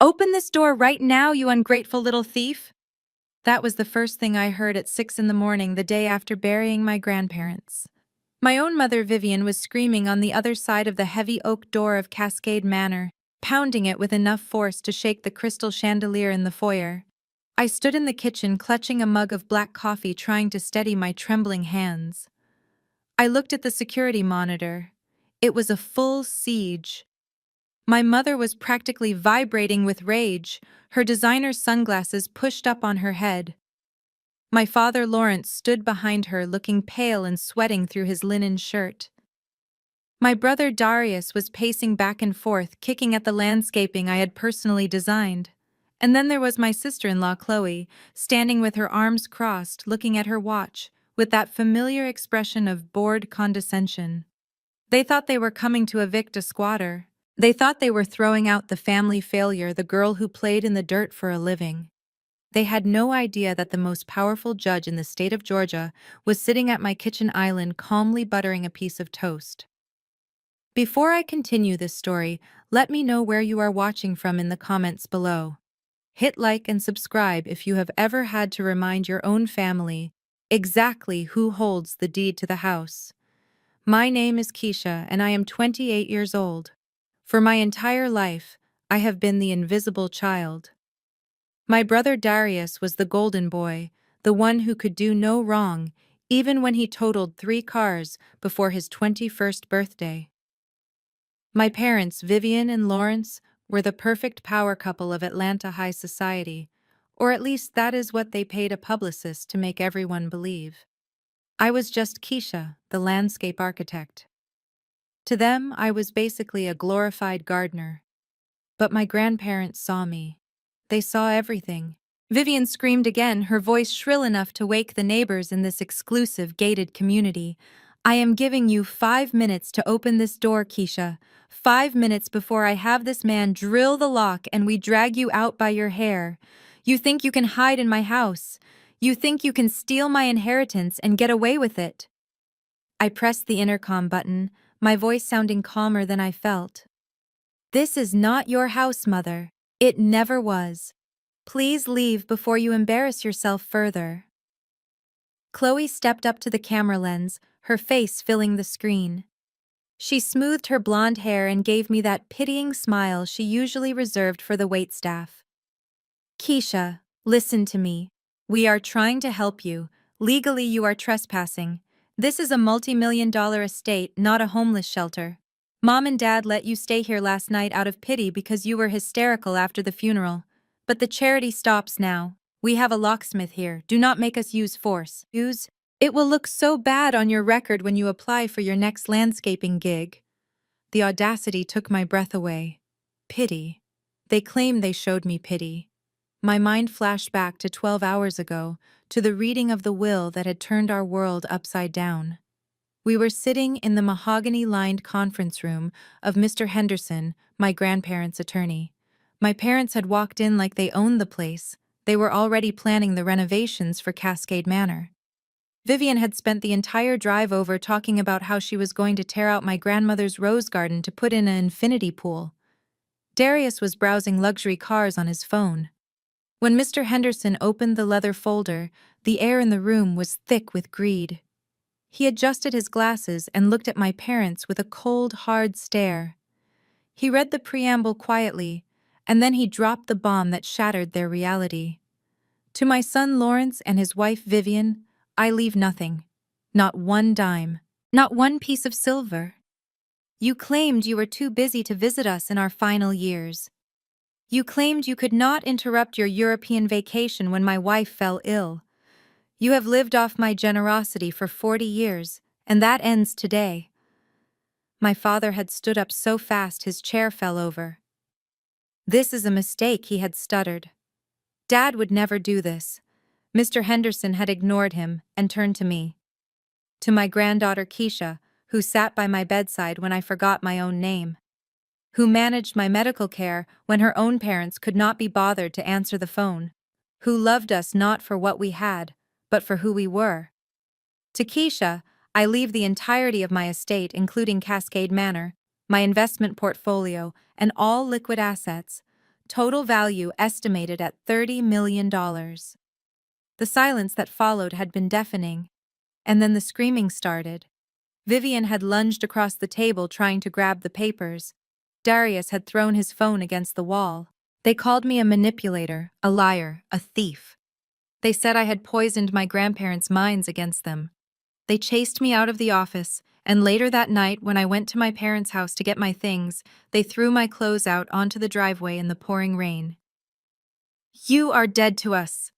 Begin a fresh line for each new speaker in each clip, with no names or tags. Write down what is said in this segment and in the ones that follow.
Open this door right now, you ungrateful little thief! That was the first thing I heard at 6 in the morning the day after burying my grandparents. My own mother, Vivian, was screaming on the other side of the heavy oak door of Cascade Manor, pounding it with enough force to shake the crystal chandelier in the foyer. I stood in the kitchen clutching a mug of black coffee, trying to steady my trembling hands. I looked at the security monitor. It was a full siege. My mother was practically vibrating with rage, her designer sunglasses pushed up on her head. My father, Lawrence, stood behind her, looking pale and sweating through his linen shirt. My brother Darius was pacing back and forth, kicking at the landscaping I had personally designed. And then there was my sister-in-law, Chloe, standing with her arms crossed, looking at her watch, with that familiar expression of bored condescension. They thought they were coming to evict a squatter. They thought they were throwing out the family failure, the girl who played in the dirt for a living. They had no idea that the most powerful judge in the state of Georgia was sitting at my kitchen island calmly buttering a piece of toast. Before I continue this story, let me know where you are watching from in the comments below. Hit like and subscribe if you have ever had to remind your own family exactly who holds the deed to the house. My name is Keisha and I am 28 years old. For my entire life, I have been the invisible child. My brother Darius was the golden boy, the one who could do no wrong, even when he totaled 3 cars before his 21st birthday. My parents, Vivian and Lawrence, were the perfect power couple of Atlanta high society, or at least that is what they paid a publicist to make everyone believe. I was just Keisha, the landscape architect. To them, I was basically a glorified gardener. But my grandparents saw me. They saw everything. Vivian screamed again, her voice shrill enough to wake the neighbors in this exclusive gated community. I am giving you 5 minutes to open this door, Keisha. 5 minutes before I have this man drill the lock and we drag you out by your hair. You think you can hide in my house. You think you can steal my inheritance and get away with it. I pressed the intercom button, my voice sounding calmer than I felt. This is not your house, Mother. It never was. Please leave before you embarrass yourself further. Chloe stepped up to the camera lens, her face filling the screen. She smoothed her blonde hair and gave me that pitying smile she usually reserved for the waitstaff. Keisha, listen to me. We are trying to help you. Legally, you are trespassing. This is a multi-million-dollar estate, not a homeless shelter. Mom and Dad let you stay here last night out of pity because you were hysterical after the funeral. But the charity stops now. We have a locksmith here. Do not make us use force. It will look so bad on your record when you apply for your next landscaping gig. The audacity took my breath away. Pity. They claim they showed me pity. My mind flashed back to 12 hours ago, to the reading of the will that had turned our world upside down. We were sitting in the mahogany-lined conference room of Mr. Henderson, my grandparents' attorney. My parents had walked in like they owned the place. They were already planning the renovations for Cascade Manor. Vivian had spent the entire drive over talking about how she was going to tear out my grandmother's rose garden to put in an infinity pool. Darius was browsing luxury cars on his phone. When Mr. Henderson opened the leather folder, the air in the room was thick with greed. He adjusted his glasses and looked at my parents with a cold, hard stare. He read the preamble quietly, and then he dropped the bomb that shattered their reality. To my son Lawrence and his wife Vivian, I leave nothing. Not one dime. Not one piece of silver. You claimed you were too busy to visit us in our final years. You claimed you could not interrupt your European vacation when my wife fell ill. You have lived off my generosity for 40 years, and that ends today. My father had stood up so fast his chair fell over. This is a mistake, he had stuttered. Dad would never do this. Mr. Henderson had ignored him and turned to me. To my granddaughter Keisha, who sat by my bedside when I forgot my own name. Who managed my medical care when her own parents could not be bothered to answer the phone. Who loved us not for what we had, but for who we were. To Keisha, I leave the entirety of my estate, including Cascade Manor, my investment portfolio, and all liquid assets. total value estimated at $30 million. The silence that followed had been deafening, and then the screaming started. Vivian had lunged across the table trying to grab the papers. Darius had thrown his phone against the wall. They called me a manipulator, a liar, a thief. They said I had poisoned my grandparents' minds against them. They chased me out of the office, and later that night when I went to my parents' house to get my things, they threw my clothes out onto the driveway in the pouring rain. "You are dead to us,"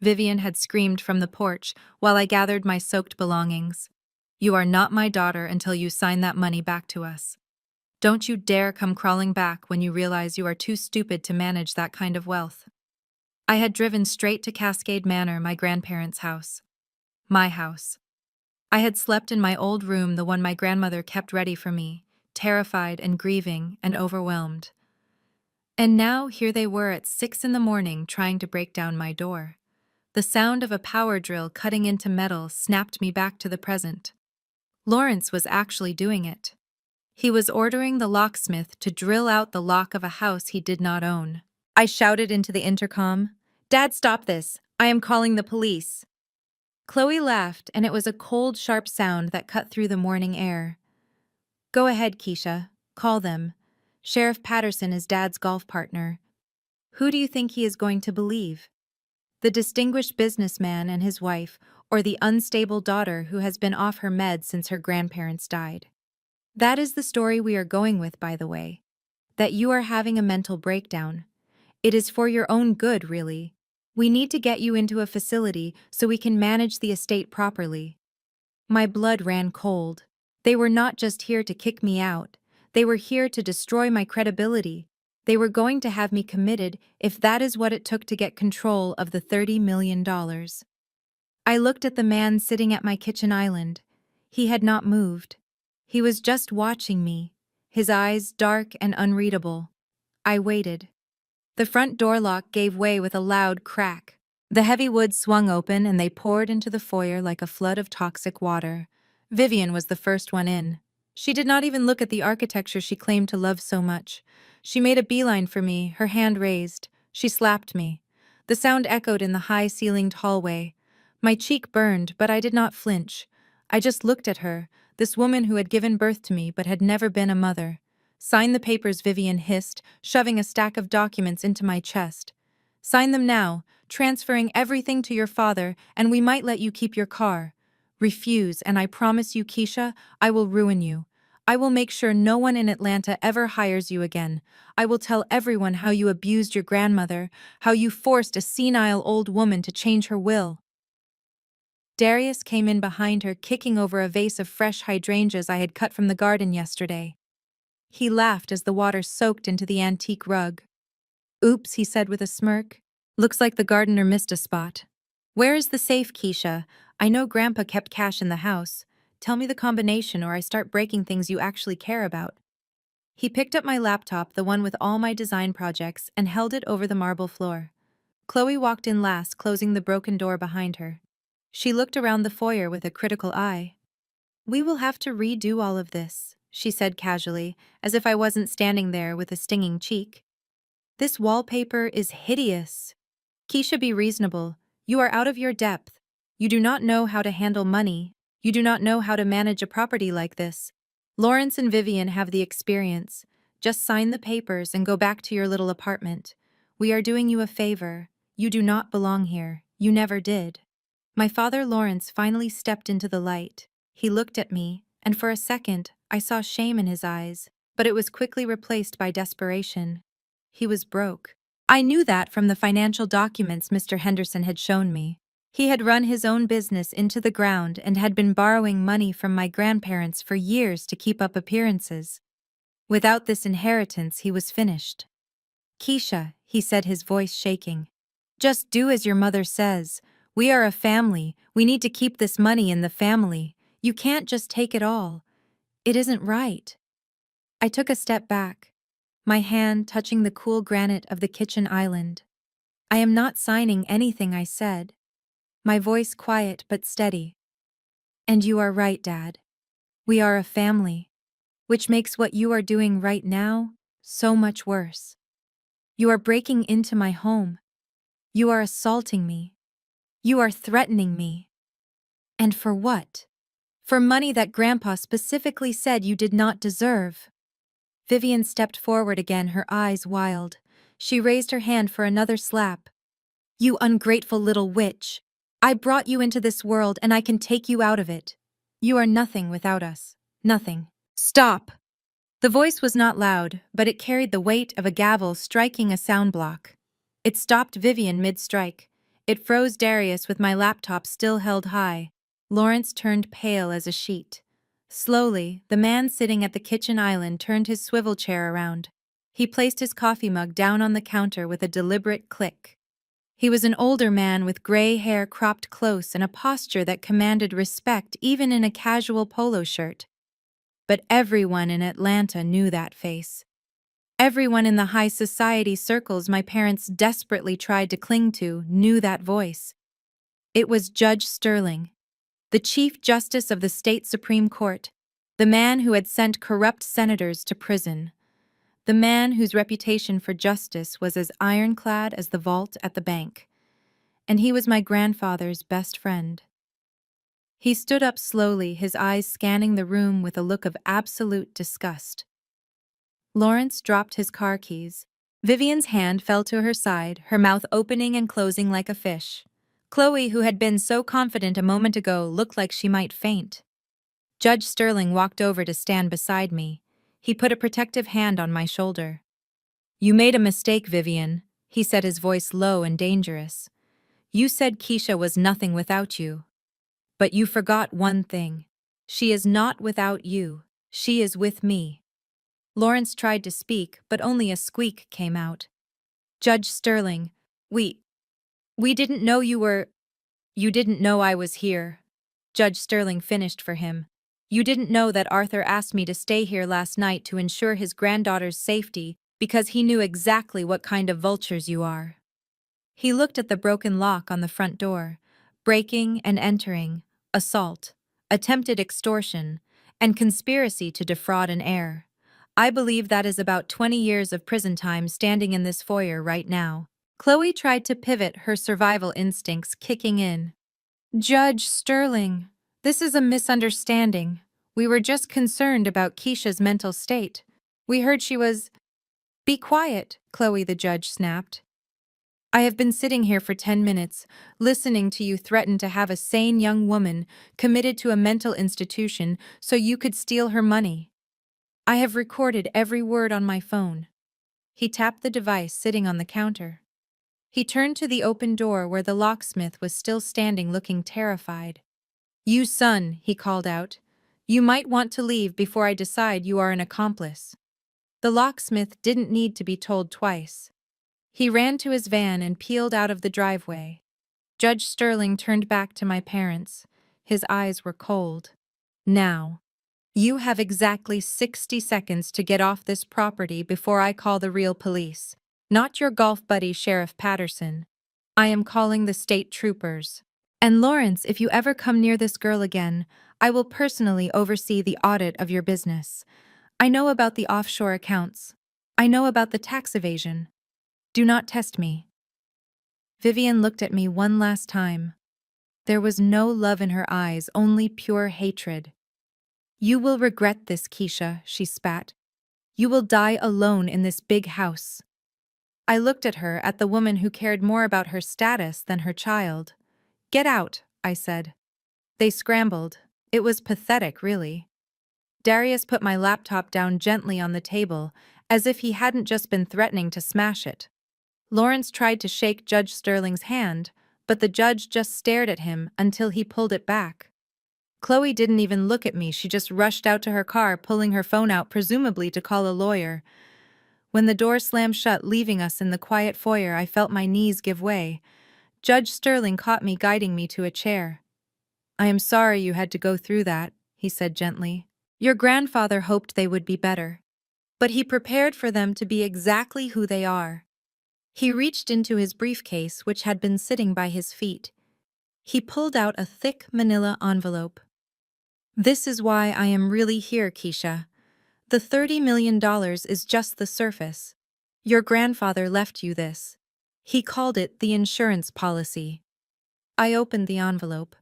Vivian had screamed from the porch while I gathered my soaked belongings. "You are not my daughter until you sign that money back to us. Don't you dare come crawling back when you realize you are too stupid to manage that kind of wealth." I had driven straight to Cascade Manor, my grandparents' house. My house. I had slept in my old room, the one my grandmother kept ready for me, terrified and grieving and overwhelmed. And now here they were at 6 in the morning trying to break down my door. The sound of a power drill cutting into metal snapped me back to the present. Lawrence was actually doing it. He was ordering the locksmith to drill out the lock of a house he did not own. I shouted into the intercom, "Dad, stop this! I am calling the police!" Chloe laughed, and it was a cold, sharp sound that cut through the morning air. "Go ahead, Keisha. Call them. Sheriff Patterson is Dad's golf partner. Who do you think he is going to believe? The distinguished businessman and his wife, or the unstable daughter who has been off her meds since her grandparents died? That is the story we are going with, by the way. That you are having a mental breakdown. It is for your own good, really. We need to get you into a facility so we can manage the estate properly." My blood ran cold. They were not just here to kick me out. They were here to destroy my credibility. They were going to have me committed if that is what it took to get control of the $30 million. I looked at the man sitting at my kitchen island. He had not moved. He was just watching me, his eyes dark and unreadable. I waited. The front door lock gave way with a loud crack. The heavy wood swung open and they poured into the foyer like a flood of toxic water. Vivian was the first one in. She did not even look at the architecture she claimed to love so much. She made a beeline for me, her hand raised. She slapped me. The sound echoed in the high-ceilinged hallway. My cheek burned, but I did not flinch. I just looked at her, this woman who had given birth to me but had never been a mother. "Sign the papers," Vivian hissed, shoving a stack of documents into my chest. "Sign them now, transferring everything to your father, and we might let you keep your car. Refuse, and I promise you, Keisha, I will ruin you. I will make sure no one in Atlanta ever hires you again. I will tell everyone how you abused your grandmother, how you forced a senile old woman to change her will." Darius came in behind her, kicking over a vase of fresh hydrangeas I had cut from the garden yesterday. He laughed as the water soaked into the antique rug. "Oops," he said with a smirk. "Looks like the gardener missed a spot. Where is the safe, Keisha? I know Grandpa kept cash in the house. Tell me the combination or I start breaking things you actually care about." He picked up my laptop, the one with all my design projects, and held it over the marble floor. Chloe walked in last, closing the broken door behind her. She looked around the foyer with a critical eye. "We will have to redo all of this," she said casually, as if I wasn't standing there with a stinging cheek. "This wallpaper is hideous." "Keisha, be reasonable. You are out of your depth. You do not know how to handle money. You do not know how to manage a property like this. Lawrence and Vivian have the experience. Just sign the papers and go back to your little apartment. We are doing you a favor. You do not belong here. You never did." My father Lawrence finally stepped into the light. He looked at me, and for a second, I saw shame in his eyes, but it was quickly replaced by desperation. He was broke. I knew that from the financial documents Mr. Henderson had shown me. He had run his own business into the ground and had been borrowing money from my grandparents for years to keep up appearances. Without this inheritance, he was finished. "Keisha," he said, his voice shaking, "just do as your mother says. We are a family. We need to keep this money in the family. You can't just take it all. It isn't right." I took a step back, my hand touching the cool granite of the kitchen island. "I am not signing anything," I said, my voice quiet but steady. "And you are right, Dad. We are a family, which makes what you are doing right now so much worse." You are breaking into my home. You are assaulting me. You are threatening me. And for what? For money that Grandpa specifically said you did not deserve. Vivian stepped forward again, her eyes wild. She raised her hand for another slap. You ungrateful little witch. I brought you into this world and I can take you out of it. You are nothing without us. Nothing. Stop! The voice was not loud, but it carried the weight of a gavel striking a sound block. It stopped Vivian mid-strike. It froze Darius with my laptop still held high. Lawrence turned pale as a sheet. Slowly, the man sitting at the kitchen island turned his swivel chair around. He placed his coffee mug down on the counter with a deliberate click. He was an older man with gray hair cropped close and a posture that commanded respect even in a casual polo shirt. But everyone in Atlanta knew that face. Everyone in the high society circles my parents desperately tried to cling to knew that voice. It was Judge Sterling, the Chief Justice of the state Supreme Court, the man who had sent corrupt senators to prison, the man whose reputation for justice was as ironclad as the vault at the bank. And he was my grandfather's best friend. He stood up slowly, his eyes scanning the room with a look of absolute disgust. Lawrence dropped his car keys. Vivian's hand fell to her side, her mouth opening and closing like a fish. Chloe, who had been so confident a moment ago, looked like she might faint. Judge Sterling walked over to stand beside me. He put a protective hand on my shoulder. You made a mistake, Vivian, he said, his voice low and dangerous. You said Keisha was nothing without you. But you forgot one thing. She is not without you. She is with me. Lawrence tried to speak, but only a squeak came out. Judge Sterling, we didn't know you didn't know I was here. Judge Sterling finished for him. You didn't know that Arthur asked me to stay here last night to ensure his granddaughter's safety because he knew exactly what kind of vultures you are. He looked at the broken lock on the front door, breaking and entering, assault, attempted extortion, and conspiracy to defraud an heir. I believe that is about 20 years of prison time standing in this foyer right now. Chloe tried to pivot, her survival instincts kicking in. Judge Sterling, this is a misunderstanding. We were just concerned about Keisha's mental state. We heard she was… Be quiet, Chloe, the judge snapped. I have been sitting here for 10 minutes, listening to you threaten to have a sane young woman committed to a mental institution so you could steal her money. I have recorded every word on my phone. He tapped the device sitting on the counter. He turned to the open door where the locksmith was still standing looking terrified. You son, he called out. You might want to leave before I decide you are an accomplice. The locksmith didn't need to be told twice. He ran to his van and peeled out of the driveway. Judge Sterling turned back to my parents. His eyes were cold. Now, you have exactly 60 seconds to get off this property before I call the real police. Not your golf buddy, Sheriff Patterson. I am calling the state troopers. And Lawrence, if you ever come near this girl again, I will personally oversee the audit of your business. I know about the offshore accounts. I know about the tax evasion. Do not test me. Vivian looked at me one last time. There was no love in her eyes, only pure hatred. You will regret this, Keisha, she spat. You will die alone in this big house. I looked at her, at the woman who cared more about her status than her child. Get out, I said. They scrambled. It was pathetic, really. Darius put my laptop down gently on the table, as if he hadn't just been threatening to smash it. Lawrence tried to shake Judge Sterling's hand, but the judge just stared at him until he pulled it back. Chloe didn't even look at me, she just rushed out to her car, pulling her phone out, presumably to call a lawyer. When the door slammed shut, leaving us in the quiet foyer, I felt my knees give way. Judge Sterling caught me, guiding me to a chair. I am sorry you had to go through that, he said gently. Your grandfather hoped they would be better. But he prepared for them to be exactly who they are. He reached into his briefcase, which had been sitting by his feet. He pulled out a thick manila envelope. This is why I am really here, Keisha. The $30 million is just the surface. Your grandfather left you this. He called it the insurance policy. I opened the envelope.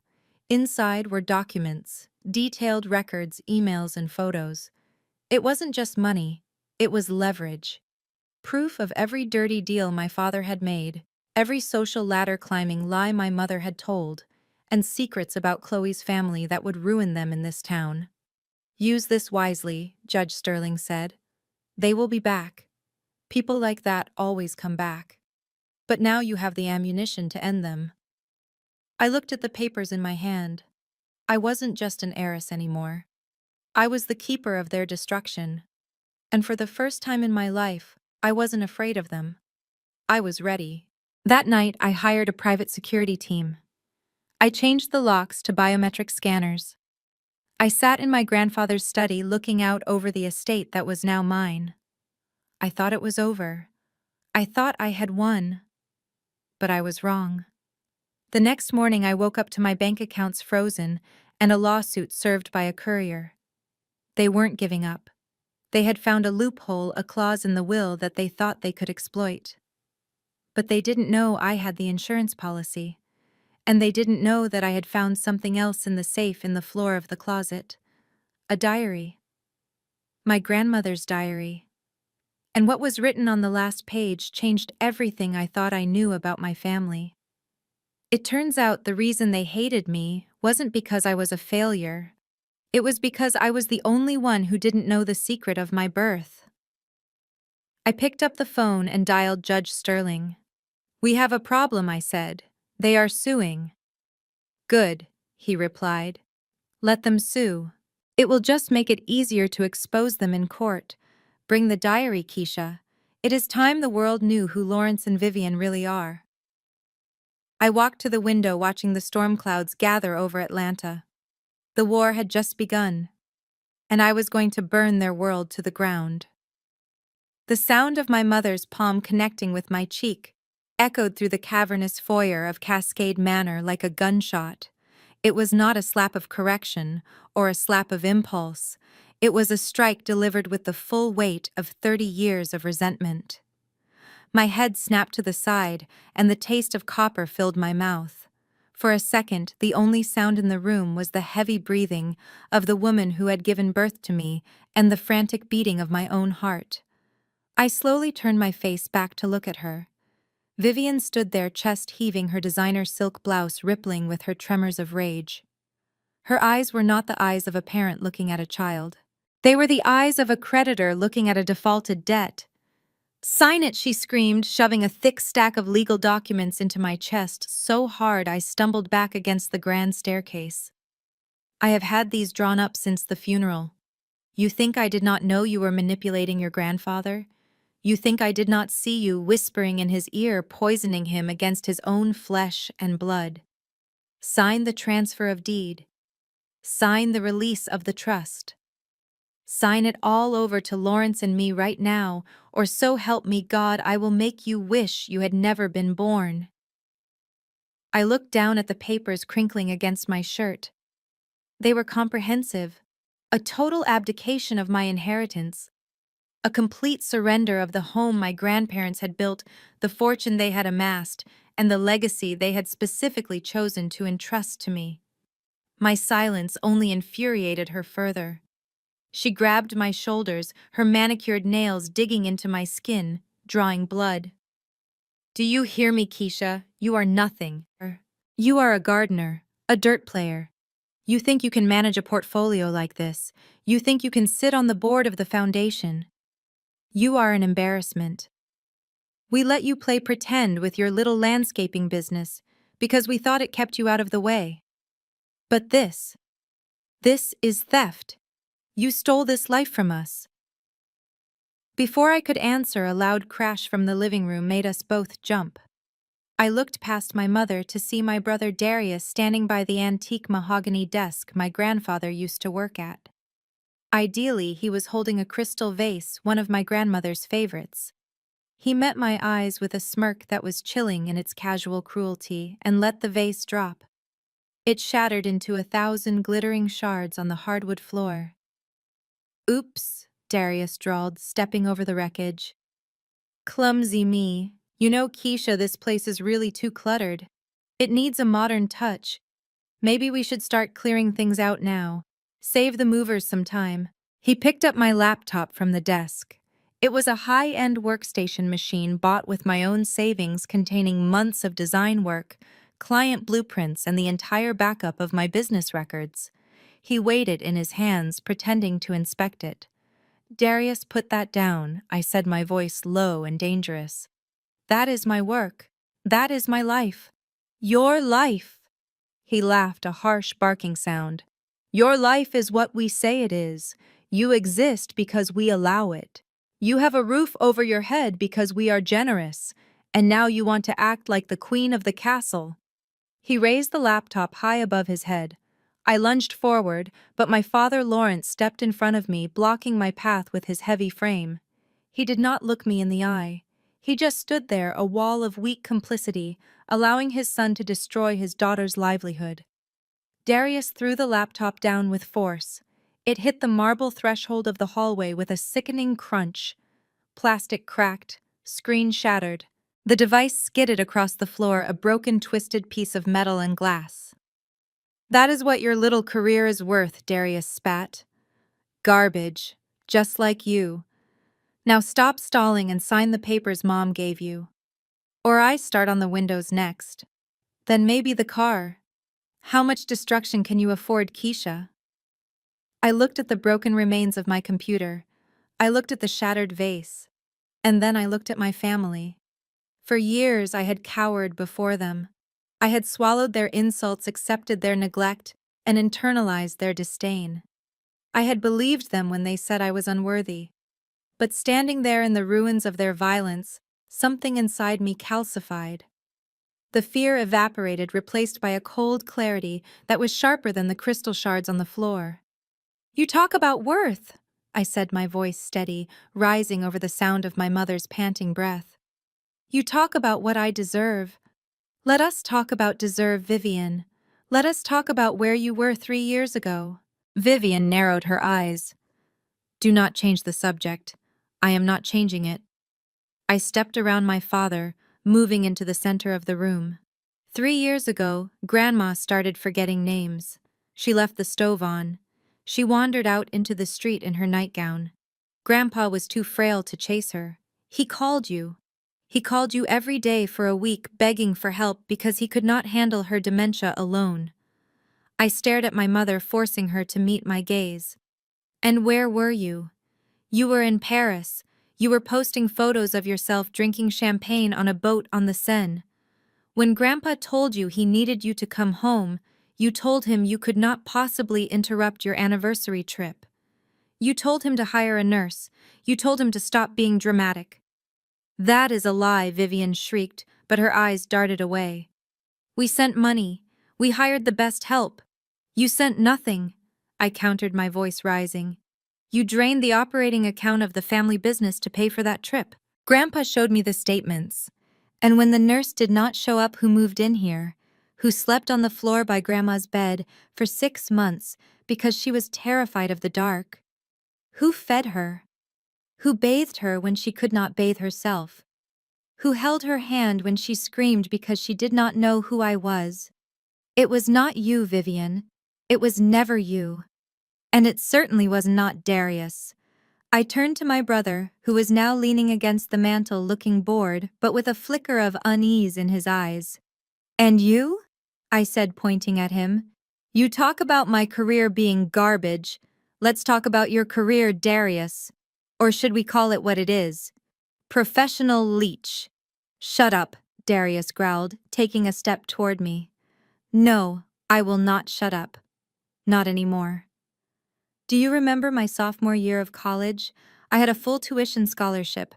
Inside were documents, detailed records, emails, and photos. It wasn't just money, it was leverage. Proof of every dirty deal my father had made, every social ladder climbing lie my mother had told, and secrets about Chloe's family that would ruin them in this town. Use this wisely, Judge Sterling said. They will be back. People like that always come back. But now you have the ammunition to end them. I looked at the papers in my hand. I wasn't just an heiress anymore. I was the keeper of their destruction. And for the first time in my life, I wasn't afraid of them. I was ready. That night, I hired a private security team. I changed the locks to biometric scanners. I sat in my grandfather's study looking out over the estate that was now mine. I thought it was over. I thought I had won. But I was wrong. The next morning, I woke up to my bank accounts frozen and a lawsuit served by a courier. They weren't giving up. They had found a loophole, a clause in the will that they thought they could exploit. But they didn't know I had the insurance policy. And they didn't know that I had found something else in the safe in the floor of the closet. A diary. My grandmother's diary. And what was written on the last page changed everything I thought I knew about my family. It turns out the reason they hated me wasn't because I was a failure. It was because I was the only one who didn't know the secret of my birth. I picked up the phone and dialed Judge Sterling. "We have a problem," I said. "They are suing." "Good," he replied. "Let them sue. It will just make it easier to expose them in court. Bring the diary, Keisha. It is time the world knew who Lawrence and Vivian really are." I walked to the window watching the storm clouds gather over Atlanta. The war had just begun, and I was going to burn their world to the ground. The sound of my mother's palm connecting with my cheek echoed through the cavernous foyer of Cascade Manor like a gunshot. It was not a slap of correction or a slap of impulse. It was a strike delivered with the full weight of 30 years of resentment. My head snapped to the side, and the taste of copper filled my mouth. For a second, the only sound in the room was the heavy breathing of the woman who had given birth to me and the frantic beating of my own heart. I slowly turned my face back to look at her. Vivian stood there, chest heaving, her designer silk blouse rippling with her tremors of rage. Her eyes were not the eyes of a parent looking at a child. They were the eyes of a creditor looking at a defaulted debt. "Sign it," she screamed, shoving a thick stack of legal documents into my chest so hard I stumbled back against the grand staircase. "I have had these drawn up since the funeral. You think I did not know you were manipulating your grandfather? You think I did not see you whispering in his ear, poisoning him against his own flesh and blood? Sign the transfer of deed. Sign the release of the trust. Sign it all over to Lawrence and me right now, or so help me God, I will make you wish you had never been born." I looked down at the papers crinkling against my shirt. They were comprehensive. A total abdication of my inheritance. A complete surrender of the home my grandparents had built, the fortune they had amassed, and the legacy they had specifically chosen to entrust to me. My silence only infuriated her further. She grabbed my shoulders, her manicured nails digging into my skin, drawing blood. "Do you hear me, Keisha? You are nothing. You are a gardener, a dirt player. You think you can manage a portfolio like this. You think you can sit on the board of the foundation. You are an embarrassment. We let you play pretend with your little landscaping business because we thought it kept you out of the way. But this is theft. You stole this life from us." Before I could answer, a loud crash from the living room made us both jump. I looked past my mother to see my brother Darius standing by the antique mahogany desk my grandfather used to work at. Ideally, he was holding a crystal vase, one of my grandmother's favorites. He met my eyes with a smirk that was chilling in its casual cruelty and let the vase drop. It shattered into 1,000 glittering shards on the hardwood floor. "Oops," Darius drawled, stepping over the wreckage. Clumsy me. You know, Keisha, this place is really too cluttered. It needs a modern touch. Maybe we should start clearing things out now. Save the movers some time. He picked up my laptop from the desk. It was a high-end workstation machine bought with my own savings, containing months of design work, client blueprints, and the entire backup of my business records. He weighed it in his hands, pretending to inspect it. "Darius, put that down," I said, my voice low and dangerous. "That is my work. That is my life." "Your life?" He laughed, a harsh barking sound. "Your life is what we say it is. You exist because we allow it. You have a roof over your head because we are generous, and now you want to act like the queen of the castle." He raised the laptop high above his head. I lunged forward, but my father Lawrence stepped in front of me, blocking my path with his heavy frame. He did not look me in the eye. He just stood there, a wall of weak complicity, allowing his son to destroy his daughter's livelihood. Darius threw the laptop down with force. It hit the marble threshold of the hallway with a sickening crunch. Plastic cracked, screen shattered. The device skidded across the floor, a broken, twisted piece of metal and glass. "That is what your little career is worth," Darius spat. "Garbage. Just like you. Now stop stalling and sign the papers Mom gave you. Or I start on the windows next. Then maybe the car. How much destruction can you afford, Keisha?" I looked at the broken remains of my computer. I looked at the shattered vase. And then I looked at my family. For years I had cowered before them. I had swallowed their insults, accepted their neglect, and internalized their disdain. I had believed them when they said I was unworthy. But standing there in the ruins of their violence, something inside me calcified. The fear evaporated, replaced by a cold clarity that was sharper than the crystal shards on the floor. "You talk about worth," I said, my voice steady, rising over the sound of my mother's panting breath. "You talk about what I deserve. Let us talk about deserve, Vivian. Let us talk about where you were 3 years ago." Vivian narrowed her eyes. "Do not change the subject. I am not changing it." I stepped around my father, moving into the center of the room. 3 years ago, Grandma started forgetting names. She left the stove on. She wandered out into the street in her nightgown. Grandpa was too frail to chase her. He called you. He called you every day for a week, begging for help because he could not handle her dementia alone. I stared at my mother, forcing her to meet my gaze. "And where were you? You were in Paris. You were posting photos of yourself drinking champagne on a boat on the Seine. When Grandpa told you he needed you to come home, you told him you could not possibly interrupt your anniversary trip. You told him to hire a nurse. You told him to stop being dramatic." "That is a lie," Vivian shrieked, but her eyes darted away. "We sent money. We hired the best help. You sent nothing," I countered, my voice rising. "You drained the operating account of the family business to pay for that trip." Grandpa showed me the statements. And when the nurse did not show up who moved in here, who slept on the floor by Grandma's bed for 6 months because she was terrified of the dark, who fed her, who bathed her when she could not bathe herself, who held her hand when she screamed because she did not know who I was. It was not you, Vivian. It was never you. And it certainly was not Darius. I turned to my brother, who was now leaning against the mantel, looking bored, but with a flicker of unease in his eyes. "And you?" I said, pointing at him. "You talk about my career being garbage. Let's talk about your career, Darius. Or should we call it what it is? Professional leech." "Shut up," Darius growled, taking a step toward me. "No, I will not shut up. Not anymore." Do you remember my sophomore year of college? I had a full tuition scholarship,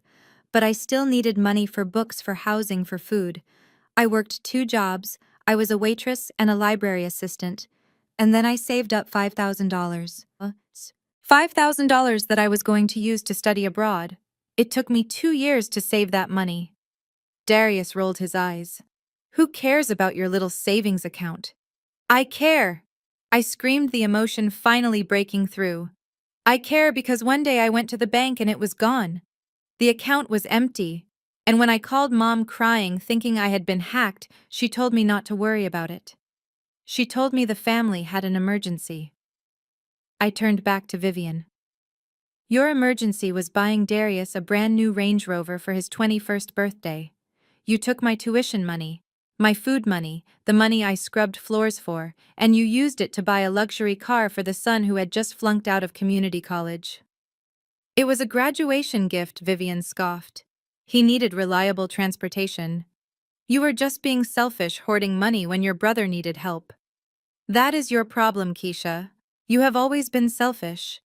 but I still needed money for books, for housing, for food. I worked 2 jobs. I was a waitress and a library assistant. And then I saved up $5,000. $5,000 that I was going to use to study abroad. It took me 2 years to save that money. Darius rolled his eyes. "Who cares about your little savings account?" "I care!" I screamed, the emotion finally breaking through. "I care because one day I went to the bank and it was gone. The account was empty. And when I called Mom crying, thinking I had been hacked, she told me not to worry about it. She told me the family had an emergency. I turned back to Vivian. Your emergency was buying Darius a brand new Range Rover for his 21st birthday. You took my tuition money, my food money, the money I scrubbed floors for, and you used it to buy a luxury car for the son who had just flunked out of community college. It was a graduation gift, Vivian scoffed. He needed reliable transportation. You were just being selfish, hoarding money when your brother needed help. That is your problem, Keisha. You have always been selfish.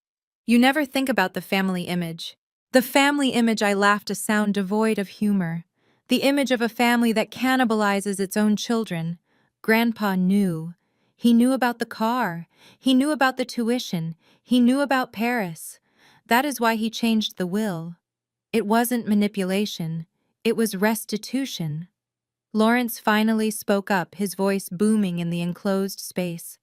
You never think about the family image. The family image, I laughed, a sound devoid of humor. The image of a family that cannibalizes its own children. Grandpa knew. He knew about the car. He knew about the tuition. He knew about Paris. That is why he changed the will. It wasn't manipulation. It was restitution. Lawrence finally spoke up, his voice booming in the enclosed space.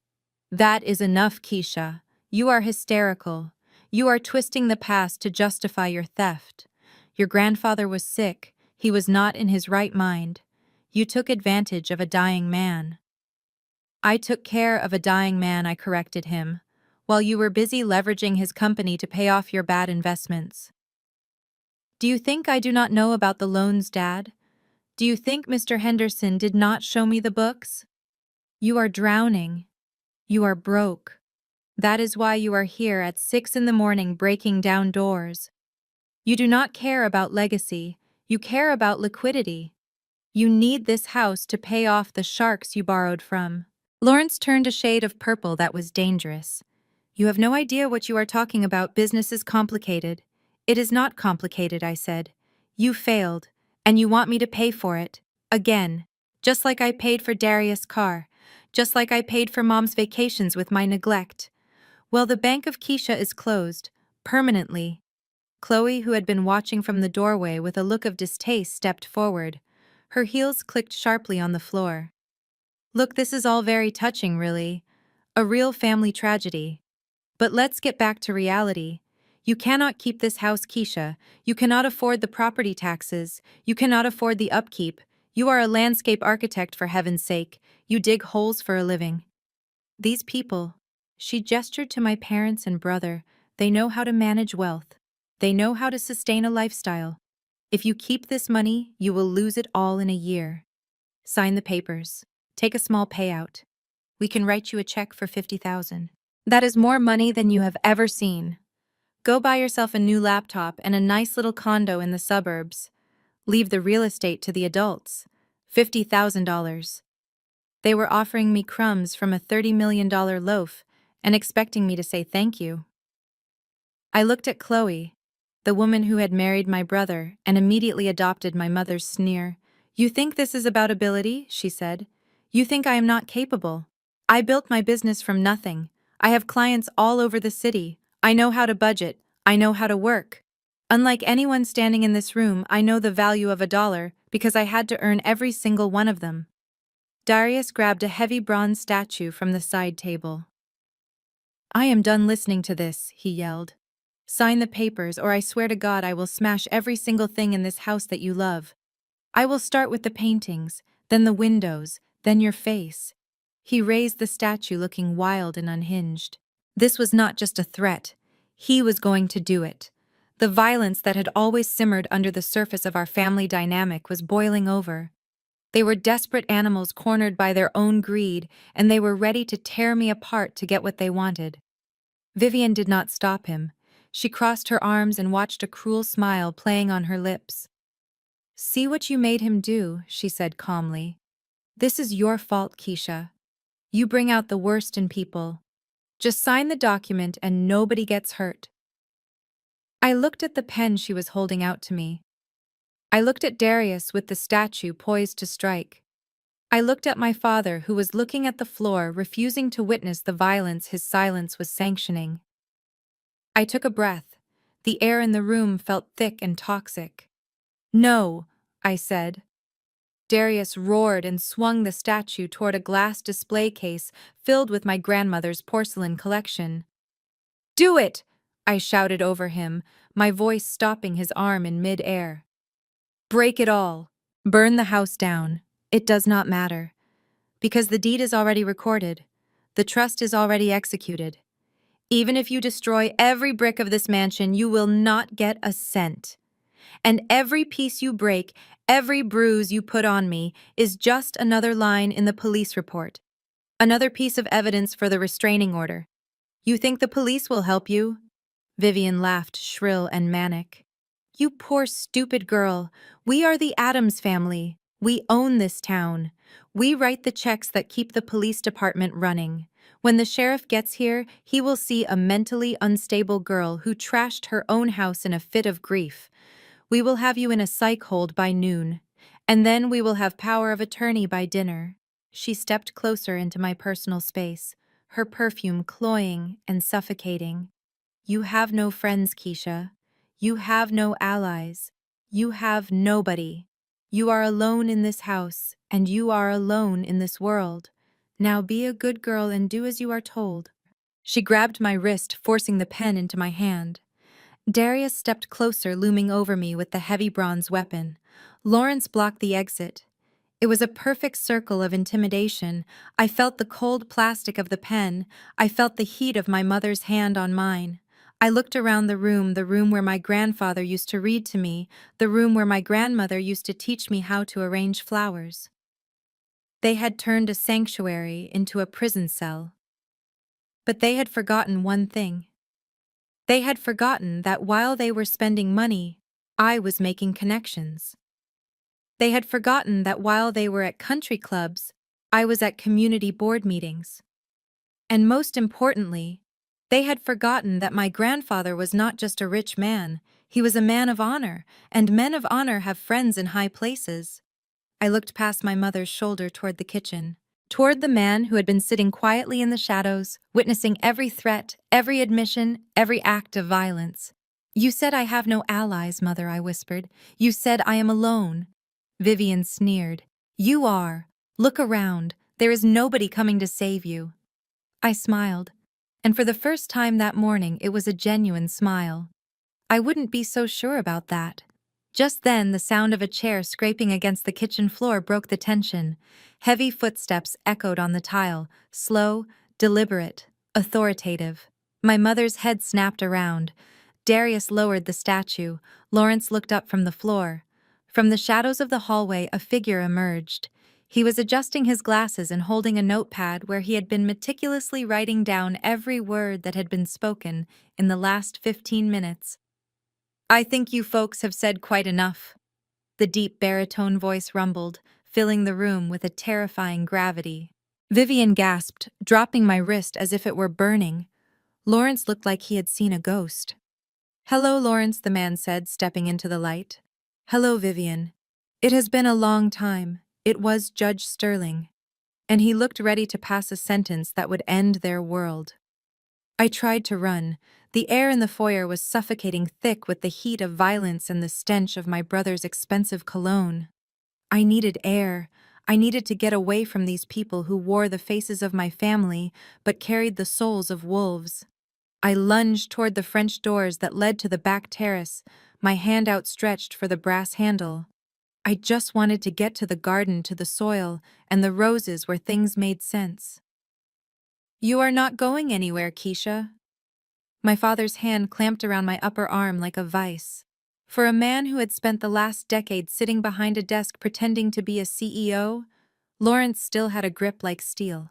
That is enough, Keisha. You are hysterical. You are twisting the past to justify your theft. Your grandfather was sick. He was not in his right mind. You took advantage of a dying man. I took care of a dying man, I corrected him, while you were busy leveraging his company to pay off your bad investments. Do you think I do not know about the loans, Dad? Do you think Mr. Henderson did not show me the books? You are drowning. You are broke. That is why you are here at 6 in the morning breaking down doors. You do not care about legacy. You care about liquidity. You need this house to pay off the sharks you borrowed from. Lawrence turned a shade of purple that was dangerous. You have no idea what you are talking about. Business is complicated. It is not complicated, I said. You failed, and you want me to pay for it. Again. Just like I paid for Darius' car. Just like I paid for Mom's vacations with my neglect. Well, the Bank of Keisha is closed. Permanently. Chloe, who had been watching from the doorway with a look of distaste, stepped forward. Her heels clicked sharply on the floor. Look, this is all very touching, really. A real family tragedy. But let's get back to reality. You cannot keep this house, Keisha. You cannot afford the property taxes. You cannot afford the upkeep. You are a landscape architect, for heaven's sake. You dig holes for a living. These people, she gestured to my parents and brother, they know how to manage wealth. They know how to sustain a lifestyle. If you keep this money, you will lose it all in a year. Sign the papers. Take a small payout. We can write you a check for $50,000. That is more money than you have ever seen. Go buy yourself a new laptop and a nice little condo in the suburbs. Leave the real estate to the adults. $50,000. They were offering me crumbs from a $30 million loaf and expecting me to say thank you. I looked at Chloe, the woman who had married my brother, and immediately adopted my mother's sneer. You think this is about ability? She said. You think I am not capable? I built my business from nothing. I have clients all over the city. I know how to budget. I know how to work. Unlike anyone standing in this room, I know the value of $1 because I had to earn every single one of them. Darius grabbed a heavy bronze statue from the side table. I am done listening to this, he yelled. Sign the papers, or I swear to God I will smash every single thing in this house that you love. I will start with the paintings, then the windows, then your face. He raised the statue, looking wild and unhinged. This was not just a threat. He was going to do it. The violence that had always simmered under the surface of our family dynamic was boiling over. They were desperate animals cornered by their own greed, and they were ready to tear me apart to get what they wanted. Vivian did not stop him. She crossed her arms and watched a cruel smile playing on her lips. See what you made him do, she said calmly. This is your fault, Keisha. You bring out the worst in people. Just sign the document and nobody gets hurt. I looked at the pen she was holding out to me. I looked at Darius with the statue poised to strike. I looked at my father, who was looking at the floor, refusing to witness the violence his silence was sanctioning. I took a breath. The air in the room felt thick and toxic. No, I said. Darius roared and swung the statue toward a glass display case filled with my grandmother's porcelain collection. Do it! I shouted over him, my voice stopping his arm in mid-air. Break it all. Burn the house down. It does not matter. Because the deed is already recorded. The trust is already executed. Even if you destroy every brick of this mansion, you will not get a cent. And every piece you break, every bruise you put on me, is just another line in the police report. Another piece of evidence for the restraining order. You think the police will help you? Vivian laughed, shrill and manic. You poor stupid girl. We are the Addams family. We own this town. We write the checks that keep the police department running. When the sheriff gets here, he will see a mentally unstable girl who trashed her own house in a fit of grief. We will have you in a psych hold by noon, and then we will have power of attorney by dinner. She stepped closer into my personal space, her perfume cloying and suffocating. You have no friends, Keisha. You have no allies. You have nobody. You are alone in this house, and you are alone in this world. Now be a good girl and do as you are told. She grabbed my wrist, forcing the pen into my hand. Darius stepped closer, looming over me with the heavy bronze weapon. Lawrence blocked the exit. It was a perfect circle of intimidation. I felt the cold plastic of the pen. I felt the heat of my mother's hand on mine. I looked around the room where my grandfather used to read to me, the room where my grandmother used to teach me how to arrange flowers. They had turned a sanctuary into a prison cell. But they had forgotten one thing. They had forgotten that while they were spending money, I was making connections. They had forgotten that while they were at country clubs, I was at community board meetings. And most importantly, they had forgotten that my grandfather was not just a rich man, he was a man of honor, and men of honor have friends in high places. I looked past my mother's shoulder toward the kitchen, toward the man who had been sitting quietly in the shadows, witnessing every threat, every admission, every act of violence. You said I have no allies, Mother, I whispered. You said I am alone. Vivian sneered. You are. Look around. There is nobody coming to save you. I smiled, and for the first time that morning it was a genuine smile. I wouldn't be so sure about that. Just then the sound of a chair scraping against the kitchen floor broke the tension. Heavy footsteps echoed on the tile, slow, deliberate, authoritative. My mother's head snapped around. Darius lowered the statue. Lawrence looked up from the floor. From the shadows of the hallway, a figure emerged. He was adjusting his glasses and holding a notepad where he had been meticulously writing down every word that had been spoken in the last 15 minutes. I think you folks have said quite enough. The deep baritone voice rumbled, filling the room with a terrifying gravity. Vivian gasped, dropping my wrist as if it were burning. Lawrence looked like he had seen a ghost. Hello, Lawrence, the man said, stepping into the light. Hello, Vivian. It has been a long time. It was Judge Sterling. And he looked ready to pass a sentence that would end their world. I tried to run. The air in the foyer was suffocating thick with the heat of violence and the stench of my brother's expensive cologne. I needed air. I needed to get away from these people who wore the faces of my family but carried the souls of wolves. I lunged toward the French doors that led to the back terrace, my hand outstretched for the brass handle. I just wanted to get to the garden, to the soil, and the roses where things made sense. You are not going anywhere, Keisha. My father's hand clamped around my upper arm like a vice. For a man who had spent the last decade sitting behind a desk pretending to be a CEO, Lawrence still had a grip like steel.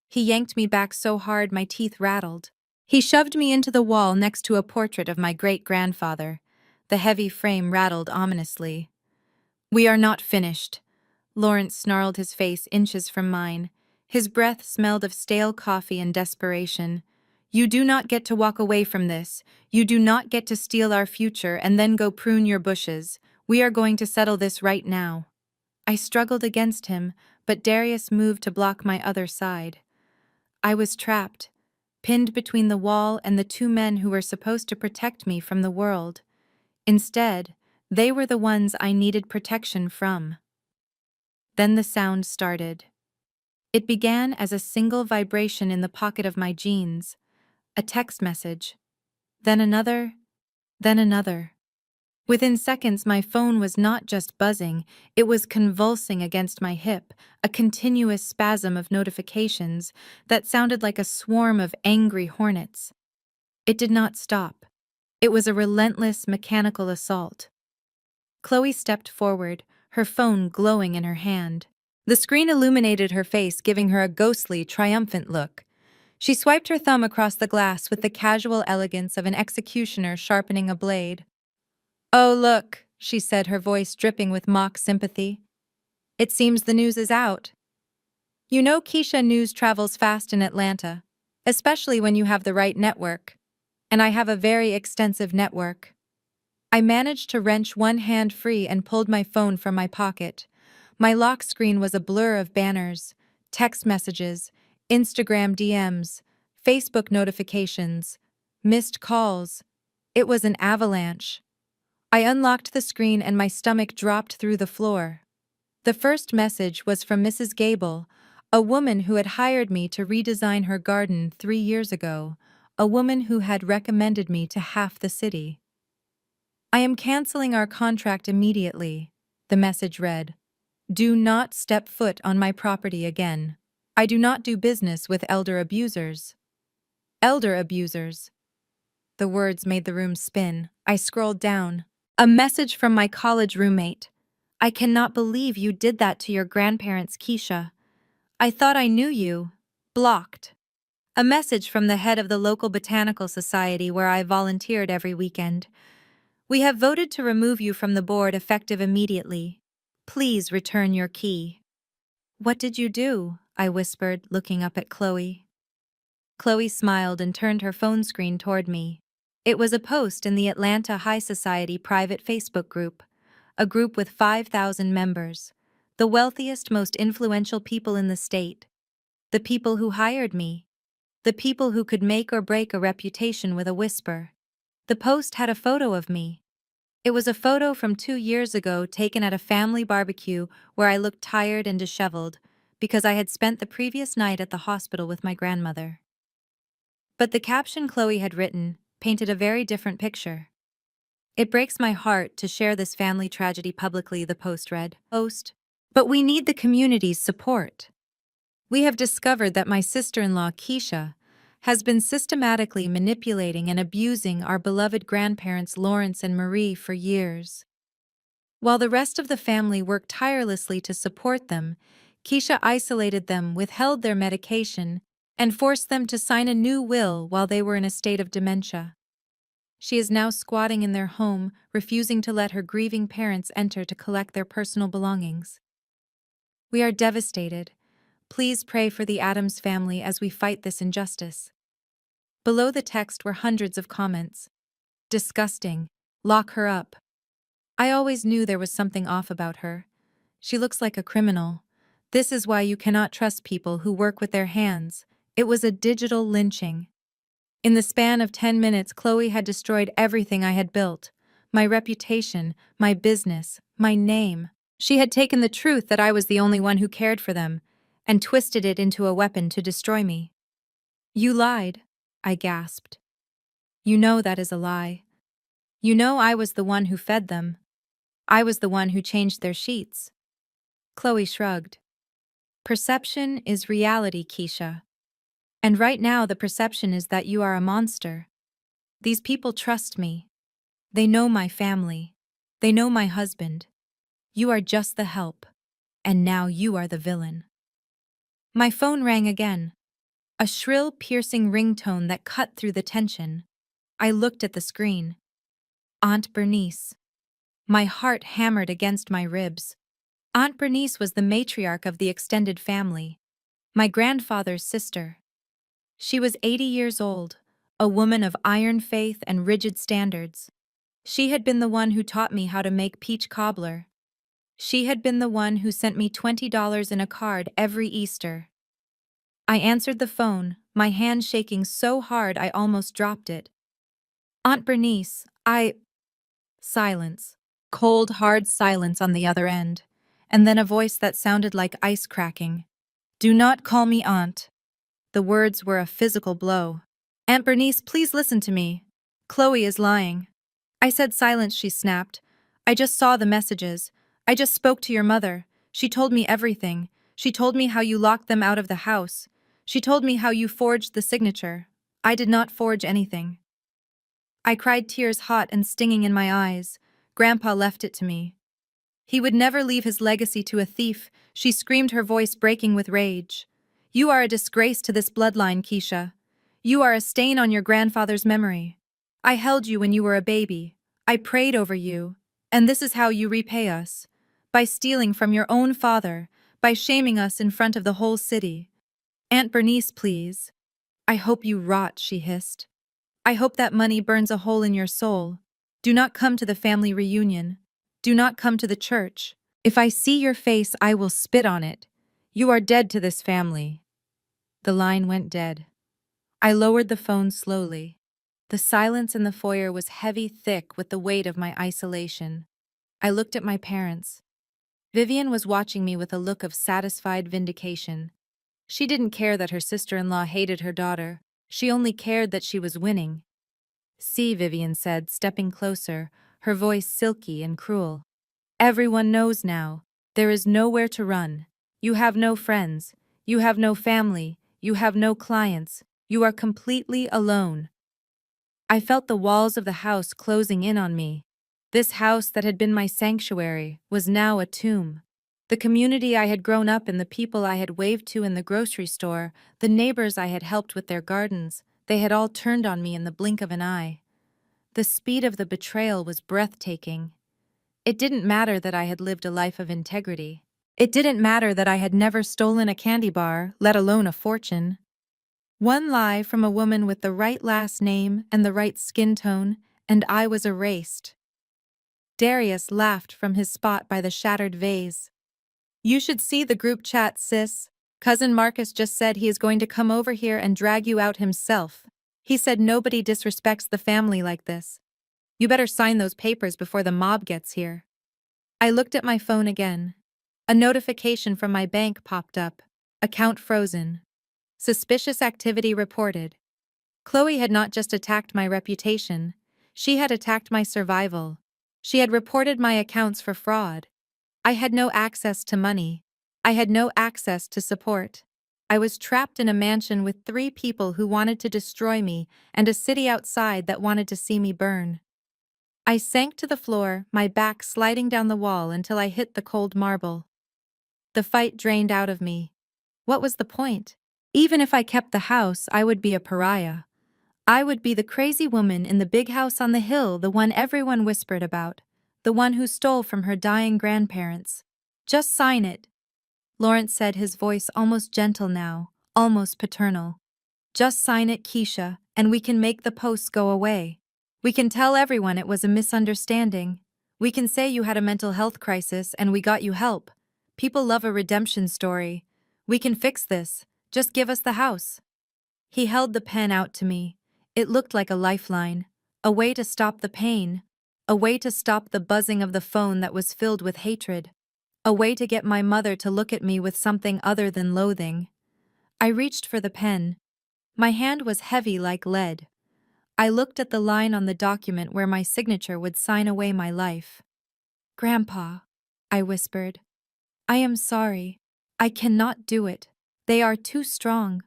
He yanked me back so hard my teeth rattled. He shoved me into the wall next to a portrait of my great-grandfather. The heavy frame rattled ominously. We are not finished. Lawrence snarled, his face inches from mine. His breath smelled of stale coffee and desperation. You do not get to walk away from this. You do not get to steal our future and then go prune your bushes. We are going to settle this right now. I struggled against him, but Darius moved to block my other side. I was trapped, pinned between the wall and the two men who were supposed to protect me from the world. Instead, they were the ones I needed protection from. Then the sound started. It began as a single vibration in the pocket of my jeans, a text message, then another, then another. Within seconds, my phone was not just buzzing, it was convulsing against my hip, a continuous spasm of notifications that sounded like a swarm of angry hornets. It did not stop. It was a relentless mechanical assault. Chloe stepped forward, her phone glowing in her hand. The screen illuminated her face, giving her a ghostly, triumphant look. She swiped her thumb across the glass with the casual elegance of an executioner sharpening a blade. "Oh, look," she said, her voice dripping with mock sympathy. "It seems the news is out." You know, Keisha, news travels fast in Atlanta, especially when you have the right network. And I have a very extensive network. I managed to wrench one hand free and pulled my phone from my pocket. My lock screen was a blur of banners, text messages, Instagram DMs, Facebook notifications, missed calls. It was an avalanche. I unlocked the screen and my stomach dropped through the floor. The first message was from Mrs. Gable, a woman who had hired me to redesign her garden 3 years ago, a woman who had recommended me to half the city. "I am canceling our contract immediately," the message read. "Do not step foot on my property again. I do not do business with elder abusers." Elder abusers. The words made the room spin. I scrolled down. A message from my college roommate. "I cannot believe you did that to your grandparents, Keisha. I thought I knew you." Blocked. A message from the head of the local botanical society where I volunteered every weekend. "We have voted to remove you from the board effective immediately. Please return your key." "What did you do?" I whispered, looking up at Chloe. Chloe smiled and turned her phone screen toward me. It was a post in the Atlanta High Society private Facebook group, a group with 5,000 members, the wealthiest, most influential people in the state, the people who hired me, the people who could make or break a reputation with a whisper. The post had a photo of me. It was a photo from 2 years ago taken at a family barbecue where I looked tired and disheveled because I had spent the previous night at the hospital with my grandmother. But the caption Chloe had written painted a very different picture. "It breaks my heart to share this family tragedy publicly," the post read. "But we need the community's support. We have discovered that my sister-in-law, Keisha, has been systematically manipulating and abusing our beloved grandparents Lawrence and Marie for years. While the rest of the family worked tirelessly to support them, Keisha isolated them, withheld their medication, and forced them to sign a new will while they were in a state of dementia. She is now squatting in their home, refusing to let her grieving parents enter to collect their personal belongings. We are devastated. Please pray for the Adams family as we fight this injustice." Below the text were hundreds of comments. "Disgusting. Lock her up. I always knew there was something off about her. She looks like a criminal. This is why you cannot trust people who work with their hands." It was a digital lynching. In the span of 10 minutes, Chloe had destroyed everything I had built. My reputation, my business, my name. She had taken the truth that I was the only one who cared for them and twisted it into a weapon to destroy me. "You lied," I gasped. "You know that is a lie. You know I was the one who fed them. I was the one who changed their sheets." Chloe shrugged. "Perception is reality, Keisha. And right now the perception is that you are a monster. These people trust me. They know my family. They know my husband. You are just the help. And now you are the villain." My phone rang again. A shrill, piercing ringtone that cut through the tension. I looked at the screen. Aunt Bernice. My heart hammered against my ribs. Aunt Bernice was the matriarch of the extended family, my grandfather's sister. She was 80 years old, a woman of iron faith and rigid standards. She had been the one who taught me how to make peach cobbler. She had been the one who sent me $20 in a card every Easter. I answered the phone, my hand shaking so hard I almost dropped it. "Aunt Bernice, Silence. Cold, hard silence on the other end. And then a voice that sounded like ice cracking. "Do not call me aunt." The words were a physical blow. "Aunt Bernice, please listen to me. Chloe is lying. I said silence, she snapped. I just saw the messages. I just spoke to your mother. She told me everything. She told me how you locked them out of the house. She told me how you forged the signature. I did not forge anything. I cried, tears hot and stinging in my eyes. Grandpa left it to me. He would never leave his legacy to a thief, she screamed, her voice breaking with rage. You are a disgrace to this bloodline, Keisha. You are a stain on your grandfather's memory. I held you when you were a baby. I prayed over you. And this is how you repay us. By stealing from your own father, by shaming us in front of the whole city. Aunt Bernice, please. I hope you rot, she hissed. I hope that money burns a hole in your soul. Do not come to the family reunion. Do not come to the church. If I see your face, I will spit on it. You are dead to this family. The line went dead. I lowered the phone slowly. The silence in the foyer was heavy, thick with the weight of my isolation. I looked at my parents. Vivian was watching me with a look of satisfied vindication. She didn't care that her sister-in-law hated her daughter. She only cared that she was winning. See, Vivian said, stepping closer, her voice silky and cruel. Everyone knows now. There is nowhere to run. You have no friends. You have no family. You have no clients. You are completely alone. I felt the walls of the house closing in on me. This house that had been my sanctuary was now a tomb. The community I had grown up in, the people I had waved to in the grocery store, the neighbors I had helped with their gardens, they had all turned on me in the blink of an eye. The speed of the betrayal was breathtaking. It didn't matter that I had lived a life of integrity. It didn't matter that I had never stolen a candy bar, let alone a fortune. One lie from a woman with the right last name and the right skin tone, and I was erased. Darius laughed from his spot by the shattered vase. You should see the group chat, sis. Cousin Marcus just said he is going to come over here and drag you out himself. He said nobody disrespects the family like this. You better sign those papers before the mob gets here. I looked at my phone again. A notification from my bank popped up. Account frozen. Suspicious activity reported. Chloe had not just attacked my reputation. She had attacked my survival. She had reported my accounts for fraud. I had no access to money. I had no access to support. I was trapped in a mansion with 3 people who wanted to destroy me and a city outside that wanted to see me burn. I sank to the floor, my back sliding down the wall until I hit the cold marble. The fight drained out of me. What was the point? Even if I kept the house, I would be a pariah. I would be the crazy woman in the big house on the hill, the one everyone whispered about, the one who stole from her dying grandparents. Just sign it. Lawrence said, his voice almost gentle now, almost paternal. Just sign it, Keisha, and we can make the posts go away. We can tell everyone it was a misunderstanding. We can say you had a mental health crisis and we got you help. People love a redemption story. We can fix this. Just give us the house. He held the pen out to me. It looked like a lifeline, a way to stop the pain, a way to stop the buzzing of the phone that was filled with hatred, a way to get my mother to look at me with something other than loathing. I reached for the pen. My hand was heavy like lead. I looked at the line on the document where my signature would sign away my life. Grandpa, I whispered. I am sorry. I cannot do it. They are too strong.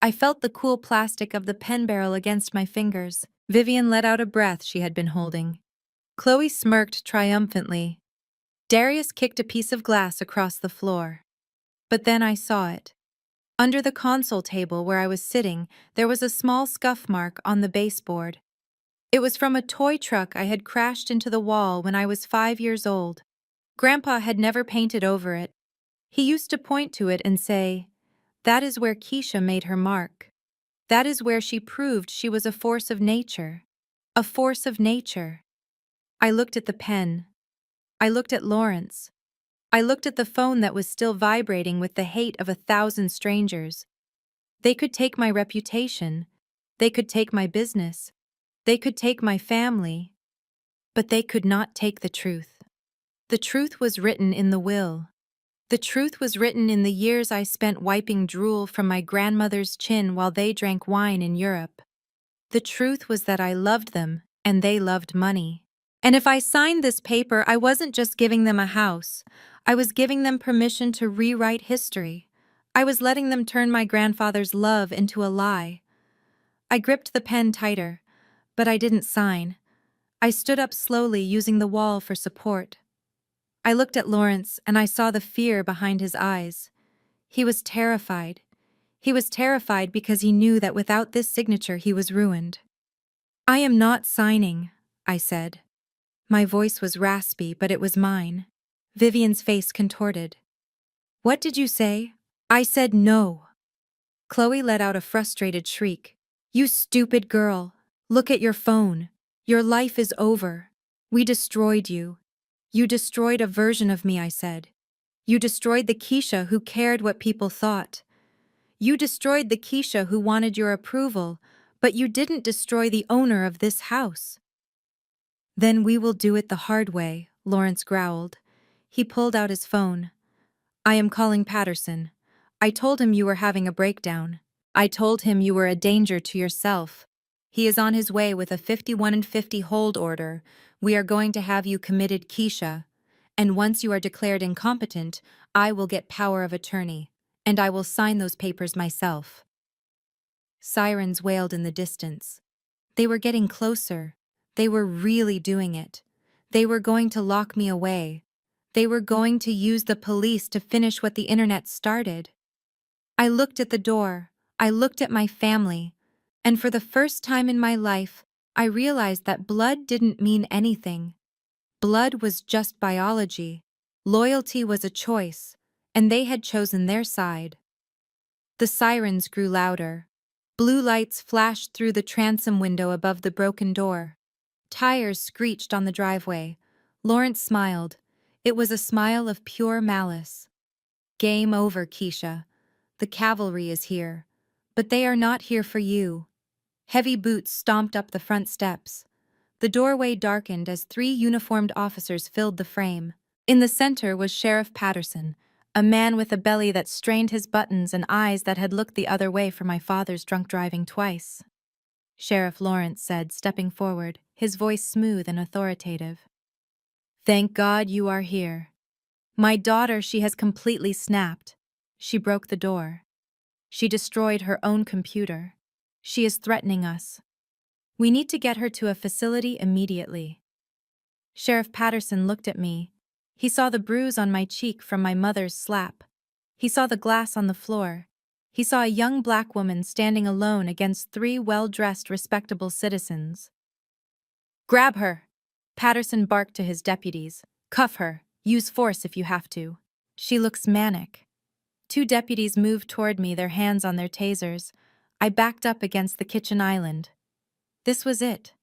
I felt the cool plastic of the pen barrel against my fingers. Vivian let out a breath she had been holding. Chloe smirked triumphantly. Darius kicked a piece of glass across the floor. But then I saw it. Under the console table where I was sitting, there was a small scuff mark on the baseboard. It was from a toy truck I had crashed into the wall when I was 5 years old. Grandpa had never painted over it. He used to point to it and say, "That is where Keisha made her mark. That is where she proved she was a force of nature. A force of nature." I looked at the pen. I looked at Lawrence. I looked at the phone that was still vibrating with the hate of 1,000 strangers. They could take my reputation. They could take my business. They could take my family. But they could not take the truth. The truth was written in the will. The truth was written in the years I spent wiping drool from my grandmother's chin while they drank wine in Europe. The truth was that I loved them, and they loved money. And if I signed this paper, I wasn't just giving them a house. I was giving them permission to rewrite history. I was letting them turn my grandfather's love into a lie. I gripped the pen tighter, but I didn't sign. I stood up slowly, using the wall for support. I looked at Lawrence, and I saw the fear behind his eyes. He was terrified. He was terrified because he knew that without this signature he was ruined. "I am not signing," I said. My voice was raspy, but it was mine. Vivian's face contorted. "What did you say?" I said no. Chloe let out a frustrated shriek. "You stupid girl. Look at your phone. Your life is over. We destroyed you. You destroyed a version of me," I said. "You destroyed the Keisha who cared what people thought. You destroyed the Keisha who wanted your approval, but you didn't destroy the owner of this house." "Then we will do it the hard way," Lawrence growled. He pulled out his phone. "I am calling Patterson. I told him you were having a breakdown. I told him you were a danger to yourself. He is on his way with a 51-50 hold order. We are going to have you committed, Keisha. And once you are declared incompetent, I will get power of attorney, and I will sign those papers myself." Sirens wailed in the distance. They were getting closer. They were really doing it. They were going to lock me away. They were going to use the police to finish what the internet started. I looked at the door. I looked at my family. And for the first time in my life, I realized that blood didn't mean anything. Blood was just biology. Loyalty was a choice, and they had chosen their side. The sirens grew louder. Blue lights flashed through the transom window above the broken door. Tires screeched on the driveway. Lawrence smiled. It was a smile of pure malice. "Game over, Keisha. The cavalry is here. But they are not here for you." Heavy boots stomped up the front steps. The doorway darkened as 3 uniformed officers filled the frame. In the center was Sheriff Patterson, a man with a belly that strained his buttons and eyes that had looked the other way for my father's drunk driving twice. "Sheriff Lawrence," said, stepping forward, his voice smooth and authoritative. "Thank God you are here. My daughter, she has completely snapped. She broke the door. She destroyed her own computer. She is threatening us. We need to get her to a facility immediately." Sheriff Patterson looked at me. He saw the bruise on my cheek from my mother's slap. He saw the glass on the floor. He saw a young black woman standing alone against 3 well-dressed, respectable citizens. "Grab her!" Patterson barked to his deputies. "Cuff her. Use force if you have to. She looks manic." 2 deputies moved toward me, their hands on their tasers. I backed up against the kitchen island. This was it.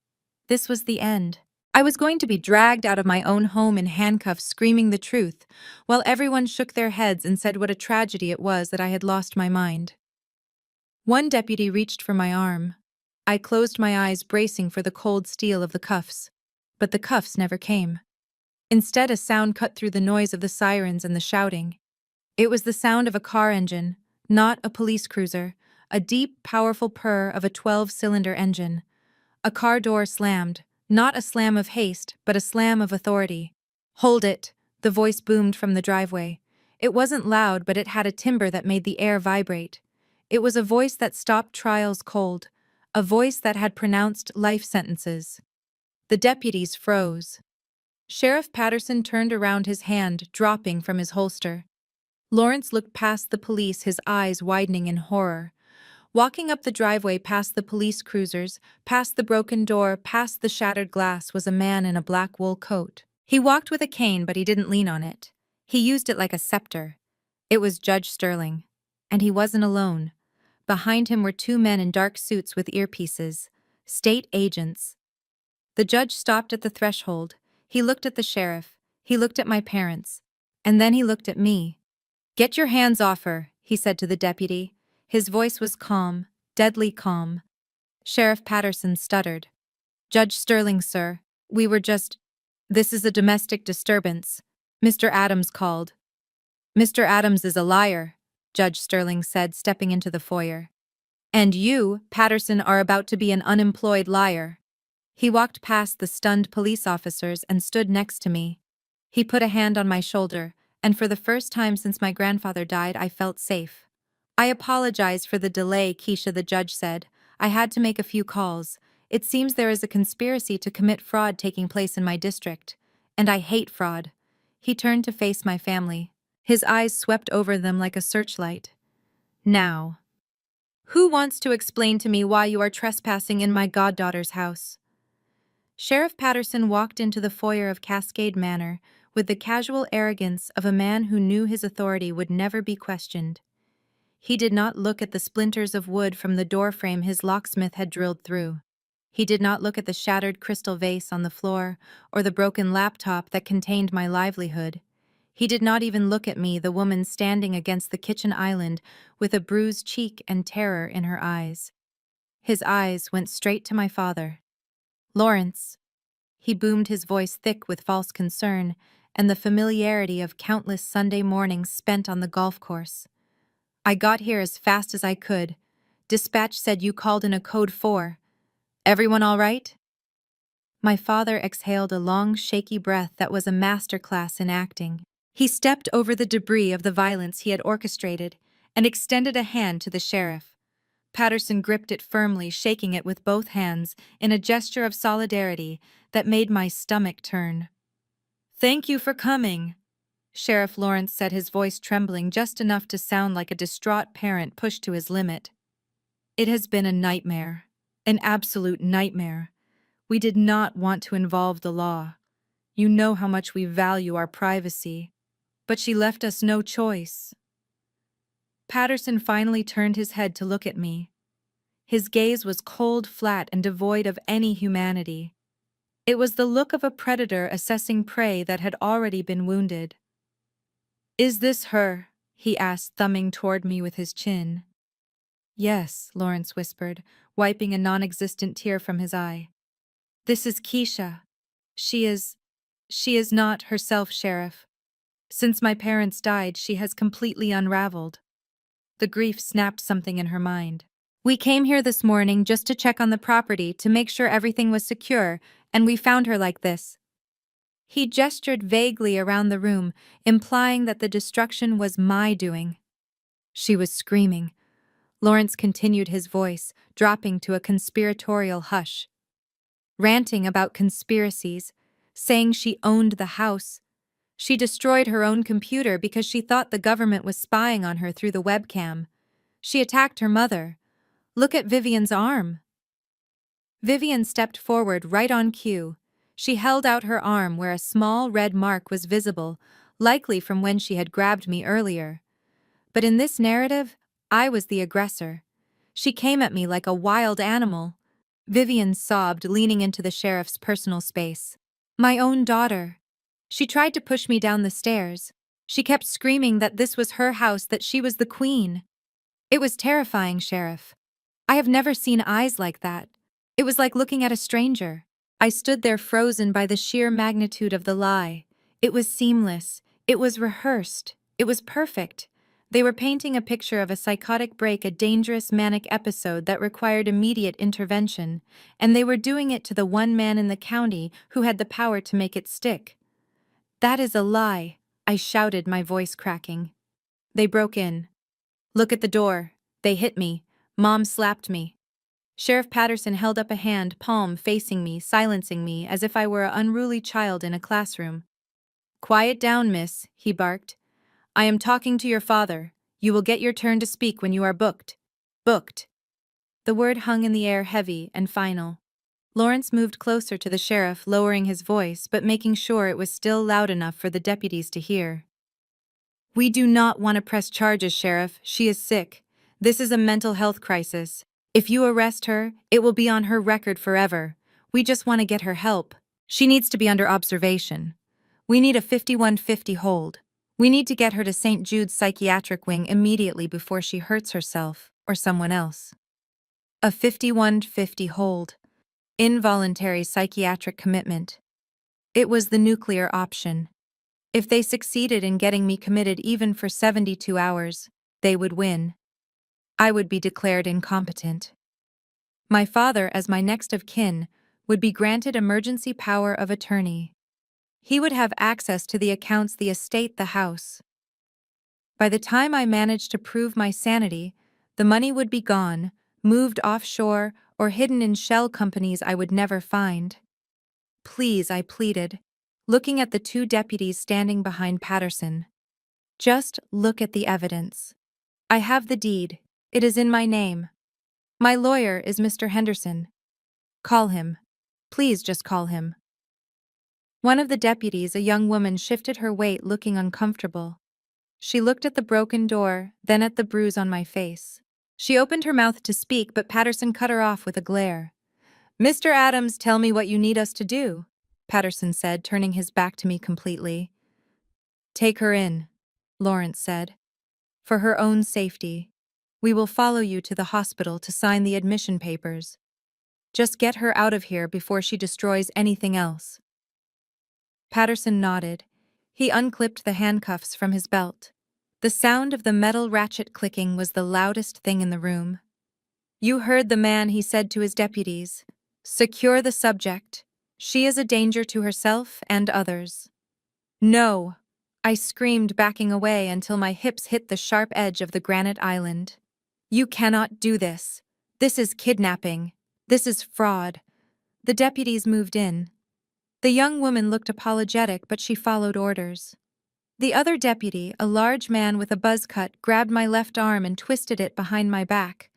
This was the end. I was going to be dragged out of my own home in handcuffs, screaming the truth, while everyone shook their heads and said what a tragedy it was that I had lost my mind. One deputy reached for my arm. I closed my eyes, bracing for the cold steel of the cuffs. But the cuffs never came. Instead, a sound cut through the noise of the sirens and the shouting. It was the sound of a car engine, not a police cruiser, a deep, powerful purr of a 12-cylinder engine. A car door slammed, not a slam of haste, but a slam of authority. "Hold it," the voice boomed from the driveway. It wasn't loud, but it had a timbre that made the air vibrate. It was a voice that stopped trials cold, a voice that had pronounced life sentences. The deputies froze. Sheriff Patterson turned around, his hand dropping from his holster. Lawrence looked past the police, his eyes widening in horror. Walking up the driveway past the police cruisers, past the broken door, past the shattered glass, was a man in a black wool coat. He walked with a cane, but he didn't lean on it. He used it like a scepter. It was Judge Sterling. And he wasn't alone. Behind him were 2 men in dark suits with earpieces. State agents. The judge stopped at the threshold. He looked at the sheriff. He looked at my parents. And then he looked at me. "Get your hands off her," he said to the deputy. His voice was calm, deadly calm. Sheriff Patterson stuttered. "Judge Sterling, sir, we were just— This is a domestic disturbance. Mr. Adams called." "Mr. Adams is a liar," Judge Sterling said, stepping into the foyer. "And you, Patterson, are about to be an unemployed liar." He walked past the stunned police officers and stood next to me. He put a hand on my shoulder, and for the first time since my grandfather died, I felt safe. I apologize for the delay, Keisha, the judge said. I had to make a few calls. It seems there is a conspiracy to commit fraud taking place in my district. And I hate fraud. He turned to face my family. His eyes swept over them like a searchlight. Now, who wants to explain to me why you are trespassing in my goddaughter's house? Sheriff Patterson walked into the foyer of Cascade Manor with the casual arrogance of a man who knew his authority would never be questioned. He did not look at the splinters of wood from the doorframe his locksmith had drilled through. He did not look at the shattered crystal vase on the floor or the broken laptop that contained my livelihood. He did not even look at me, the woman standing against the kitchen island with a bruised cheek and terror in her eyes. His eyes went straight to my father. Lawrence. He boomed, his voice thick with false concern and the familiarity of countless Sunday mornings spent on the golf course. I got here as fast as I could. Dispatch said you called in a code 4. Everyone all right? My father exhaled a long, shaky breath that was a masterclass in acting. He stepped over the debris of the violence he had orchestrated and extended a hand to the sheriff. Patterson gripped it firmly, shaking it with both hands in a gesture of solidarity that made my stomach turn. "Thank you for coming," Sheriff Lawrence said, his voice trembling just enough to sound like a distraught parent pushed to his limit. "It has been a nightmare. An absolute nightmare. We did not want to involve the law. You know how much we value our privacy. But she left us no choice." Patterson finally turned his head to look at me. His gaze was cold, flat, and devoid of any humanity. It was the look of a predator assessing prey that had already been wounded. "Is this her?" he asked, thumbing toward me with his chin. "Yes," Lawrence whispered, wiping a non-existent tear from his eye. "This is Keisha. She is not herself, Sheriff. Since my parents died, she has completely unraveled." The grief snapped something in her mind. "We came here this morning just to check on the property to make sure everything was secure, and we found her like this." He gestured vaguely around the room, implying that the destruction was my doing. She was screaming. Lawrence continued, his voice dropping to a conspiratorial hush. Ranting about conspiracies, saying she owned the house. She destroyed her own computer because she thought the government was spying on her through the webcam. She attacked her mother. Look at Vivian's arm. Vivian stepped forward right on cue. She held out her arm where a small red mark was visible, likely from when she had grabbed me earlier. But in this narrative, I was the aggressor. She came at me like a wild animal. Vivian sobbed, leaning into the sheriff's personal space. "My own daughter. She tried to push me down the stairs. She kept screaming that this was her house, that she was the queen. It was terrifying, Sheriff. I have never seen eyes like that. It was like looking at a stranger." I stood there frozen by the sheer magnitude of the lie. It was seamless. It was rehearsed. It was perfect. They were painting a picture of a psychotic break, a dangerous manic episode that required immediate intervention, and they were doing it to the one man in the county who had the power to make it stick. "That is a lie," I shouted, my voice cracking. "They broke in. Look at the door. They hit me. Mom slapped me." Sheriff Patterson held up a hand, palm facing me, silencing me as if I were an unruly child in a classroom. "Quiet down, miss," he barked. "I am talking to your father. You will get your turn to speak when you are booked." Booked. The word hung in the air, heavy and final. Lawrence moved closer to the sheriff, lowering his voice but making sure it was still loud enough for the deputies to hear. "We do not want to press charges, Sheriff. She is sick. This is a mental health crisis. If you arrest her, it will be on her record forever. We just want to get her help. She needs to be under observation. We need a 5150 hold. We need to get her to St. Jude's psychiatric wing immediately before she hurts herself or someone else." A 5150 hold. Involuntary psychiatric commitment. It was the nuclear option. If they succeeded in getting me committed even for 72 hours, they would win. I would be declared incompetent. My father, as my next of kin, would be granted emergency power of attorney. He would have access to the accounts, the estate, the house. By the time I managed to prove my sanity, the money would be gone, moved offshore, or hidden in shell companies I would never find. Please, I pleaded, looking at the two deputies standing behind Patterson. Just look at the evidence. I have the deed. It is in my name. My lawyer is Mr. Henderson. Call him. Please just call him. One of the deputies, a young woman, shifted her weight, looking uncomfortable. She looked at the broken door, then at the bruise on my face. She opened her mouth to speak, but Patterson cut her off with a glare. "Mr. Adams, tell me what you need us to do," Patterson said, turning his back to me completely. "Take her in," Lawrence said. "For her own safety. We will follow you to the hospital to sign the admission papers. Just get her out of here before she destroys anything else." Patterson nodded. He unclipped the handcuffs from his belt. The sound of the metal ratchet clicking was the loudest thing in the room. "You heard the man," he said to his deputies. "Secure the subject. She is a danger to herself and others." "No!" I screamed, backing away until my hips hit the sharp edge of the granite island. "You cannot do this. This is kidnapping. This is fraud." The deputies moved in. The young woman looked apologetic, but she followed orders. The other deputy, a large man with a buzz cut, grabbed my left arm and twisted it behind my back.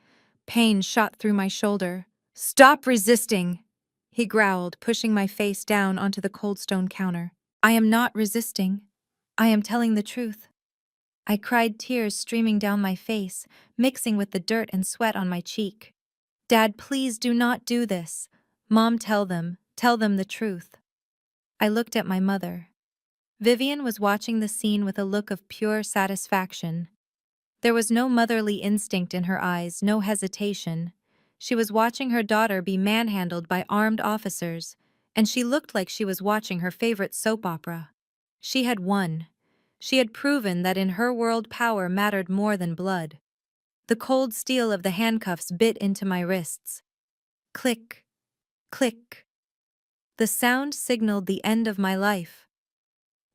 Pain shot through my shoulder. "Stop resisting," he growled, pushing my face down onto the cold stone counter. "I am not resisting. I am telling the truth." I cried, tears streaming down my face, mixing with the dirt and sweat on my cheek. "Dad, please do not do this. Mom, tell them the truth." I looked at my mother. Vivian was watching the scene with a look of pure satisfaction. There was no motherly instinct in her eyes, no hesitation. She was watching her daughter be manhandled by armed officers, and she looked like she was watching her favorite soap opera. She had won. She had proven that in her world power mattered more than blood. The cold steel of the handcuffs bit into my wrists. Click, click. The sound signaled the end of my life.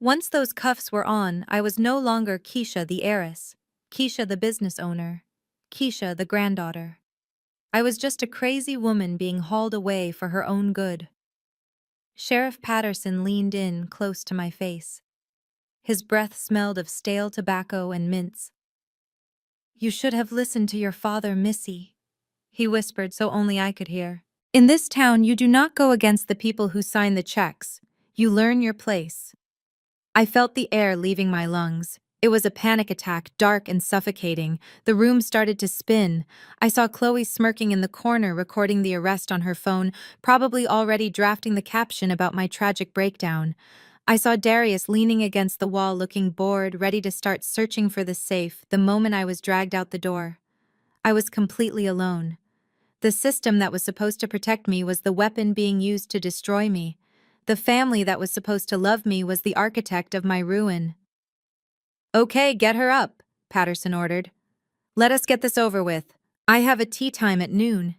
Once those cuffs were on, I was no longer Keisha the heiress, Keisha the business owner, Keisha the granddaughter. I was just a crazy woman being hauled away for her own good. Sheriff Patterson leaned in close to my face. His breath smelled of stale tobacco and mints. "You should have listened to your father, Missy," he whispered so only I could hear. "In this town, you do not go against the people who sign the checks. You learn your place." I felt the air leaving my lungs. It was a panic attack, dark and suffocating. The room started to spin. I saw Chloe smirking in the corner, recording the arrest on her phone, probably already drafting the caption about my tragic breakdown. I saw Darius leaning against the wall, looking bored, ready to start searching for the safe the moment I was dragged out the door. I was completely alone. The system that was supposed to protect me was the weapon being used to destroy me. The family that was supposed to love me was the architect of my ruin. "Okay, get her up," Patterson ordered. "Let us get this over with. I have a tea time at noon."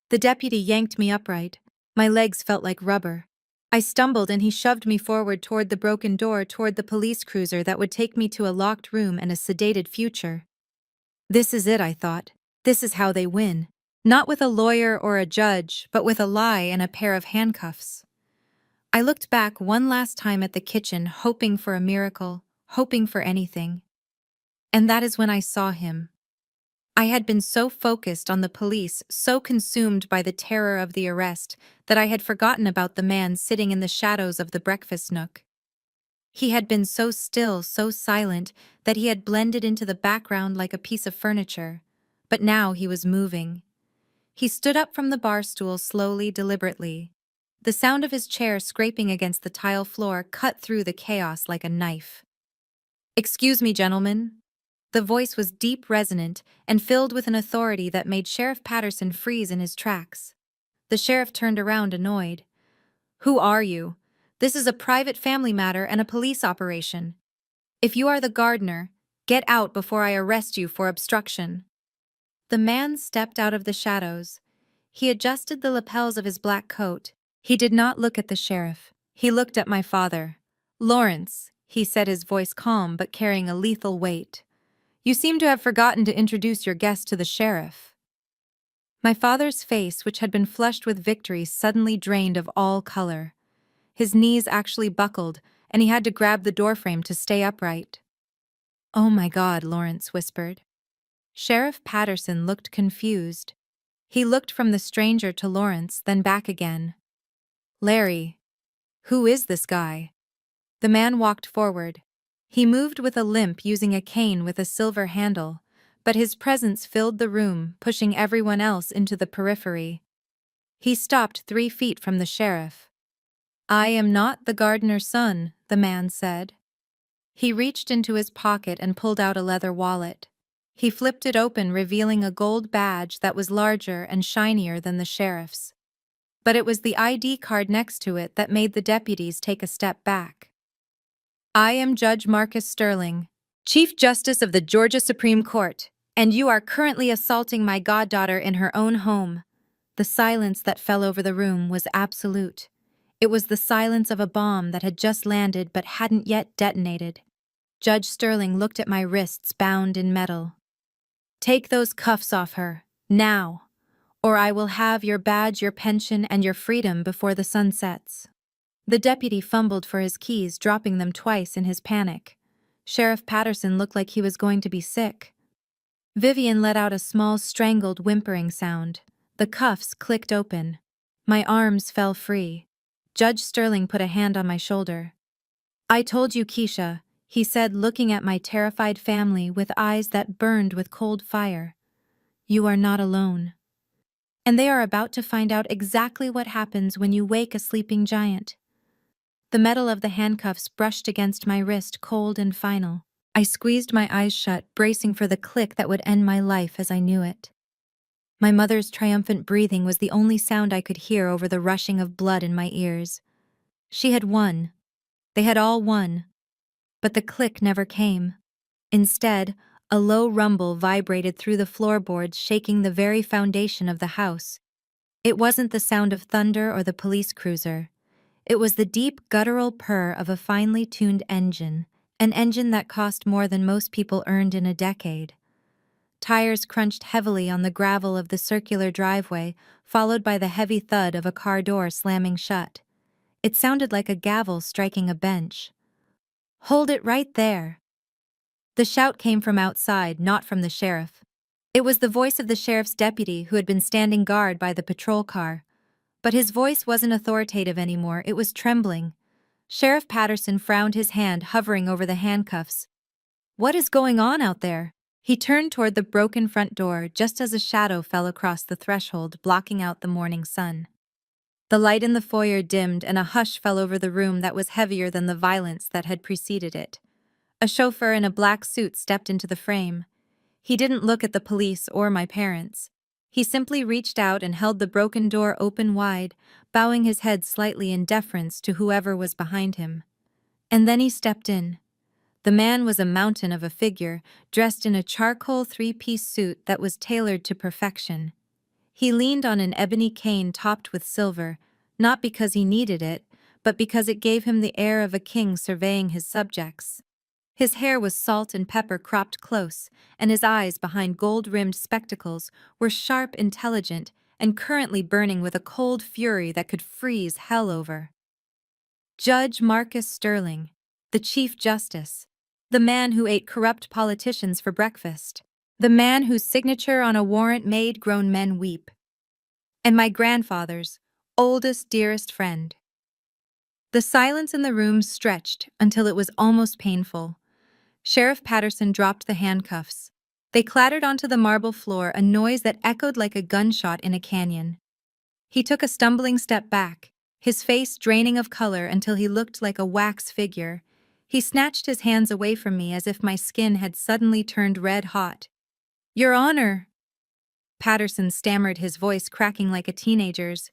The deputy yanked me upright. My legs felt like rubber. I stumbled and he shoved me forward toward the broken door, toward the police cruiser that would take me to a locked room and a sedated future. This is it, I thought. This is how they win. Not with a lawyer or a judge, but with a lie and a pair of handcuffs. I looked back one last time at the kitchen, hoping for a miracle, hoping for anything. And that is when I saw him. I had been so focused on the police, so consumed by the terror of the arrest, that I had forgotten about the man sitting in the shadows of the breakfast nook. He had been so still, so silent, that he had blended into the background like a piece of furniture. But now he was moving. He stood up from the bar stool slowly, deliberately. The sound of his chair scraping against the tile floor cut through the chaos like a knife. "Excuse me, gentlemen." The voice was deep, resonant, and filled with an authority that made Sheriff Patterson freeze in his tracks. The sheriff turned around, annoyed. "Who are you? This is a private family matter and a police operation. If you are the gardener, get out before I arrest you for obstruction." The man stepped out of the shadows. He adjusted the lapels of his black coat. He did not look at the sheriff. He looked at my father. "Lawrence," he said, his voice calm but carrying a lethal weight. "You seem to have forgotten to introduce your guest to the sheriff." My father's face, which had been flushed with victory, suddenly drained of all color. His knees actually buckled, and he had to grab the doorframe to stay upright. "Oh my God," Lawrence whispered. Sheriff Patterson looked confused. He looked from the stranger to Lawrence, then back again. "Larry, who is this guy?" The man walked forward. He moved with a limp, using a cane with a silver handle, but his presence filled the room, pushing everyone else into the periphery. He stopped 3 feet from the sheriff. "I am not the gardener's son," the man said. He reached into his pocket and pulled out a leather wallet. He flipped it open, revealing a gold badge that was larger and shinier than the sheriff's. But it was the ID card next to it that made the deputies take a step back. "I am Judge Marcus Sterling, Chief Justice of the Georgia Supreme Court, and you are currently assaulting my goddaughter in her own home." The silence that fell over the room was absolute. It was the silence of a bomb that had just landed but hadn't yet detonated. Judge Sterling looked at my wrists bound in metal. "Take those cuffs off her, now, or I will have your badge, your pension, and your freedom before the sun sets." The deputy fumbled for his keys, dropping them twice in his panic. Sheriff Patterson looked like he was going to be sick. Vivian let out a small, strangled, whimpering sound. The cuffs clicked open. My arms fell free. Judge Sterling put a hand on my shoulder. "I told you, Keisha," he said, looking at my terrified family with eyes that burned with cold fire. "You are not alone. And they are about to find out exactly what happens when you wake a sleeping giant." The metal of the handcuffs brushed against my wrist, cold and final. I squeezed my eyes shut, bracing for the click that would end my life as I knew it. My mother's triumphant breathing was the only sound I could hear over the rushing of blood in my ears. She had won. They had all won. But the click never came. Instead, a low rumble vibrated through the floorboards, shaking the very foundation of the house. It wasn't the sound of thunder or the police cruiser. It was the deep, guttural purr of a finely tuned engine, an engine that cost more than most people earned in a decade. Tires crunched heavily on the gravel of the circular driveway, followed by the heavy thud of a car door slamming shut. It sounded like a gavel striking a bench. "Hold it right there." The shout came from outside, not from the sheriff. It was the voice of the sheriff's deputy who had been standing guard by the patrol car. But his voice wasn't authoritative anymore, it was trembling. Sheriff Patterson frowned, his hand hovering over the handcuffs. "What is going on out there?" He turned toward the broken front door just as a shadow fell across the threshold, blocking out the morning sun. The light in the foyer dimmed and a hush fell over the room that was heavier than the violence that had preceded it. A chauffeur in a black suit stepped into the frame. He didn't look at the police or my parents. He simply reached out and held the broken door open wide, bowing his head slightly in deference to whoever was behind him. And then he stepped in. The man was a mountain of a figure, dressed in a charcoal 3-piece suit that was tailored to perfection. He leaned on an ebony cane topped with silver, not because he needed it, but because it gave him the air of a king surveying his subjects. His hair was salt and pepper cropped close, and his eyes behind gold-rimmed spectacles were sharp, intelligent, and currently burning with a cold fury that could freeze hell over. Judge Marcus Sterling, the Chief Justice, the man who ate corrupt politicians for breakfast, the man whose signature on a warrant made grown men weep, and my grandfather's oldest, dearest friend. The silence in the room stretched until it was almost painful. Sheriff Patterson dropped the handcuffs. They clattered onto the marble floor, a noise that echoed like a gunshot in a canyon. He took a stumbling step back, his face draining of color until he looked like a wax figure. He snatched his hands away from me as if my skin had suddenly turned red hot. "Your Honor," Patterson stammered, his voice cracking like a teenager's.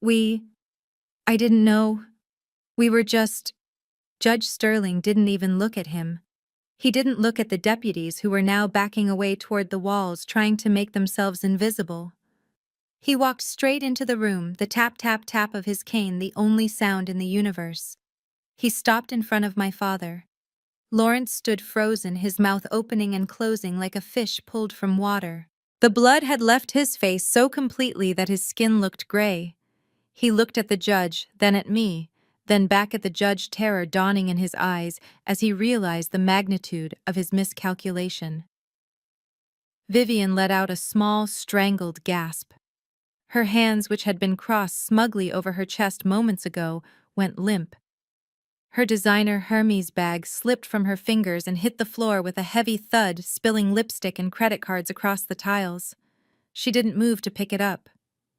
I didn't know. We were just..." Judge Sterling didn't even look at him. He didn't look at the deputies who were now backing away toward the walls, trying to make themselves invisible. He walked straight into the room, the tap tap tap of his cane the only sound in the universe. He stopped in front of my father. Lawrence stood frozen, his mouth opening and closing like a fish pulled from water. The blood had left his face so completely that his skin looked gray. He looked at the judge, then at me, then back at the judge, terror dawning in his eyes as he realized the magnitude of his miscalculation. Vivian let out a small, strangled gasp. Her hands, which had been crossed smugly over her chest moments ago, went limp. Her designer Hermes bag slipped from her fingers and hit the floor with a heavy thud, spilling lipstick and credit cards across the tiles. She didn't move to pick it up.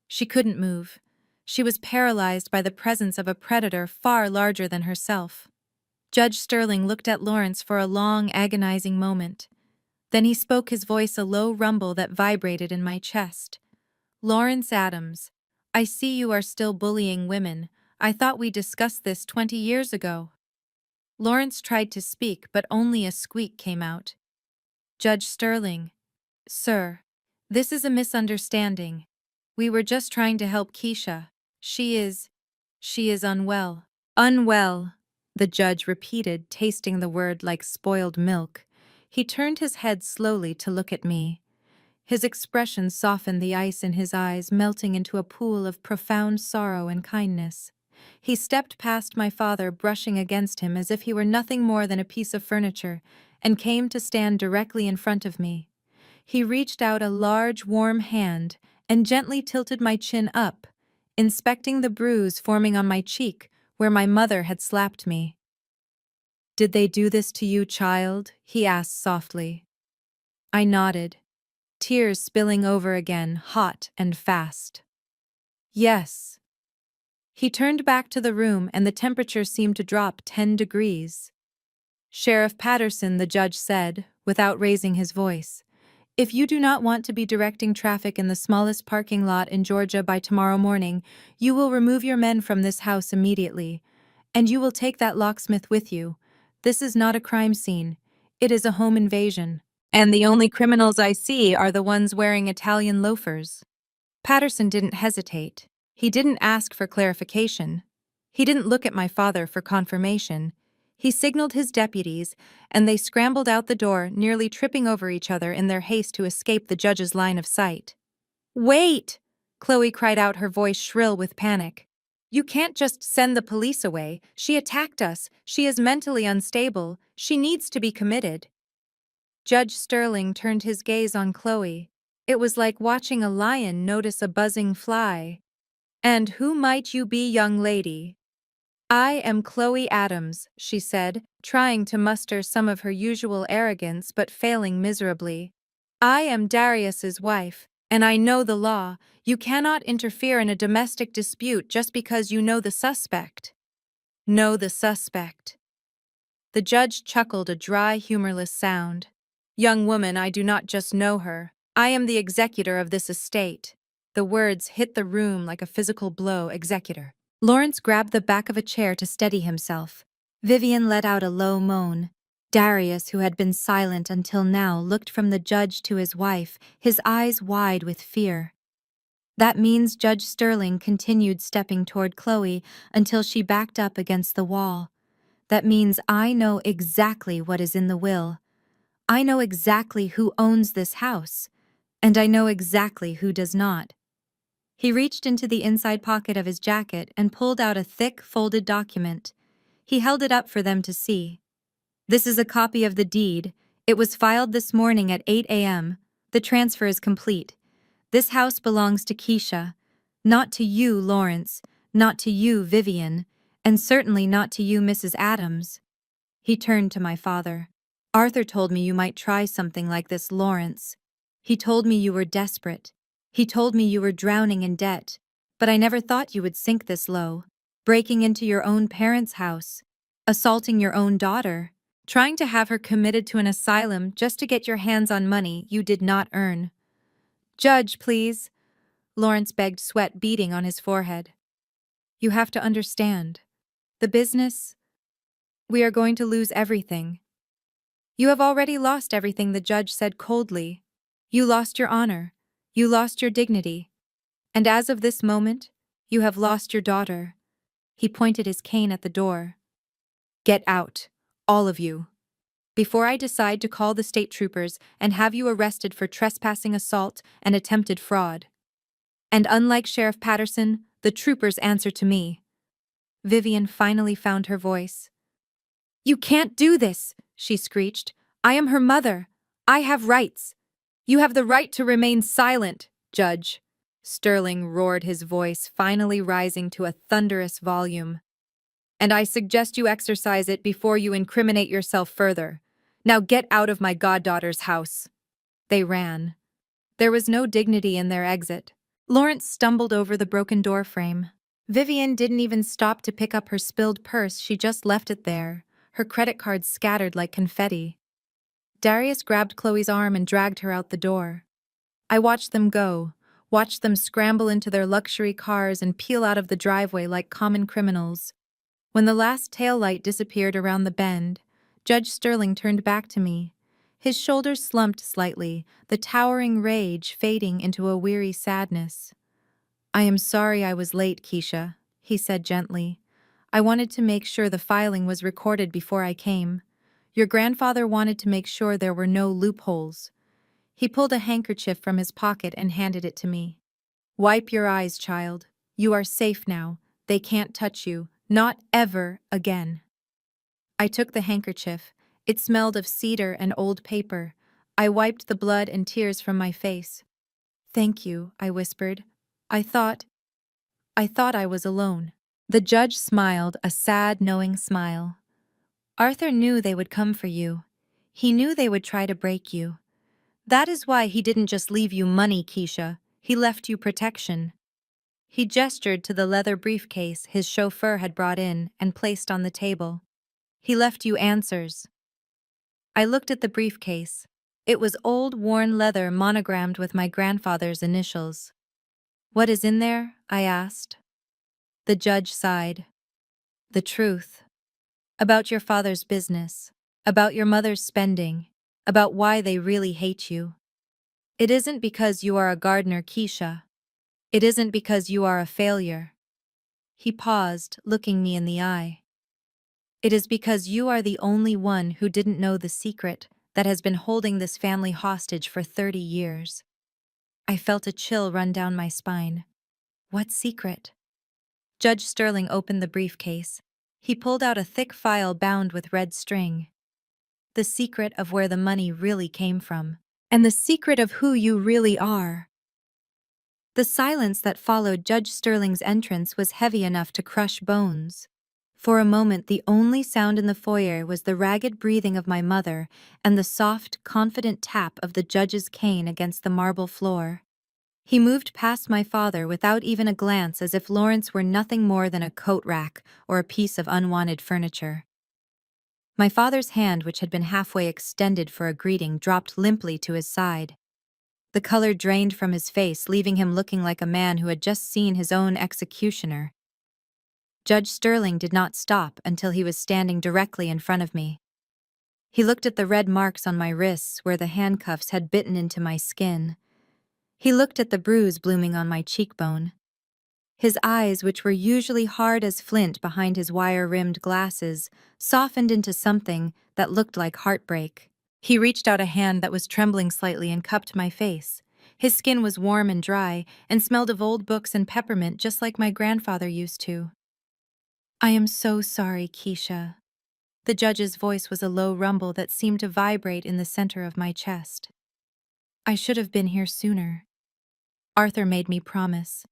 She couldn't move. She was paralyzed by the presence of a predator far larger than herself. Judge Sterling looked at Lawrence for a long, agonizing moment. Then he spoke, his voice a low rumble that vibrated in my chest. "Lawrence Adams, I see you are still bullying women. I thought we discussed this 20 years ago." Lawrence tried to speak, but only a squeak came out. "Judge Sterling, sir, this is a misunderstanding. We were just trying to help Keisha. She is unwell." "Unwell," the judge repeated, tasting the word like spoiled milk. He turned his head slowly to look at me. His expression softened the ice in his eyes, melting into a pool of profound sorrow and kindness. He stepped past my father, brushing against him as if he were nothing more than a piece of furniture, and came to stand directly in front of me. He reached out a large, warm hand and gently tilted my chin up, inspecting the bruise forming on my cheek where my mother had slapped me. "Did they do this to you, child?" he asked softly. I nodded, tears spilling over again, hot and fast. "Yes." He turned back to the room and the temperature seemed to drop 10 degrees. "Sheriff Patterson," the judge said, without raising his voice, "if you do not want to be directing traffic in the smallest parking lot in Georgia by tomorrow morning, you will remove your men from this house immediately. And you will take that locksmith with you. This is not a crime scene. It is a home invasion. And the only criminals I see are the ones wearing Italian loafers." Patterson didn't hesitate. He didn't ask for clarification. He didn't look at my father for confirmation. He signaled his deputies, and they scrambled out the door, nearly tripping over each other in their haste to escape the judge's line of sight. "Wait!" Chloe cried out, her voice shrill with panic. "You can't just send the police away. She attacked us. She is mentally unstable. She needs to be committed." Judge Sterling turned his gaze on Chloe. It was like watching a lion notice a buzzing fly. "And who might you be, young lady?" "I am Chloe Adams," she said, trying to muster some of her usual arrogance but failing miserably. "I am Darius's wife, and I know the law. You cannot interfere in a domestic dispute just because you know the suspect." "Know the suspect." The judge chuckled, a dry, humorless sound. "Young woman, I do not just know her. I am the executor of this estate." The words hit the room like a physical blow. "Executor." Lawrence grabbed the back of a chair to steady himself. Vivian let out a low moan. Darius, who had been silent until now, looked from the judge to his wife, his eyes wide with fear. "That means," Judge Sterling continued, stepping toward Chloe until she backed up against the wall, "that means I know exactly what is in the will. I know exactly who owns this house, and I know exactly who does not." He reached into the inside pocket of his jacket and pulled out a thick, folded document. He held it up for them to see. "This is a copy of the deed. It was filed this morning at 8 a.m. The transfer is complete. This house belongs to Keisha. Not to you, Lawrence. Not to you, Vivian. And certainly not to you, Mrs. Adams." He turned to my father. "Arthur told me you might try something like this, Lawrence. He told me you were desperate. He told me you were drowning in debt. But I never thought you would sink this low. Breaking into your own parents' house. Assaulting your own daughter. Trying to have her committed to an asylum just to get your hands on money you did not earn." "Judge, please," Lawrence begged, sweat beading on his forehead. "You have to understand. The business, we are going to lose everything." "You have already lost everything," the judge said coldly. "You lost your honor. You lost your dignity. And as of this moment, you have lost your daughter. He pointed his cane at the door. Get out, all of you, before I decide to call the state troopers and have you arrested for trespassing, assault, and attempted fraud. And unlike Sheriff Patterson, the troopers answer to me. Vivian finally found her voice. You can't do this, she screeched. I am her mother. I have rights. You have the right to remain silent, Judge. Sterling roared, his voice finally rising to a thunderous volume. And I suggest you exercise it before you incriminate yourself further. Now get out of my goddaughter's house. They ran. There was no dignity in their exit. Lawrence stumbled over the broken door frame. Vivian didn't even stop to pick up her spilled purse, she just left it there, her credit cards scattered like confetti. Darius grabbed Chloe's arm and dragged her out the door. I watched them go, watched them scramble into their luxury cars and peel out of the driveway like common criminals. When the last taillight disappeared around the bend, Judge Sterling turned back to me. His shoulders slumped slightly, the towering rage fading into a weary sadness. I am sorry I was late, Keisha, he said gently. I wanted to make sure the filing was recorded before I came. Your grandfather wanted to make sure there were no loopholes. He pulled a handkerchief from his pocket and handed it to me. Wipe your eyes, child. You are safe now. They can't touch you. Not ever again. I took the handkerchief. It smelled of cedar and old paper. I wiped the blood and tears from my face. Thank you, I whispered. I thought I was alone. The judge smiled, a sad, knowing smile. Arthur knew they would come for you. He knew they would try to break you. That is why he didn't just leave you money, Keisha. He left you protection. He gestured to the leather briefcase his chauffeur had brought in and placed on the table. He left you answers. I looked at the briefcase. It was old, worn leather monogrammed with my grandfather's initials. What is in there? I asked. The judge sighed. The truth. About your father's business. About your mother's spending. About why they really hate you. It isn't because you are a gardener, Keisha. It isn't because you are a failure. He paused, looking me in the eye. It is because you are the only one who didn't know the secret that has been holding this family hostage for 30 years. I felt a chill run down my spine. What secret? Judge Sterling opened the briefcase. He pulled out a thick file bound with red string. The secret of where the money really came from. And the secret of who you really are. The silence that followed Judge Sterling's entrance was heavy enough to crush bones. For a moment, the only sound in the foyer was the ragged breathing of my mother and the soft, confident tap of the judge's cane against the marble floor. He moved past my father without even a glance, as if Lawrence were nothing more than a coat rack or a piece of unwanted furniture. My father's hand, which had been halfway extended for a greeting, dropped limply to his side. The color drained from his face, leaving him looking like a man who had just seen his own executioner. Judge Sterling did not stop until he was standing directly in front of me. He looked at the red marks on my wrists where the handcuffs had bitten into my skin. He looked at the bruise blooming on my cheekbone. His eyes, which were usually hard as flint behind his wire-rimmed glasses, softened into something that looked like heartbreak. He reached out a hand that was trembling slightly and cupped my face. His skin was warm and dry and smelled of old books and peppermint, just like my grandfather used to. I am so sorry, Keisha. The judge's voice was a low rumble that seemed to vibrate in the center of my chest. I should have been here sooner. Arthur made me promise.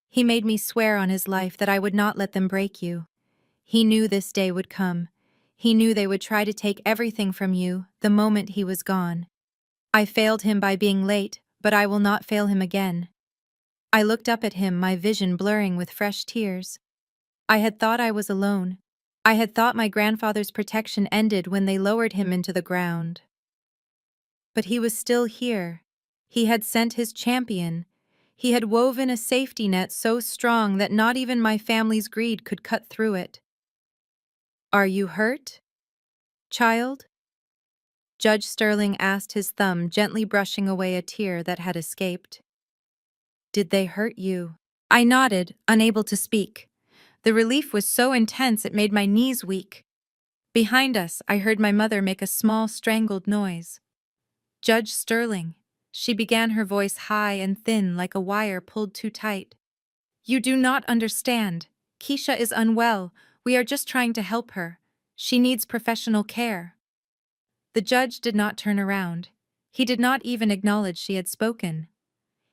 He made me swear on his life that I would not let them break you. He knew this day would come. He knew they would try to take everything from you the moment he was gone. I failed him by being late, but I will not fail him again. I looked up at him, my vision blurring with fresh tears. I had thought I was alone. I had thought my grandfather's protection ended when they lowered him into the ground. But he was still here. He had sent his champion. He had woven a safety net so strong that not even my family's greed could cut through it. Are you hurt, child? Judge Sterling asked, his thumb gently brushing away a tear that had escaped. Did they hurt you? I nodded, unable to speak. The relief was so intense it made my knees weak. Behind us, I heard my mother make a small, strangled noise. Judge Sterling. She began, her voice high and thin like a wire pulled too tight. You do not understand. Keisha is unwell. We are just trying to help her. She needs professional care. The judge did not turn around. He did not even acknowledge she had spoken.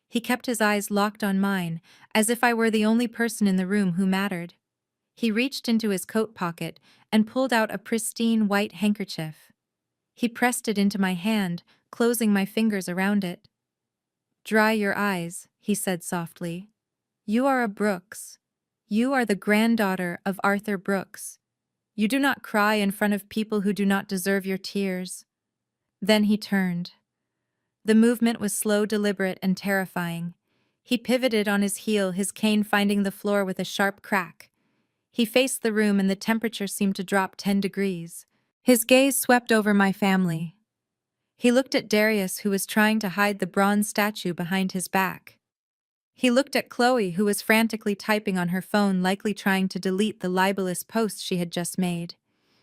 He kept his eyes locked on mine, as if I were the only person in the room who mattered. He reached into his coat pocket and pulled out a pristine white handkerchief. He pressed it into my hand, closing my fingers around it. Dry your eyes, he said softly. You are a Brooks. You are the granddaughter of Arthur Brooks. You do not cry in front of people who do not deserve your tears. Then he turned. The movement was slow, deliberate, and terrifying. He pivoted on his heel, his cane finding the floor with a sharp crack. He faced the room and the temperature seemed to drop 10 degrees. His gaze swept over my family. He looked at Darius, who was trying to hide the bronze statue behind his back. He looked at Chloe, who was frantically typing on her phone, likely trying to delete the libelous post she had just made.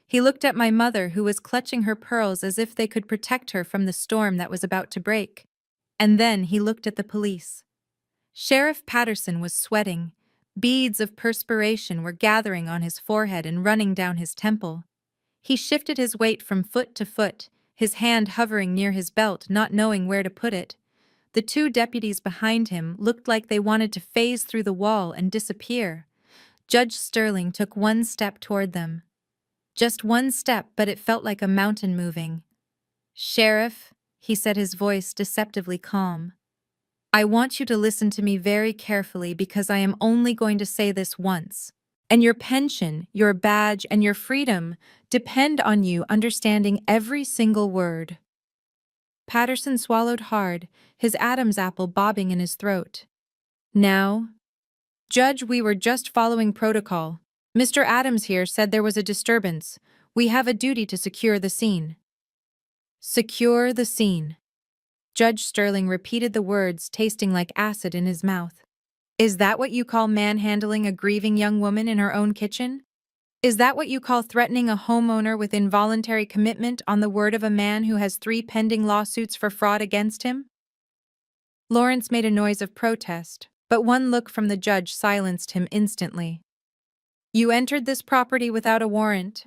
He looked at my mother, who was clutching her pearls as if they could protect her from the storm that was about to break. And then he looked at the police. Sheriff Patterson was sweating. Beads of perspiration were gathering on his forehead and running down his temple. He shifted his weight from foot to foot, his hand hovering near his belt, not knowing where to put it. The two deputies behind him looked like they wanted to phase through the wall and disappear. Judge Sterling took one step toward them. Just one step, but it felt like a mountain moving. Sheriff, he said, his voice deceptively calm. I want you to listen to me very carefully because I am only going to say this once. And your pension, your badge, and your freedom depend on you understanding every single word. Patterson swallowed hard, his Adam's apple bobbing in his throat. Now? Judge, we were just following protocol. Mr. Adams here said there was a disturbance. We have a duty to secure the scene. Secure the scene. Judge Sterling repeated the words, tasting like acid in his mouth. Is that what you call manhandling a grieving young woman in her own kitchen? Is that what you call threatening a homeowner with involuntary commitment on the word of a man who has 3 pending lawsuits for fraud against him? Lawrence made a noise of protest, but one look from the judge silenced him instantly. You entered this property without a warrant.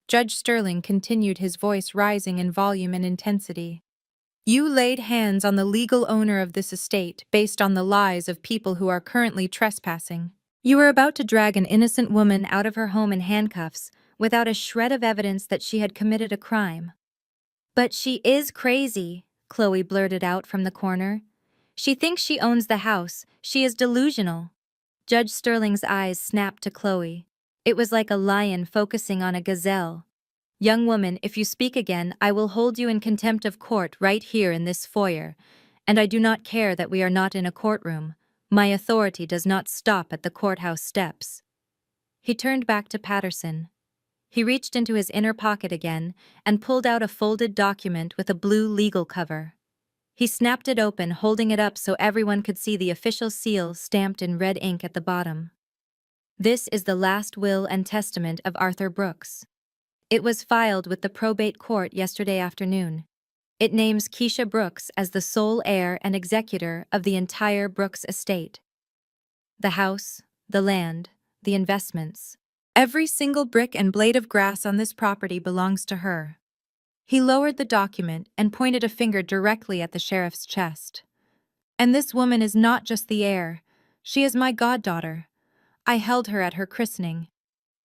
Judge Sterling continued, his voice rising in volume and intensity. You laid hands on the legal owner of this estate based on the lies of people who are currently trespassing. You were about to drag an innocent woman out of her home in handcuffs without a shred of evidence that she had committed a crime. But she is crazy, Chloe blurted out from the corner. She thinks she owns the house. She is delusional. Judge Sterling's eyes snapped to Chloe. It was like a lion focusing on a gazelle. Young woman, if you speak again, I will hold you in contempt of court right here in this foyer. And I do not care that we are not in a courtroom. My authority does not stop at the courthouse steps. He turned back to Patterson. He reached into his inner pocket again and pulled out a folded document with a blue legal cover. He snapped it open, holding it up so everyone could see the official seal stamped in red ink at the bottom. This is the last will and testament of Arthur Brooks. It was filed with the probate court yesterday afternoon. It names Keisha Brooks as the sole heir and executor of the entire Brooks estate. The house, the land, the investments. Every single brick and blade of grass on this property belongs to her. He lowered the document and pointed a finger directly at the sheriff's chest. And this woman is not just the heir. She is my goddaughter. I held her at her christening.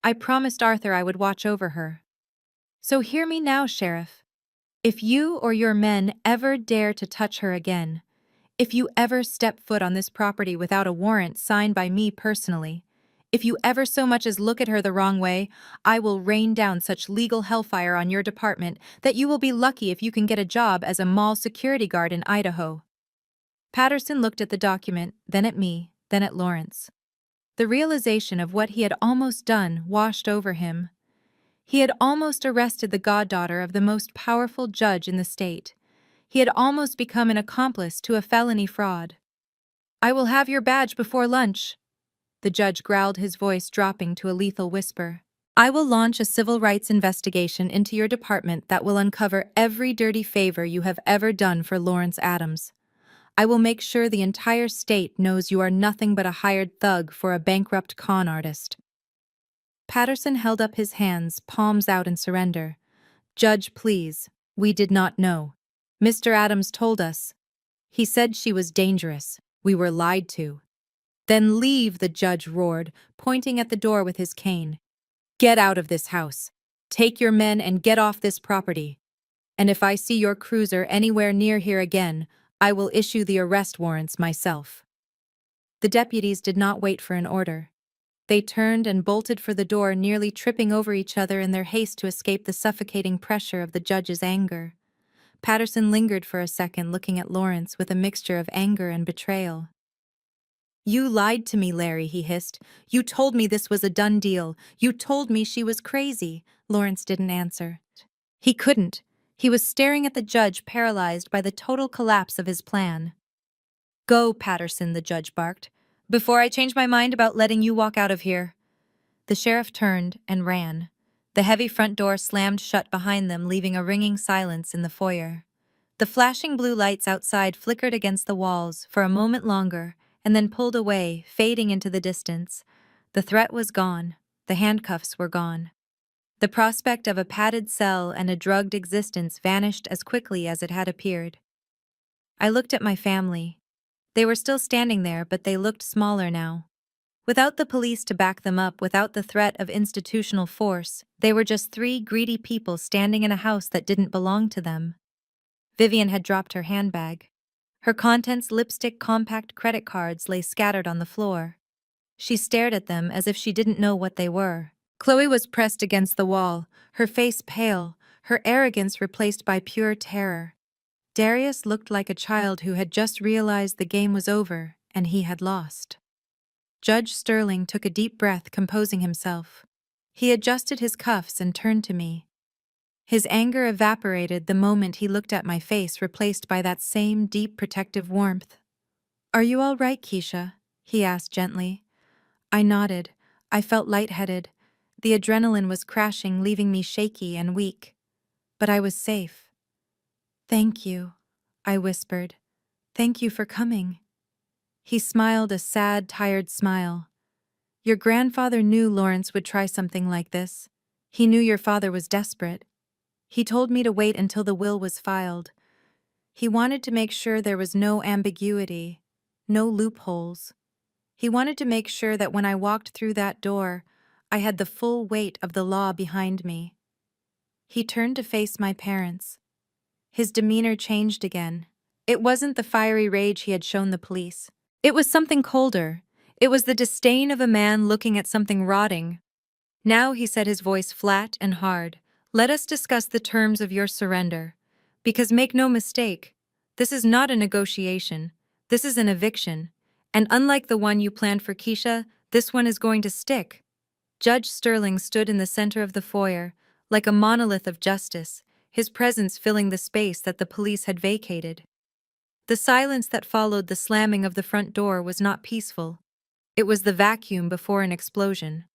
I promised Arthur I would watch over her. So hear me now, Sheriff. If you or your men ever dare to touch her again, if you ever step foot on this property without a warrant signed by me personally, if you ever so much as look at her the wrong way, I will rain down such legal hellfire on your department that you will be lucky if you can get a job as a mall security guard in Idaho. Patterson looked at the document, then at me, then at Lawrence. The realization of what he had almost done washed over him. He had almost arrested the goddaughter of the most powerful judge in the state. He had almost become an accomplice to a felony fraud. I will have your badge before lunch. The judge growled, his voice dropping to a lethal whisper. I will launch a civil rights investigation into your department that will uncover every dirty favor you have ever done for Lawrence Adams. I will make sure the entire state knows you are nothing but a hired thug for a bankrupt con artist. Patterson held up his hands, palms out in surrender. Judge, please. We did not know. Mr. Adams told us. He said she was dangerous. We were lied to. Then leave, the judge roared, pointing at the door with his cane. Get out of this house. Take your men and get off this property. And if I see your cruiser anywhere near here again, I will issue the arrest warrants myself. The deputies did not wait for an order. They turned and bolted for the door, nearly tripping over each other in their haste to escape the suffocating pressure of the judge's anger. Patterson lingered for a second, looking at Lawrence with a mixture of anger and betrayal. You lied to me, Larry, he hissed. You told me this was a done deal. You told me she was crazy. Lawrence didn't answer. He couldn't. He was staring at the judge, paralyzed by the total collapse of his plan. Go, Patterson, the judge barked, before I change my mind about letting you walk out of here. The sheriff turned and ran. The heavy front door slammed shut behind them, leaving a ringing silence in the foyer. The flashing blue lights outside flickered against the walls for a moment longer, and then pulled away, fading into the distance. The threat was gone. The handcuffs were gone. The prospect of a padded cell and a drugged existence vanished as quickly as it had appeared. I looked at my family. They were still standing there, but they looked smaller now. Without the police to back them up, without the threat of institutional force, they were just three greedy people standing in a house that didn't belong to them. Vivian had dropped her handbag. Her contents, lipstick, compact credit cards, lay scattered on the floor. She stared at them as if she didn't know what they were. Chloe was pressed against the wall, her face pale, her arrogance replaced by pure terror. Darius looked like a child who had just realized the game was over and he had lost. Judge Sterling took a deep breath, composing himself. He adjusted his cuffs and turned to me. His anger evaporated the moment he looked at my face, replaced by that same deep protective warmth. Are you all right, Keisha? He asked gently. I nodded. I felt lightheaded. The adrenaline was crashing, leaving me shaky and weak. But I was safe. Thank you, I whispered. Thank you for coming. He smiled a sad, tired smile. Your grandfather knew Lawrence would try something like this. He knew your father was desperate. He told me to wait until the will was filed. He wanted to make sure there was no ambiguity, no loopholes. He wanted to make sure that when I walked through that door, I had the full weight of the law behind me. He turned to face my parents. His demeanor changed again. It wasn't the fiery rage he had shown the police. It was something colder. It was the disdain of a man looking at something rotting. Now he said, his voice flat and hard, let us discuss the terms of your surrender. Because make no mistake, this is not a negotiation. This is an eviction. And unlike the one you planned for Keisha, this one is going to stick. Judge Sterling stood in the center of the foyer, like a monolith of justice, his presence filling the space that the police had vacated. The silence that followed the slamming of the front door was not peaceful. It was the vacuum before an explosion.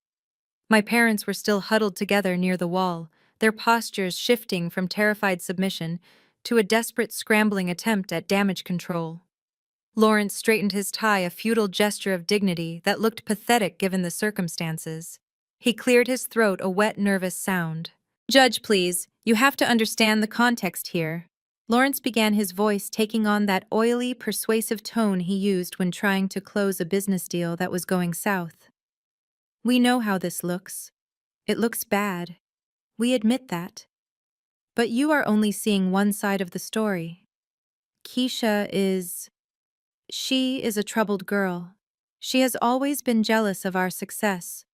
My parents were still huddled together near the wall, their postures shifting from terrified submission to a desperate scrambling attempt at damage control. Lawrence straightened his tie, a futile gesture of dignity that looked pathetic given the circumstances. He cleared his throat, a wet, nervous sound. Judge, please, you have to understand the context here. Lawrence began, his voice taking on that oily, persuasive tone he used when trying to close a business deal that was going south. We know how this looks. It looks bad. We admit that. But you are only seeing one side of the story. Keisha is... She is a troubled girl. She has always been jealous of our success.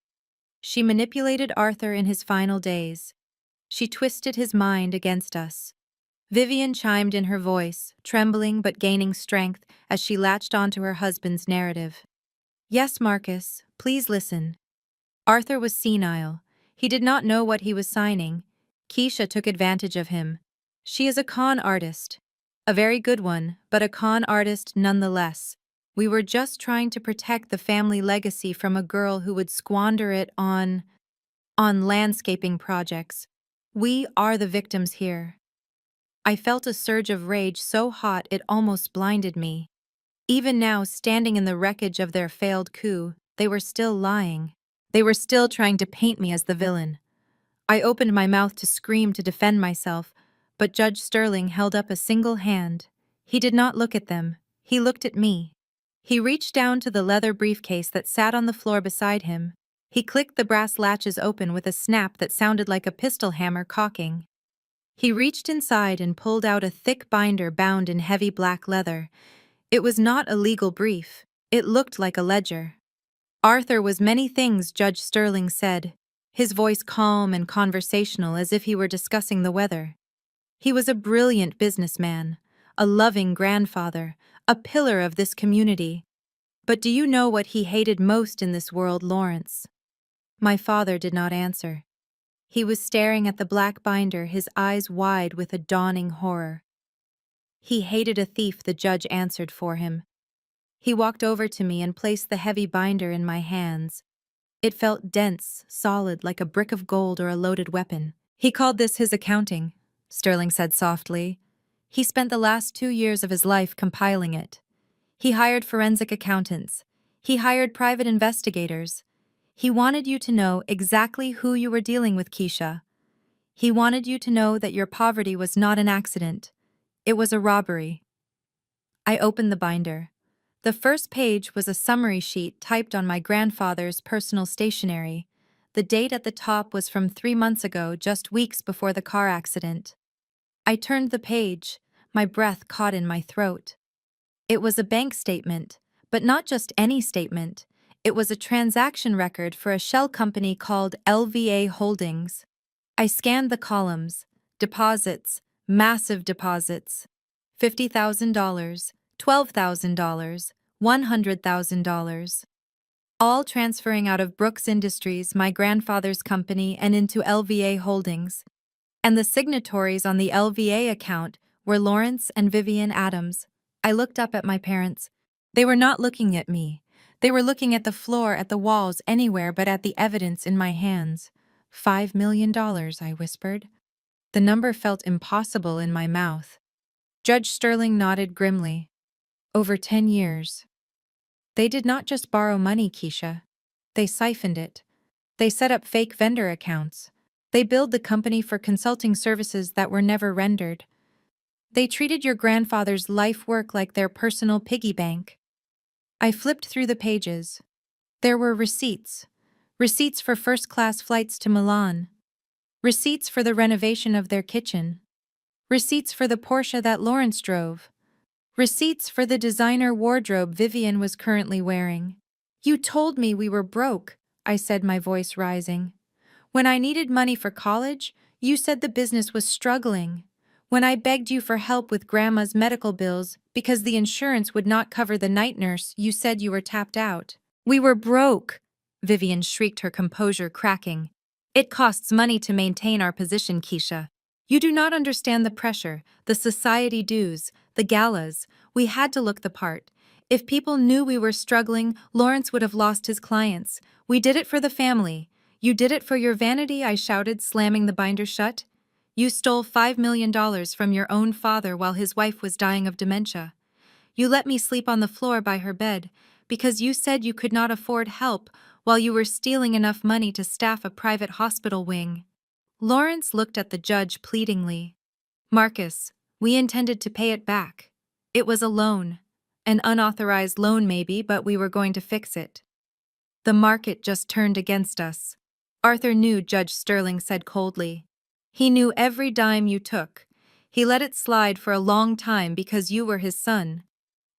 She manipulated Arthur in his final days. She twisted his mind against us. Vivian chimed in, her voice, trembling but gaining strength as she latched onto her husband's narrative. Yes, Marcus, please listen. Arthur was senile. He did not know what he was signing. Keisha took advantage of him. She is a con artist. A very good one, but a con artist nonetheless. We were just trying to protect the family legacy from a girl who would squander it on landscaping projects. We are the victims here. I felt a surge of rage so hot it almost blinded me. Even now, standing in the wreckage of their failed coup, they were still lying. They were still trying to paint me as the villain. I opened my mouth to scream to defend myself, but Judge Sterling held up a single hand. He did not look at them. He looked at me. He reached down to the leather briefcase that sat on the floor beside him. He clicked the brass latches open with a snap that sounded like a pistol hammer cocking. He reached inside and pulled out a thick binder bound in heavy black leather. It was not a legal brief. It looked like a ledger. Arthur was many things, Judge Sterling said, his voice calm and conversational as if he were discussing the weather. He was a brilliant businessman, a loving grandfather, a pillar of this community. But do you know what he hated most in this world, Lawrence? My father did not answer. He was staring at the black binder, his eyes wide with a dawning horror. He hated a thief, the judge answered for him. He walked over to me and placed the heavy binder in my hands. It felt dense, solid, like a brick of gold or a loaded weapon. He called this his accounting, Sterling said softly. He spent the last 2 years of his life compiling it. He hired forensic accountants. He hired private investigators. He wanted you to know exactly who you were dealing with, Keisha. He wanted you to know that your poverty was not an accident. It was a robbery. I opened the binder. The first page was a summary sheet typed on my grandfather's personal stationery. The date at the top was from 3 months ago, just weeks before the car accident. I turned the page, my breath caught in my throat. It was a bank statement, but not just any statement. It was a transaction record for a shell company called LVA Holdings. I scanned the columns. Deposits, massive deposits. $50,000, $12,000, $100,000. All transferring out of Brooks Industries, my grandfather's company, and into LVA Holdings. And the signatories on the LVA account were Lawrence and Vivian Adams. I looked up at my parents. They were not looking at me. They were looking at the floor, at the walls, anywhere but at the evidence in my hands. $5 million, I whispered. The number felt impossible in my mouth. Judge Sterling nodded grimly. Over 10 years. They did not just borrow money, Keisha. They siphoned it. They set up fake vendor accounts. They billed the company for consulting services that were never rendered. They treated your grandfather's life work like their personal piggy bank. I flipped through the pages. There were receipts. Receipts for first-class flights to Milan. Receipts for the renovation of their kitchen. Receipts for the Porsche that Lawrence drove. Receipts for the designer wardrobe Vivian was currently wearing. You told me we were broke, I said, my voice rising. When I needed money for college, you said the business was struggling. When I begged you for help with Grandma's medical bills because the insurance would not cover the night nurse, you said you were tapped out. We were broke, Vivian shrieked, her composure cracking. It costs money to maintain our position, Keisha. You do not understand the pressure, the society dues, the galas. We had to look the part. If people knew we were struggling, Lawrence would have lost his clients. We did it for the family. You did it for your vanity, I shouted, slamming the binder shut. You stole $5 million from your own father while his wife was dying of dementia. You let me sleep on the floor by her bed because you said you could not afford help while you were stealing enough money to staff a private hospital wing. Lawrence looked at the judge pleadingly. Marcus, we intended to pay it back. It was a loan. An unauthorized loan maybe, but we were going to fix it. The market just turned against us. Arthur knew, Judge Sterling said coldly. He knew every dime you took. He let it slide for a long time because you were his son.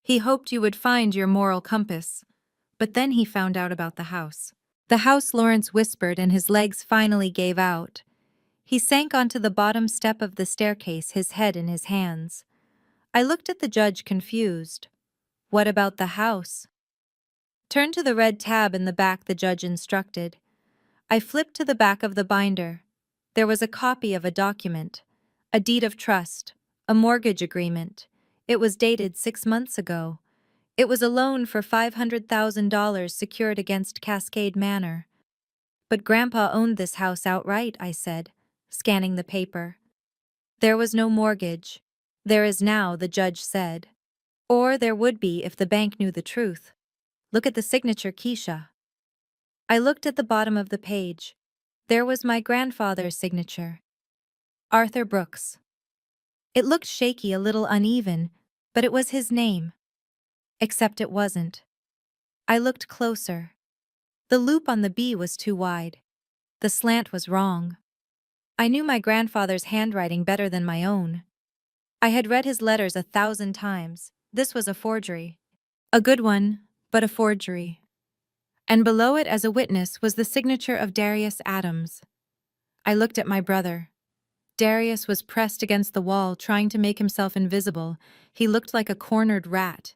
He hoped you would find your moral compass. But then he found out about the house. The house, Lawrence whispered, and his legs finally gave out. He sank onto the bottom step of the staircase, his head in his hands. I looked at the judge, confused. What about the house? Turn to the red tab in the back, the judge instructed. I flipped to the back of the binder. There was a copy of a document, a deed of trust, a mortgage agreement. It was dated 6 months ago. It was a loan for $500,000 secured against Cascade Manor. But Grandpa owned this house outright, I said, scanning the paper. There was no mortgage. There is now, the judge said. Or there would be if the bank knew the truth. Look at the signature, Keisha. I looked at the bottom of the page. There was my grandfather's signature. Arthur Brooks. It looked shaky, a little uneven, but it was his name. Except it wasn't. I looked closer. The loop on the B was too wide. The slant was wrong. I knew my grandfather's handwriting better than my own. I had read his letters 1,000 times. This was a forgery. A good one, but a forgery. And below it as a witness was the signature of Darius Adams. I looked at my brother. Darius was pressed against the wall, trying to make himself invisible. He looked like a cornered rat.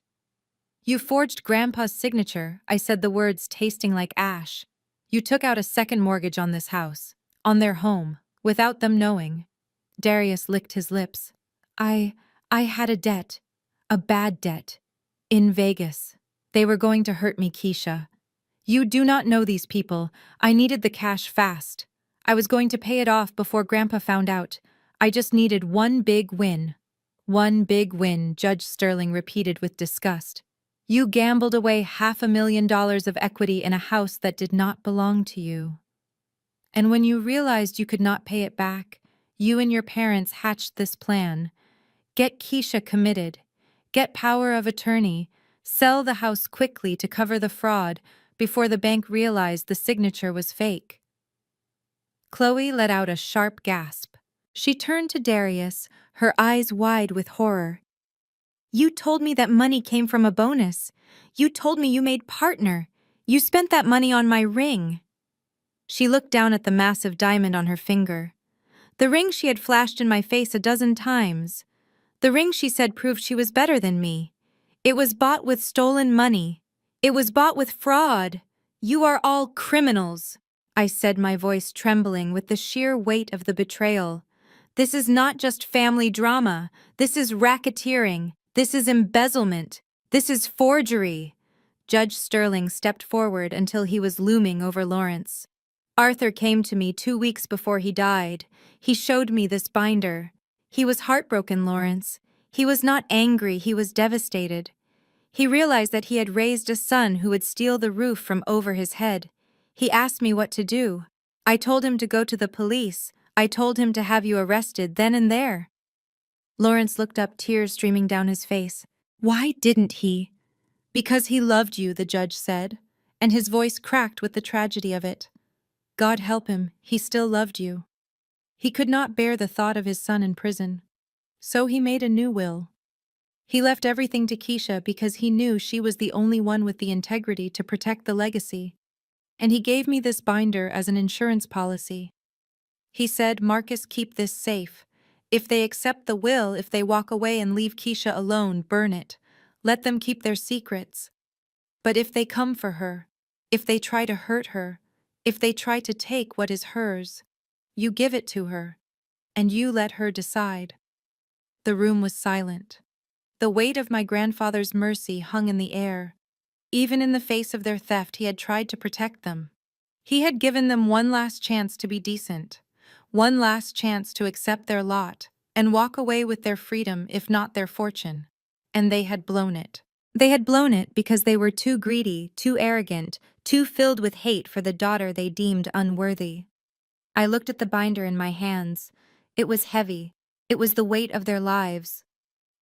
You forged Grandpa's signature, I said, the words tasting like ash. You took out a second mortgage on this house, on their home, without them knowing. Darius licked his lips. I had a debt. A bad debt. In Vegas. They were going to hurt me, Keisha. You do not know these people. I needed the cash fast. I was going to pay it off before Grandpa found out. I just needed one big win. One big win, Judge Sterling repeated with disgust. You gambled away $500,000 of equity in a house that did not belong to you. And when you realized you could not pay it back, you and your parents hatched this plan. Get Keisha committed. Get power of attorney. Sell the house quickly to cover the fraud before the bank realized the signature was fake. Chloe let out a sharp gasp. She turned to Darius, her eyes wide with horror. You told me that money came from a bonus. You told me you made partner. You spent that money on my ring. She looked down at the massive diamond on her finger. The ring she had flashed in my face 12 times. The ring she said proved she was better than me. It was bought with stolen money. It was bought with fraud. You are all criminals, I said, my voice trembling with the sheer weight of the betrayal. This is not just family drama. This is racketeering. This is embezzlement. This is forgery. Judge Sterling stepped forward until he was looming over Lawrence. Arthur came to me 2 weeks before he died. He showed me this binder. He was heartbroken, Lawrence. He was not angry, he was devastated. He realized that he had raised a son who would steal the roof from over his head. He asked me what to do. I told him to go to the police. I told him to have you arrested then and there. Lawrence looked up, tears streaming down his face. Why didn't he? Because he loved you, the judge said, and his voice cracked with the tragedy of it. God help him, he still loved you. He could not bear the thought of his son in prison. So he made a new will. He left everything to Keisha because he knew she was the only one with the integrity to protect the legacy. And he gave me this binder as an insurance policy. He said, Marcus, keep this safe. If they accept the will, if they walk away and leave Keisha alone, burn it. Let them keep their secrets. But if they come for her, if they try to hurt her, if they try to take what is hers, you give it to her, and you let her decide. The room was silent. The weight of my grandfather's mercy hung in the air. Even in the face of their theft, he had tried to protect them. He had given them one last chance to be decent, one last chance to accept their lot and walk away with their freedom, if not their fortune. And they had blown it. They had blown it because they were too greedy, too arrogant, too filled with hate for the daughter they deemed unworthy. I looked at the binder in my hands. It was heavy. It was the weight of their lives.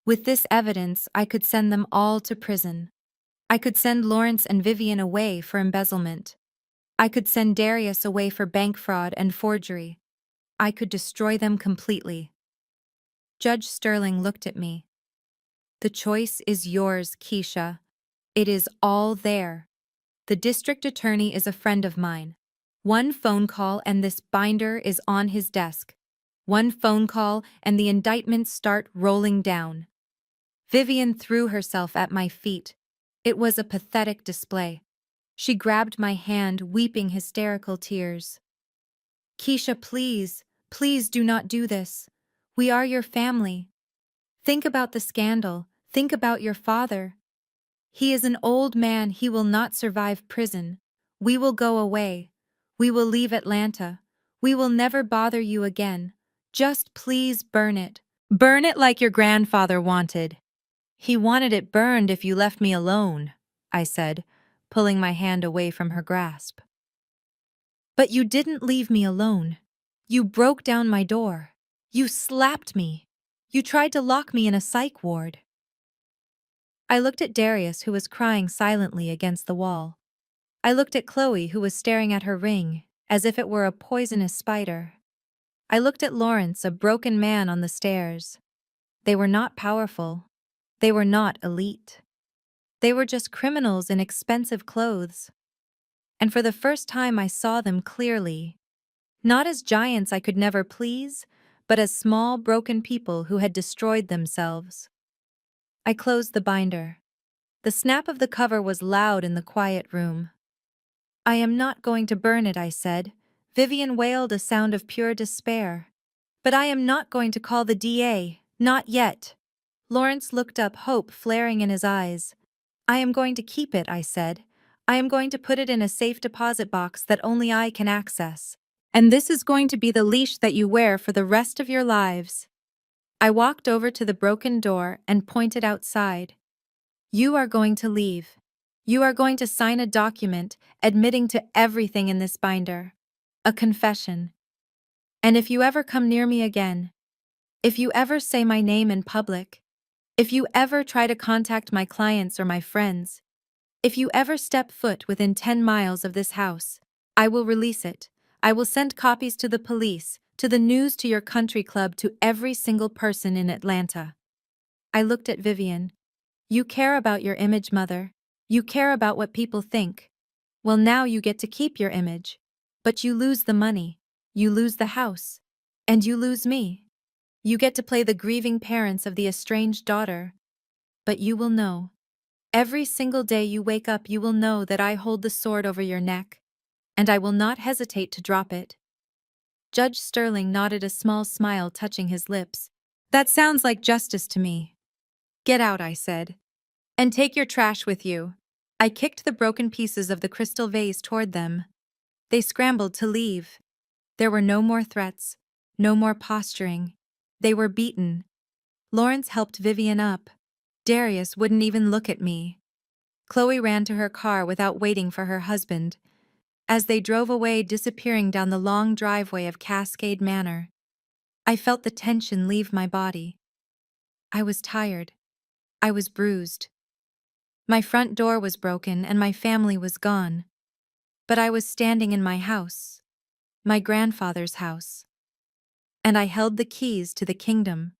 With this evidence, I could send them all to prison. I could send Lawrence and Vivian away for embezzlement. I could send Darius away for bank fraud and forgery. I could destroy them completely. Judge Sterling looked at me. The choice is yours, Keisha. It is all there. The district attorney is a friend of mine. One phone call and this binder is on his desk. One phone call and the indictments start rolling down. Vivian threw herself at my feet. It was a pathetic display. She grabbed my hand, weeping hysterical tears. Keisha, please, please do not do this. We are your family. Think about the scandal. Think about your father. He is an old man, he will not survive prison. We will go away. We will leave Atlanta. We will never bother you again. Just please burn it. Burn it like your grandfather wanted. He wanted it burned if you left me alone, I said, pulling my hand away from her grasp. But you didn't leave me alone. You broke down my door. You slapped me. You tried to lock me in a psych ward. I looked at Darius, who was crying silently against the wall. I looked at Chloe, who was staring at her ring, as if it were a poisonous spider. I looked at Lawrence, a broken man on the stairs. They were not powerful. They were not elite. They were just criminals in expensive clothes. And for the first time I saw them clearly. Not as giants I could never please, but as small, broken people who had destroyed themselves. I closed the binder. The snap of the cover was loud in the quiet room. I am not going to burn it, I said. Vivian wailed, a sound of pure despair. But I am not going to call the DA, not yet. Lawrence looked up, hope flaring in his eyes. I am going to keep it, I said. I am going to put it in a safe deposit box that only I can access. And this is going to be the leash that you wear for the rest of your lives. I walked over to the broken door and pointed outside. You are going to leave. You are going to sign a document admitting to everything in this binder. A confession. And if you ever come near me again, if you ever say my name in public, if you ever try to contact my clients or my friends, if you ever step foot within 10 miles of this house, I will release it. I will send copies to the police, to the news, to your country club, to every single person in Atlanta. I looked at Vivian. You care about your image, mother. You care about what people think. Well, now you get to keep your image. But you lose the money. You lose the house. And you lose me. You get to play the grieving parents of the estranged daughter. But you will know. Every single day you wake up, you will know that I hold the sword over your neck. And I will not hesitate to drop it. Judge Sterling nodded, a small smile touching his lips. That sounds like justice to me. Get out, I said. And take your trash with you. I kicked the broken pieces of the crystal vase toward them. They scrambled to leave. There were no more threats, no more posturing. They were beaten. Lawrence helped Vivian up. Darius wouldn't even look at me. Chloe ran to her car without waiting for her husband. As they drove away, disappearing down the long driveway of Cascade Manor, I felt the tension leave my body. I was tired. I was bruised. My front door was broken and my family was gone. But I was standing in my house, my grandfather's house. And I held the keys to the kingdom.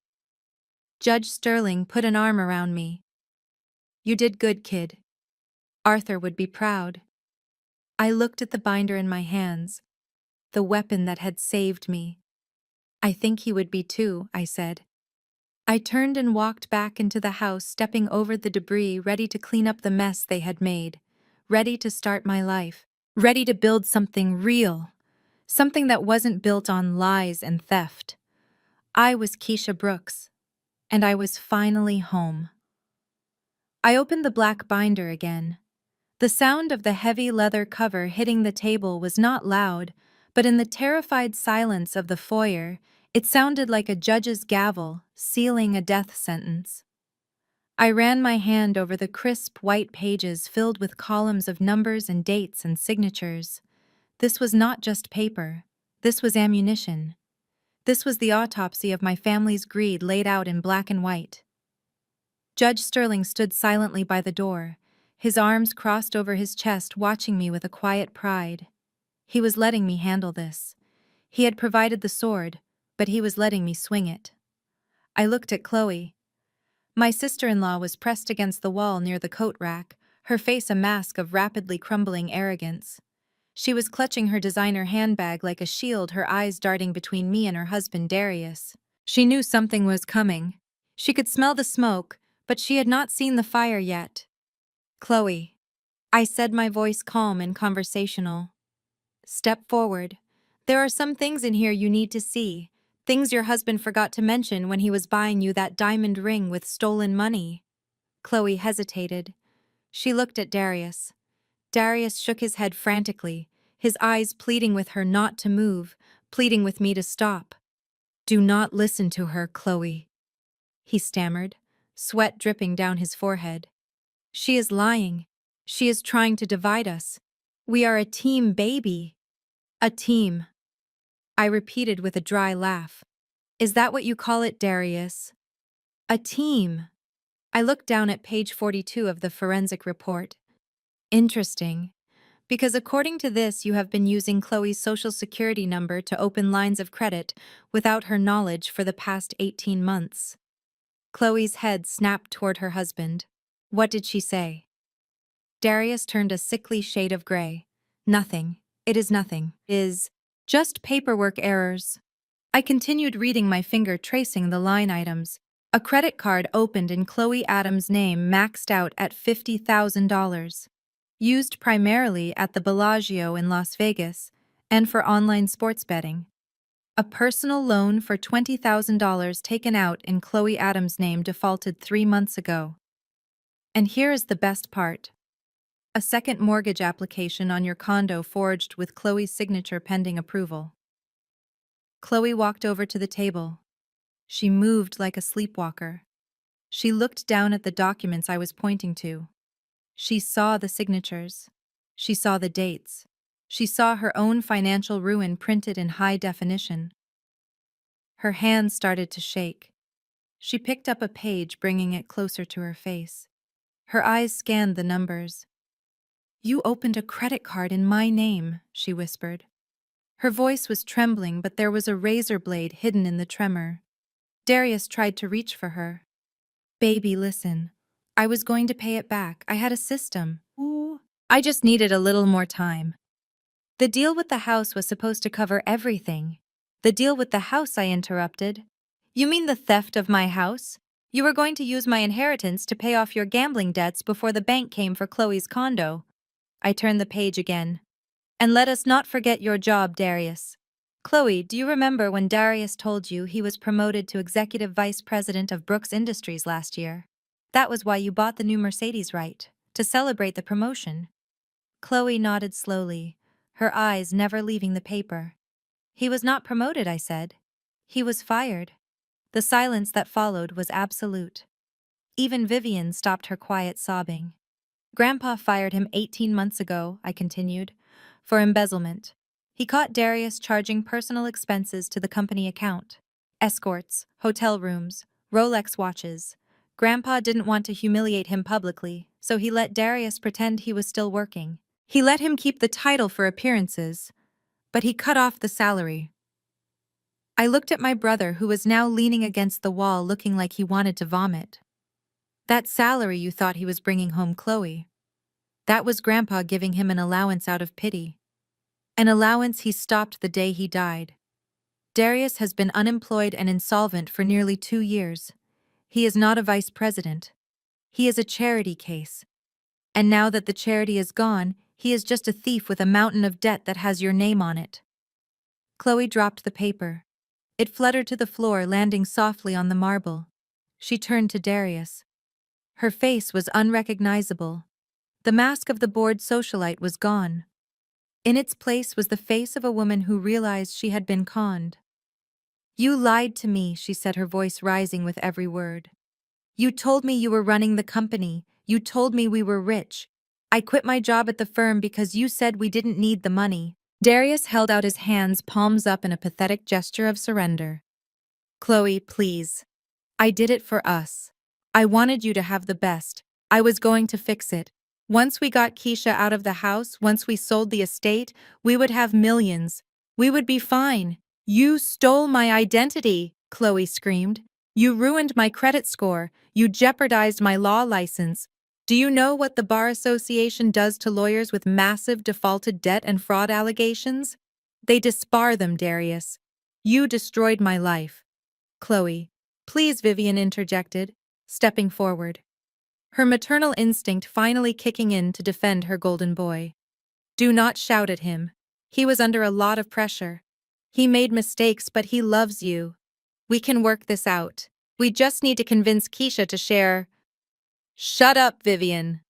Judge Sterling put an arm around me. You did good, kid. Arthur would be proud. I looked at the binder in my hands, the weapon that had saved me. I think he would be too, I said. I turned and walked back into the house, stepping over the debris, ready to clean up the mess they had made, ready to start my life, ready to build something real, something that wasn't built on lies and theft. I was Keisha Brooks, and I was finally home. I opened the black binder again. The sound of the heavy leather cover hitting the table was not loud, but in the terrified silence of the foyer, it sounded like a judge's gavel sealing a death sentence. I ran my hand over the crisp white pages filled with columns of numbers and dates and signatures. This was not just paper. This was ammunition. This was the autopsy of my family's greed laid out in black and white. Judge Sterling stood silently by the door, his arms crossed over his chest, watching me with a quiet pride. He was letting me handle this. He had provided the sword, but he was letting me swing it. I looked at Chloe. My sister-in-law was pressed against the wall near the coat rack, her face a mask of rapidly crumbling arrogance. She was clutching her designer handbag like a shield, her eyes darting between me and her husband Darius. She knew something was coming. She could smell the smoke, but she had not seen the fire yet. Chloe, I said, my voice calm and conversational. Step forward. There are some things in here you need to see. Things your husband forgot to mention when he was buying you that diamond ring with stolen money. Chloe hesitated. She looked at Darius. Darius shook his head frantically, his eyes pleading with her not to move, pleading with me to stop. "Do not listen to her, Chloe," he stammered, sweat dripping down his forehead. "She is lying. She is trying to divide us. We are a team, baby. A team." I repeated with a dry laugh. "Is that what you call it, Darius? A team?" I looked down at page 42 of the forensic report. Interesting. Because according to this, you have been using Chloe's social security number to open lines of credit without her knowledge for the past 18 months. Chloe's head snapped toward her husband. What did she say? Darius turned a sickly shade of gray. Nothing. It is nothing. Is just paperwork errors. I continued reading, my finger tracing the line items. A credit card opened in Chloe Adams' name maxed out at $50,000. Used primarily at the Bellagio in Las Vegas and for online sports betting. A personal loan for $20,000 taken out in Chloe Adams' name defaulted 3 months ago. And here is the best part. A second mortgage application on your condo forged with Chloe's signature pending approval. Chloe walked over to the table. She moved like a sleepwalker. She looked down at the documents I was pointing to. She saw the signatures. She saw the dates. She saw her own financial ruin printed in high definition. Her hands started to shake. She picked up a page, bringing it closer to her face. Her eyes scanned the numbers. "You opened a credit card in my name," she whispered. Her voice was trembling, but there was a razor blade hidden in the tremor. Darius tried to reach for her. "Baby, listen. I was going to pay it back. I had a system. Ooh. I just needed a little more time. The deal with the house was supposed to cover everything." "The deal with the house?" I interrupted. "You mean the theft of my house? You were going to use my inheritance to pay off your gambling debts before the bank came for Chloe's condo." I turned the page again. "And let us not forget your job, Darius. Chloe, do you remember when Darius told you he was promoted to executive vice president of Brooks Industries last year? That was why you bought the new Mercedes, right? To celebrate the promotion." Chloe nodded slowly, her eyes never leaving the paper. "He was not promoted," I said. "He was fired." The silence that followed was absolute. Even Vivian stopped her quiet sobbing. "Grandpa fired him 18 months ago," I continued, "for embezzlement. He caught Darius charging personal expenses to the company account. Escorts, hotel rooms, Rolex watches. Grandpa didn't want to humiliate him publicly, so he let Darius pretend he was still working. He let him keep the title for appearances, but he cut off the salary." I looked at my brother, who was now leaning against the wall looking like he wanted to vomit. "That salary you thought he was bringing home Chloe. That was Grandpa giving him an allowance out of pity. An allowance he stopped the day he died. Darius has been unemployed and insolvent for nearly 2 years. He is not a vice president. He is a charity case. And now that the charity is gone, he is just a thief with a mountain of debt that has your name on it." Chloe dropped the paper. It fluttered to the floor, landing softly on the marble. She turned to Darius. Her face was unrecognizable. The mask of the bored socialite was gone. In its place was the face of a woman who realized she had been conned. "You lied to me," she said, her voice rising with every word. "You told me you were running the company. You told me we were rich. I quit my job at the firm because you said we didn't need the money." Darius held out his hands, palms up, in a pathetic gesture of surrender. "Chloe, please. I did it for us. I wanted you to have the best. I was going to fix it. Once we got Keisha out of the house, once we sold the estate, we would have millions. We would be fine." "You stole my identity," Chloe screamed. "You ruined my credit score. You jeopardized my law license. Do you know what the Bar Association does to lawyers with massive defaulted debt and fraud allegations? They disbar them, Darius. You destroyed my life." "Chloe, please," Vivian interjected, stepping forward, her maternal instinct finally kicking in to defend her golden boy. "Do not shout at him. He was under a lot of pressure. He made mistakes, but he loves you. We can work this out. We just need to convince Keisha to share." "Shut up, Vivian."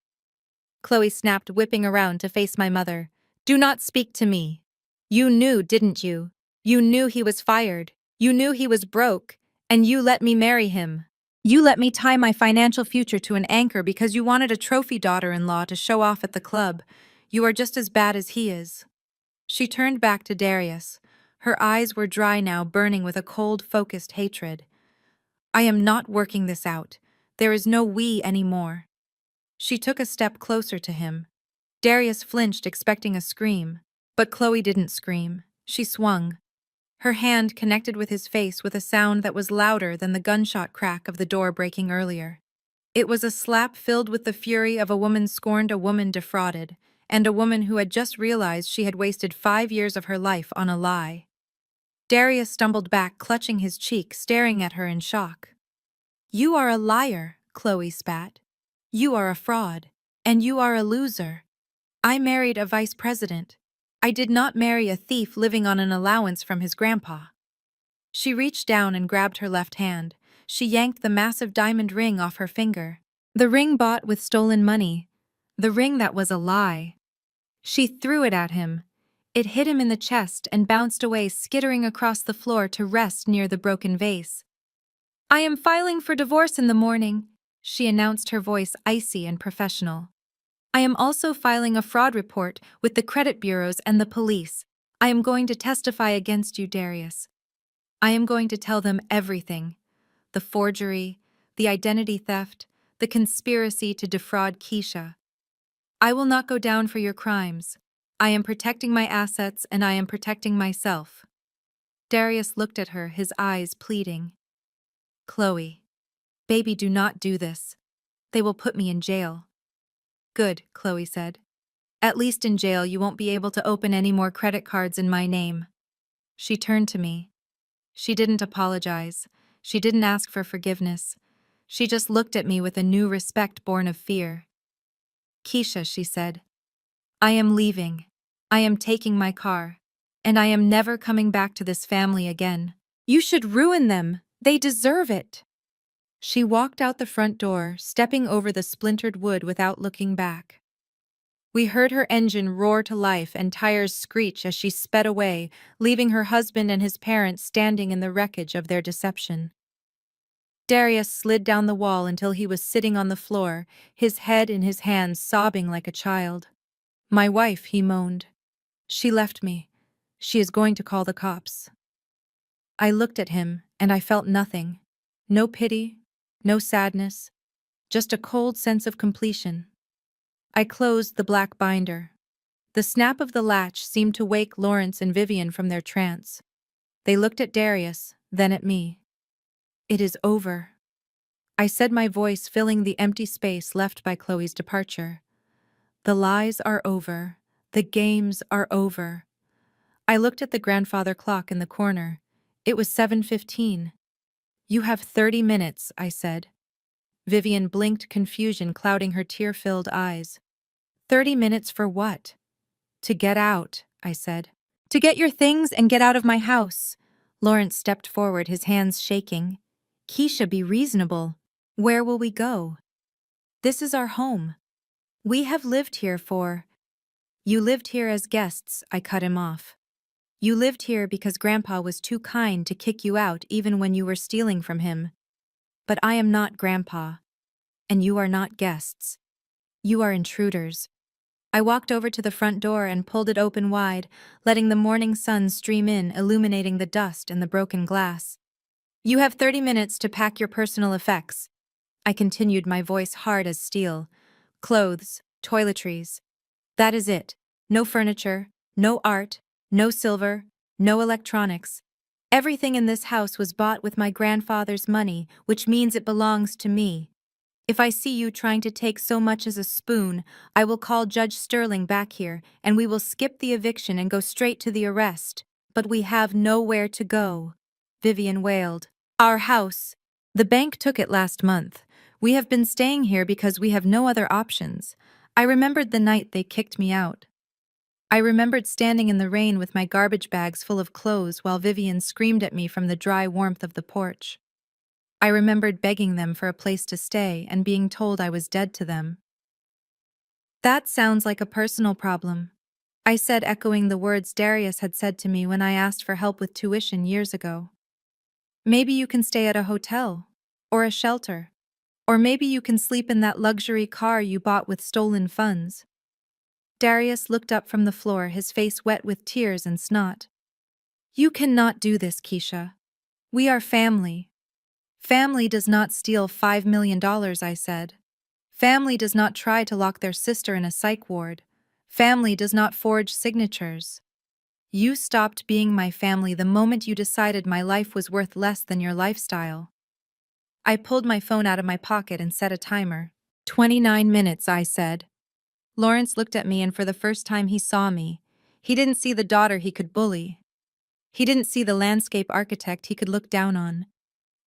Chloe snapped, whipping around to face my mother. Do not speak to me. You knew, didn't you? You knew he was fired. You knew he was broke. And you let me marry him. You let me tie my financial future to an anchor because you wanted a trophy daughter-in-law to show off at the club. You are just as bad as he is. She turned back to Darius. Her eyes were dry now, burning with a cold, focused hatred. I am not working this out. There is no we anymore. She took a step closer to him. Darius flinched, expecting a scream. But Chloe didn't scream. She swung. Her hand connected with his face with a sound that was louder than the gunshot crack of the door breaking earlier. It was a slap filled with the fury of a woman scorned, a woman defrauded, and a woman who had just realized she had wasted 5 years of her life on a lie. Darius stumbled back, clutching his cheek, staring at her in shock. You are a liar, Chloe spat. You are a fraud. And you are a loser. I married a vice president. I did not marry a thief living on an allowance from his grandpa. She reached down and grabbed her left hand. She yanked the massive diamond ring off her finger. The ring bought with stolen money. The ring that was a lie. She threw it at him. It hit him in the chest and bounced away, skittering across the floor to rest near the broken vase. I am filing for divorce in the morning, she announced, her voice icy and professional. I am also filing a fraud report with the credit bureaus and the police. I am going to testify against you, Darius. I am going to tell them everything. The forgery, the identity theft, the conspiracy to defraud Keisha. I will not go down for your crimes. I am protecting my assets and I am protecting myself. Darius looked at her, his eyes pleading. Chloe. Baby, do not do this. They will put me in jail. Good, Chloe said. At least in jail you won't be able to open any more credit cards in my name. She turned to me. She didn't apologize. She didn't ask for forgiveness. She just looked at me with a new respect born of fear. Keisha, she said, I am leaving. I am taking my car. And I am never coming back to this family again. You should ruin them. They deserve it. She walked out the front door, stepping over the splintered wood without looking back. We heard her engine roar to life and tires screech as she sped away, leaving her husband and his parents standing in the wreckage of their deception. Darius slid down the wall until he was sitting on the floor, his head in his hands, sobbing like a child. My wife, he moaned. She left me. She is going to call the cops. I looked at him, and I felt nothing. No pity, no sadness, just a cold sense of completion. I closed the black binder. The snap of the latch seemed to wake Lawrence and Vivian from their trance. They looked at Darius, then at me. It is over. I said, my voice filling the empty space left by Chloe's departure. The lies are over. The games are over. I looked at the grandfather clock in the corner. It was 7:15. You have 30 minutes, I said. Vivian blinked, confusion clouding her tear-filled eyes. 30 minutes for what? To get out, I said. To get your things and get out of my house. Lawrence stepped forward, his hands shaking. Keisha, be reasonable. Where will we go? This is our home. We have lived here for... You lived here as guests, I cut him off. You lived here because Grandpa was too kind to kick you out even when you were stealing from him. But I am not Grandpa. And you are not guests. You are intruders. I walked over to the front door and pulled it open wide, letting the morning sun stream in, illuminating the dust and the broken glass. You have 30 minutes to pack your personal effects. I continued, my voice hard as steel. Clothes, toiletries. That is it. No furniture, no art, no silver, no electronics. Everything in this house was bought with my grandfather's money, which means it belongs to me. If I see you trying to take so much as a spoon, I will call Judge Sterling back here, and we will skip the eviction and go straight to the arrest. But we have nowhere to go. Vivian wailed. Our house. The bank took it last month. We have been staying here because we have no other options. I remembered the night they kicked me out. I remembered standing in the rain with my garbage bags full of clothes while Vivian screamed at me from the dry warmth of the porch. I remembered begging them for a place to stay and being told I was dead to them. That sounds like a personal problem, I said, echoing the words Darius had said to me when I asked for help with tuition years ago. Maybe you can stay at a hotel, or a shelter, or maybe you can sleep in that luxury car you bought with stolen funds. Darius looked up from the floor, his face wet with tears and snot. You cannot do this, Keisha. We are family. Family does not steal $5 million, I said. Family does not try to lock their sister in a psych ward. Family does not forge signatures. You stopped being my family the moment you decided my life was worth less than your lifestyle. I pulled my phone out of my pocket and set a timer. 29 minutes, I said. Lawrence looked at me, and for the first time he saw me. He didn't see the daughter he could bully. He didn't see the landscape architect he could look down on.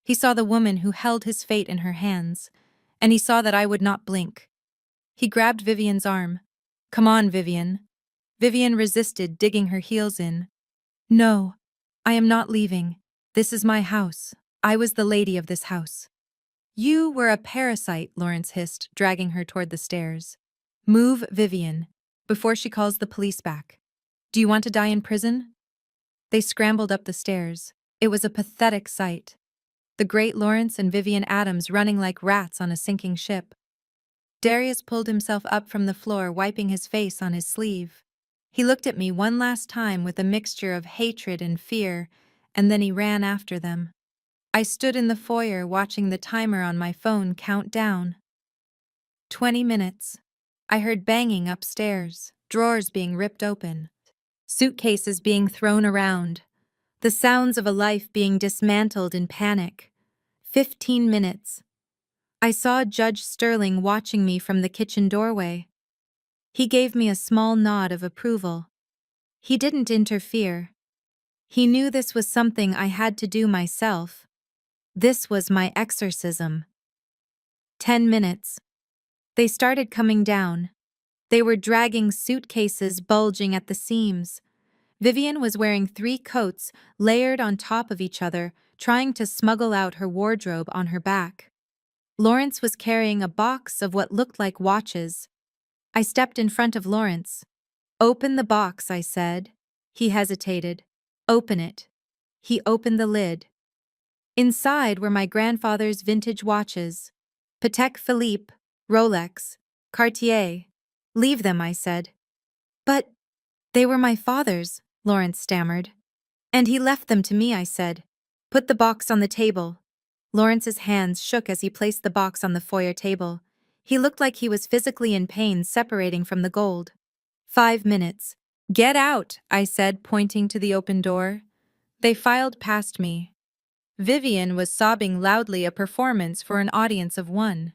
He saw the woman who held his fate in her hands, and he saw that I would not blink. He grabbed Vivian's arm. Come on, Vivian. Vivian resisted, digging her heels in. No, I am not leaving. This is my house. I was the lady of this house. You were a parasite, Lawrence hissed, dragging her toward the stairs. Move, Vivian, before she calls the police back. Do you want to die in prison? They scrambled up the stairs. It was a pathetic sight. The great Lawrence and Vivian Adams running like rats on a sinking ship. Darius pulled himself up from the floor, wiping his face on his sleeve. He looked at me one last time with a mixture of hatred and fear, and then he ran after them. I stood in the foyer watching the timer on my phone count down. 20 minutes. I heard banging upstairs, drawers being ripped open, suitcases being thrown around, the sounds of a life being dismantled in panic. 15 minutes. I saw Judge Sterling watching me from the kitchen doorway. He gave me a small nod of approval. He didn't interfere. He knew this was something I had to do myself. This was my exorcism. 10 minutes. They started coming down. They were dragging suitcases bulging at the seams. Vivian was wearing 3 coats layered on top of each other, trying to smuggle out her wardrobe on her back. Lawrence was carrying a box of what looked like watches. I stepped in front of Lawrence. Open the box, I said. He hesitated. Open it. He opened the lid. Inside were my grandfather's vintage watches. Patek Philippe, Rolex, Cartier. Leave them, I said. But they were my father's, Lawrence stammered. And he left them to me, I said. Put the box on the table. Lawrence's hands shook as he placed the box on the foyer table. He looked like he was physically in pain, separating from the gold. 5 minutes. Get out, I said, pointing to the open door. They filed past me. Vivian was sobbing loudly, a performance for an audience of 1.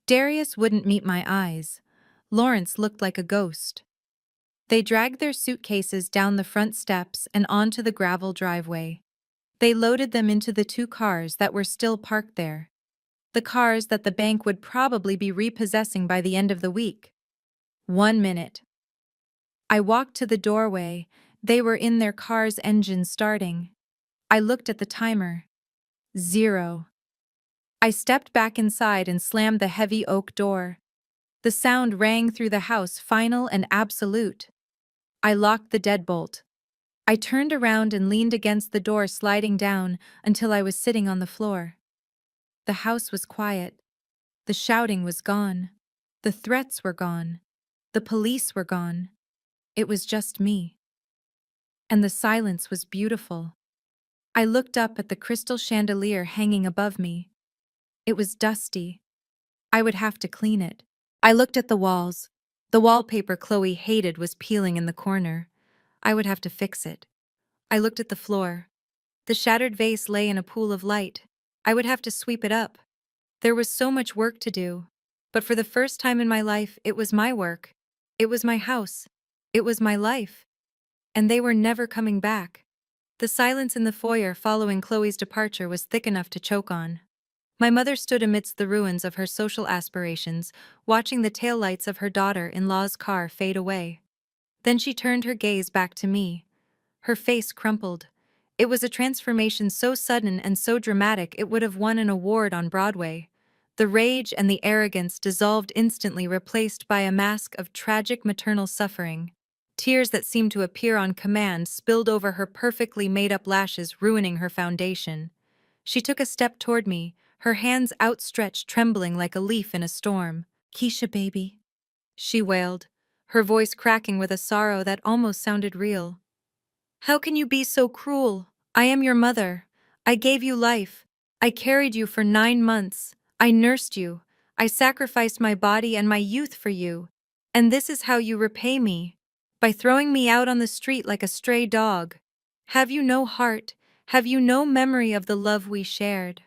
Darius wouldn't meet my eyes. Lawrence looked like a ghost. They dragged their suitcases down the front steps and onto the gravel driveway. They loaded them into the 2 cars that were still parked there. The cars that the bank would probably be repossessing by the end of the week. 1 minute. I walked to the doorway. They were in their car's engine starting. I looked at the timer. 0. I stepped back inside and slammed the heavy oak door. The sound rang through the house, final and absolute. I locked the deadbolt. I turned around and leaned against the door, sliding down until I was sitting on the floor. The house was quiet. The shouting was gone. The threats were gone. The police were gone. It was just me. And the silence was beautiful. I looked up at the crystal chandelier hanging above me. It was dusty. I would have to clean it. I looked at the walls. The wallpaper Chloe hated was peeling in the corner. I would have to fix it. I looked at the floor. The shattered vase lay in a pool of light. I would have to sweep it up. There was so much work to do. But for the first time in my life, it was my work. It was my house. It was my life. And they were never coming back. The silence in the foyer following Chloe's departure was thick enough to choke on. My mother stood amidst the ruins of her social aspirations, watching the taillights of her daughter-in-law's car fade away. Then she turned her gaze back to me. Her face crumpled. It was a transformation so sudden and so dramatic it would have won an award on Broadway. The rage and the arrogance dissolved instantly, replaced by a mask of tragic maternal suffering. Tears that seemed to appear on command spilled over her perfectly made-up lashes, ruining her foundation. She took a step toward me, her hands outstretched, trembling like a leaf in a storm. "Keisha, baby," she wailed, her voice cracking with a sorrow that almost sounded real. "How can you be so cruel? I am your mother. I gave you life. I carried you for 9 months. I nursed you. I sacrificed my body and my youth for you. And this is how you repay me? By throwing me out on the street like a stray dog. Have you no heart? Have you no memory of the love we shared?"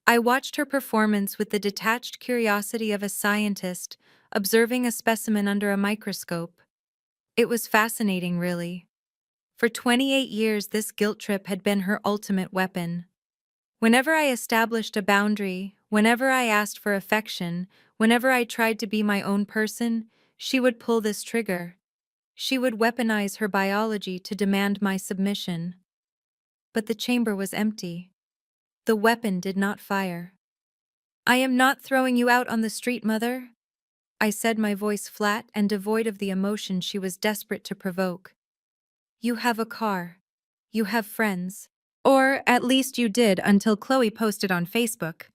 I watched her performance with the detached curiosity of a scientist observing a specimen under a microscope. It was fascinating, really. For 28 years, this guilt trip had been her ultimate weapon. Whenever I established a boundary, whenever I asked for affection, whenever I tried to be my own person, she would pull this trigger. She would weaponize her biology to demand my submission. But the chamber was empty. The weapon did not fire. "I am not throwing you out on the street, Mother," I said, my voice flat and devoid of the emotion she was desperate to provoke. "You have a car. You have friends. Or at least you did until Chloe posted on Facebook.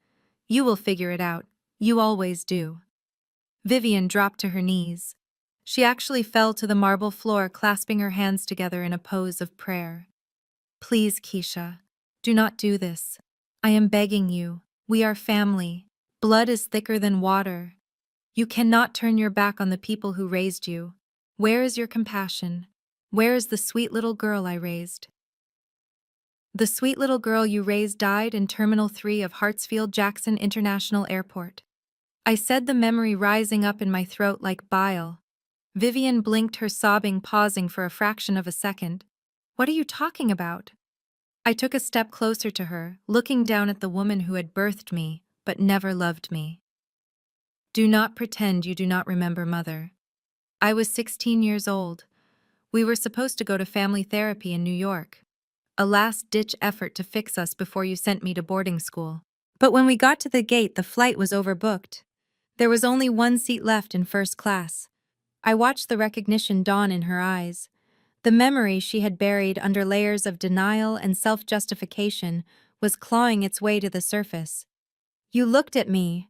You will figure it out. You always do." Vivian dropped to her knees. She actually fell to the marble floor, clasping her hands together in a pose of prayer. "Please, Keisha, do not do this. I am begging you. We are family. Blood is thicker than water. You cannot turn your back on the people who raised you. Where is your compassion? Where is the sweet little girl I raised?" "The sweet little girl you raised died in Terminal 3 of Hartsfield-Jackson International Airport," I said, the memory rising up in my throat like bile. Vivian blinked, her sobbing pausing for a fraction of a second. "What are you talking about?" I took a step closer to her, looking down at the woman who had birthed me, but never loved me. "Do not pretend you do not remember, Mother. I was 16 years old. We were supposed to go to family therapy in New York. A last-ditch effort to fix us before you sent me to boarding school. But when we got to the gate, the flight was overbooked. There was only one seat left in first class." I watched the recognition dawn in her eyes. The memory she had buried under layers of denial and self-justification was clawing its way to the surface. "You looked at me,"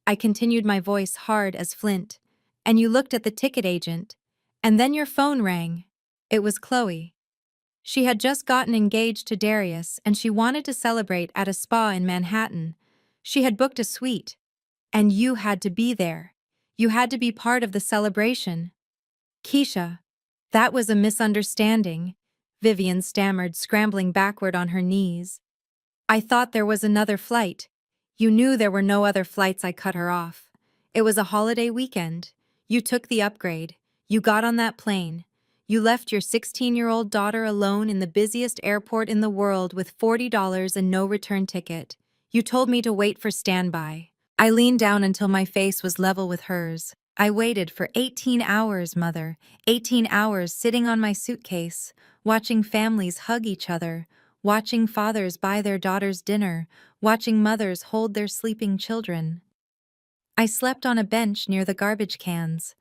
I continued, my voice hard as flint, "and you looked at the ticket agent. And then your phone rang. It was Chloe. She had just gotten engaged to Darius, and she wanted to celebrate at a spa in Manhattan. She had booked a suite. And you had to be there. You had to be part of the celebration." "Keisha, that was a misunderstanding," Vivian stammered, scrambling backward on her knees. "I thought there was another flight." "You knew there were no other flights," I cut her off. "It was a holiday weekend. You took the upgrade. You got on that plane. You left your 16-year-old daughter alone in the busiest airport in the world with $40 and no return ticket. You told me to wait for standby." I leaned down until my face was level with hers. "I waited for 18 hours, Mother. 18 hours sitting on my suitcase, watching families hug each other, watching fathers buy their daughters dinner, watching mothers hold their sleeping children. I slept on a bench near the garbage cans.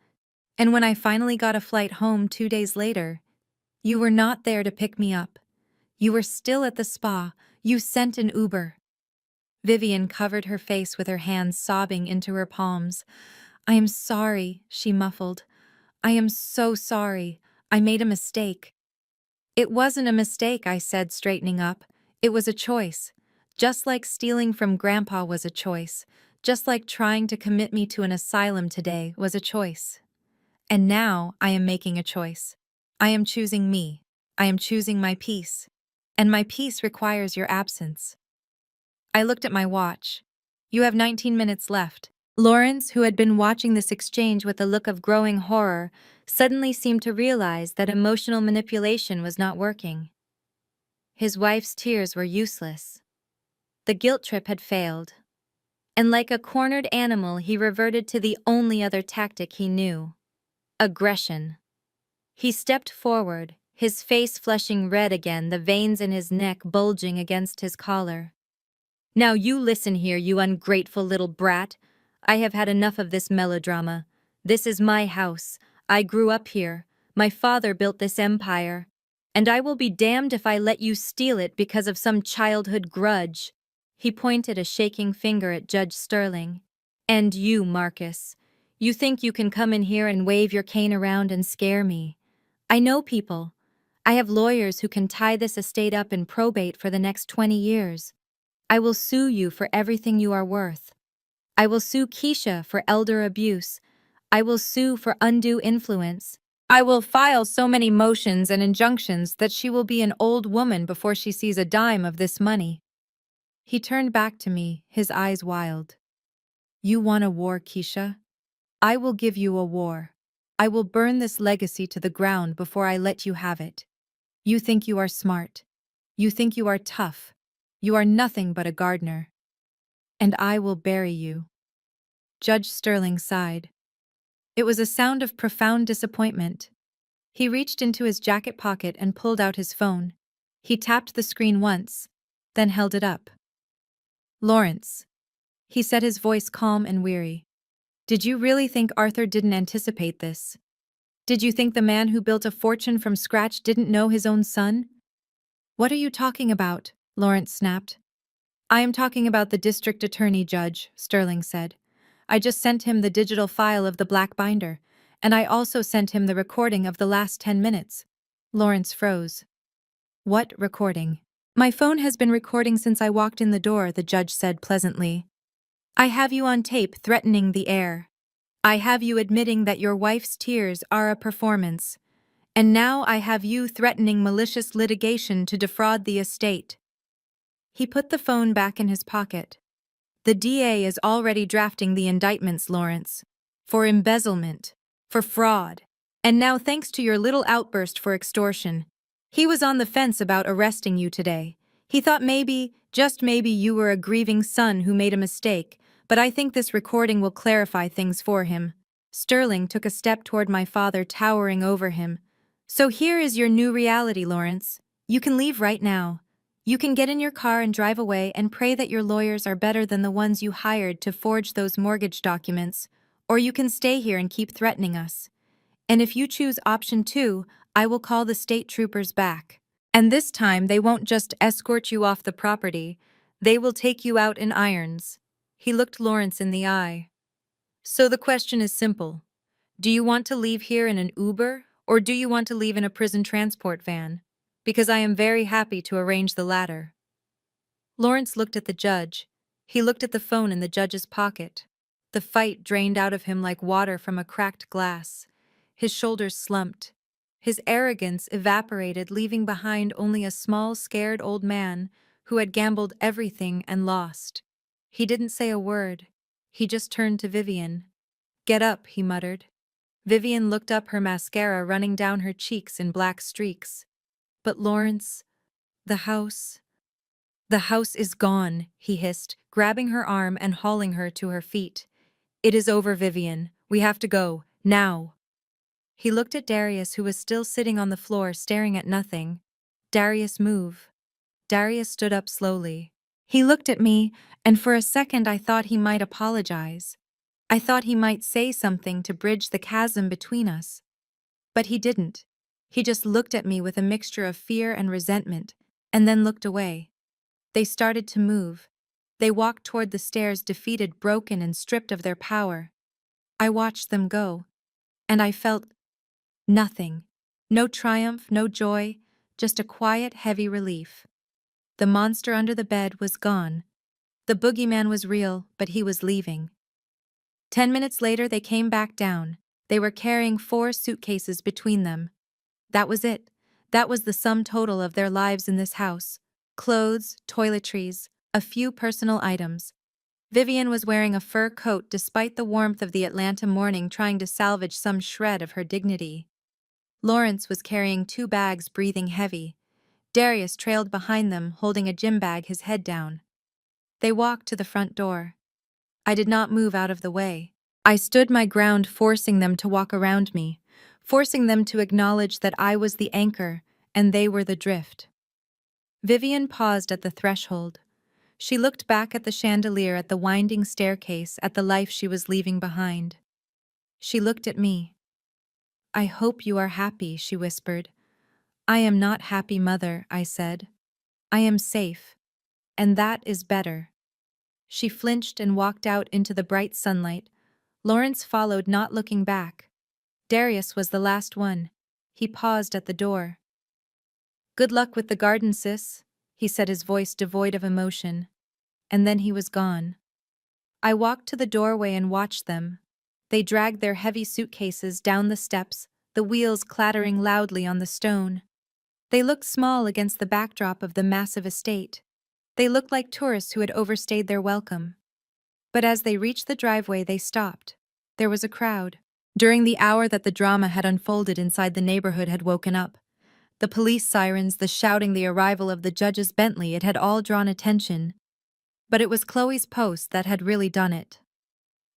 And when I finally got a flight home 2 days later, you were not there to pick me up. You were still at the spa. You sent an Uber." Vivian covered her face with her hands, sobbing into her palms. "I am sorry," she muffled. "I am so sorry. I made a mistake." "It wasn't a mistake," I said, straightening up. "It was a choice. Just like stealing from Grandpa was a choice. Just like trying to commit me to an asylum today was a choice. And now I am making a choice. I am choosing me. I am choosing my peace. And my peace requires your absence." I looked at my watch. "You have 19 minutes left." Lawrence, who had been watching this exchange with a look of growing horror, suddenly seemed to realize that emotional manipulation was not working. His wife's tears were useless. The guilt trip had failed. And like a cornered animal, he reverted to the only other tactic he knew: aggression. He stepped forward, his face flushing red again, the veins in his neck bulging against his collar.
Now you listen here, you ungrateful little brat. I have had enough of this melodrama. This is my house. I grew up here. My father built this empire. And I will be damned if I let you steal it because of some childhood grudge. He pointed a shaking finger at Judge Sterling. And you, Marcus. You think you can come in here and wave your cane around and scare me. I know people. I have lawyers who can tie this estate up in probate for the next 20 years. I will sue you for everything you are worth. I will sue Keisha for elder abuse. I will sue for undue influence. I will file so many motions and injunctions that she will be an old woman before she sees a dime of this money. He turned back to me, his eyes wild. You want a war, Keisha? I will give you a war. I will burn this legacy to the ground before I let you have it. You think you are smart. You think you are tough. You are nothing but a gardener. And I will bury you. Judge Sterling sighed. It was a sound of profound disappointment. He reached into his jacket pocket and pulled out his phone. He tapped the screen once, then held it up. Lawrence, he said, his voice calm and weary. Did you really think Arthur didn't anticipate this? Did you think the man who built a fortune from scratch didn't know his own son? What are you talking about? Lawrence snapped. I am talking about the district attorney, Judge, Sterling said. I just sent him the digital file of the black binder, and I also sent him the recording of the last 10 minutes. Lawrence froze. What recording? My phone has been recording since I walked in the door, the judge said pleasantly. I have you on tape threatening the heir. I have you admitting that your wife's tears are a performance. And now I have you threatening malicious litigation to defraud the estate. He put the phone back in his pocket. The DA is already drafting the indictments, Lawrence. For embezzlement. For fraud. And now thanks to your little outburst for extortion. He was on the fence about arresting you today. He thought maybe, just maybe, you were a grieving son who made a mistake, but I think this recording will clarify things for him. Sterling took a step toward my father, towering over him. So here is your new reality, Lawrence. You can leave right now. You can get in your car and drive away and pray that your lawyers are better than the ones you hired to forge those mortgage documents, or you can stay here and keep threatening us. And if you choose option 2, I will call the state troopers back. And this time they won't just escort you off the property, they will take you out in irons. He looked Lawrence in the eye. So the question is simple. Do you want to leave here in an Uber, or do you want to leave in a prison transport van? Because I am very happy to arrange the latter. Lawrence looked at the judge. He looked at the phone in the judge's pocket. The fight drained out of him like water from a cracked glass. His shoulders slumped. His arrogance evaporated, leaving behind only a small, scared old man who had gambled everything and lost. He didn't say a word. He just turned to Vivian. Get up, he muttered. Vivian looked up, her mascara running down her cheeks in black streaks. But Lawrence, the house is gone, he hissed, grabbing her arm and hauling her to her feet. It is over, Vivian. We have to go, now. He looked at Darius, who was still sitting on the floor staring at nothing. Darius, move. Darius stood up slowly. He looked at me, and for a second I thought he might apologize. I thought he might say something to bridge the chasm between us. But he didn't. He just looked at me with a mixture of fear and resentment, and then looked away. They started to move. They walked toward the stairs, defeated, broken, and stripped of their power. I watched them go, and I felt nothing. No triumph, no joy, just a quiet, heavy relief. The monster under the bed was gone. The boogeyman was real, but he was leaving. 10 minutes later, they came back down. They were carrying 4 suitcases between them. That was it. That was the sum total of their lives in this house. Clothes, toiletries, a few personal items. Vivian was wearing a fur coat despite the warmth of the Atlanta morning, trying to salvage some shred of her dignity. Lawrence was carrying 2 bags, breathing heavy. Darius trailed behind them, holding a gym bag, his head down. They walked to the front door. I did not move out of the way. I stood my ground, forcing them to walk around me, forcing them to acknowledge that I was the anchor and they were the drift. Vivian paused at the threshold.
She looked back at the chandelier, at the winding staircase, at the life she was leaving behind. She looked at me. "I hope you are happy," she whispered. "I am not happy, Mother," I said. "I am safe. And that is better." She flinched and walked out into the bright sunlight. Lawrence followed, not looking back. Darius was the last one. He paused at the door. "Good luck with the garden, sis," he said, his voice devoid of emotion. And then he was gone. I walked to the doorway and watched them. They dragged their heavy suitcases down the steps, the wheels clattering loudly on the stone. They looked small against the backdrop of the massive estate. They looked like tourists who had overstayed their welcome. But as they reached the driveway, they stopped. There was a crowd. During the hour that the drama had unfolded inside, the neighborhood had woken up. The police sirens, the shouting, the arrival of the judge's Bentley, it had all drawn attention. But it was Chloe's post that had really done it.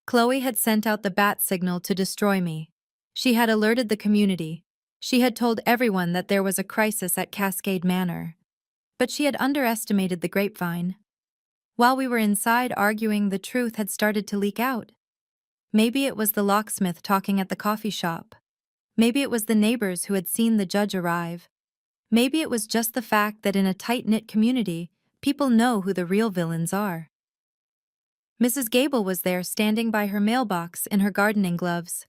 Chloe had sent out the bat signal to destroy me. She had alerted the community. She had told everyone that there was a crisis at Cascade Manor. But she had underestimated the grapevine. While we were inside arguing, the truth had started to leak out. Maybe it was the locksmith talking at the coffee shop. Maybe it was the neighbors who had seen the judge arrive. Maybe it was just the fact that in a tight-knit community, people know who the real villains are. Mrs. Gable was there, standing by her mailbox in her gardening gloves.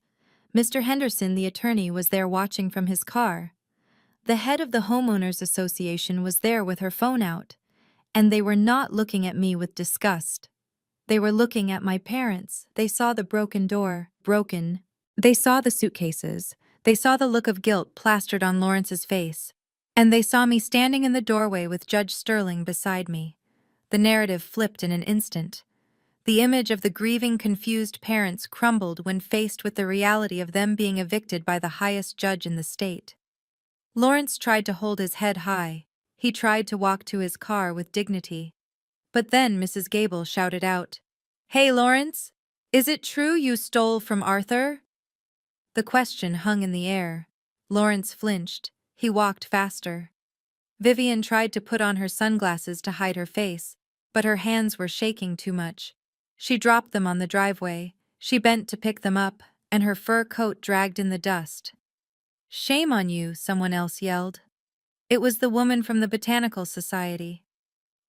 Mr. Henderson, the attorney, was there watching from his car. The head of the homeowners association was there with her phone out. And they were not looking at me with disgust. They were looking at my parents. They saw the broken door, broken. They saw the suitcases. They saw the look of guilt plastered on Lawrence's face. And they saw me standing in the doorway with Judge Sterling beside me. The narrative flipped in an instant. The image of the grieving, confused parents crumbled when faced with the reality of them being evicted by the highest judge in the state. Lawrence tried to hold his head high. He tried to walk to his car with dignity. But then Mrs. Gable shouted out, "Hey, Lawrence! Is it true you stole from Arthur?" The question hung in the air. Lawrence flinched. He walked faster. Vivian tried to put on her sunglasses to hide her face, but her hands were shaking too much. She dropped them on the driveway. She bent to pick them up, and her fur coat dragged in the dust. "Shame on you," someone else yelled. It was the woman from the Botanical Society.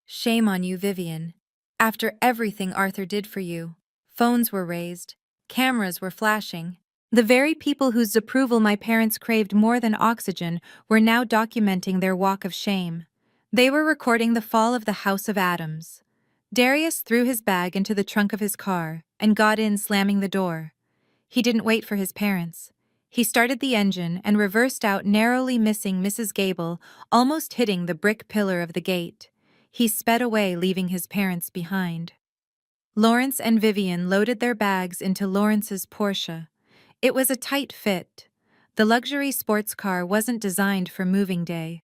"Shame on you, Vivian. After everything Arthur did for you." Phones were raised. Cameras were flashing. The very people whose approval my parents craved more than oxygen were now documenting their walk of shame. They were recording the fall of the House of Adams. Darius threw his bag into the trunk of his car and got in, slamming the door. He didn't wait for his parents. He started the engine and reversed out, narrowly missing Mrs. Gable, almost hitting the brick pillar of the gate. He sped away, leaving his parents behind. Lawrence and Vivian loaded their bags into Lawrence's Porsche. It was a tight fit. The luxury sports car wasn't designed for moving day.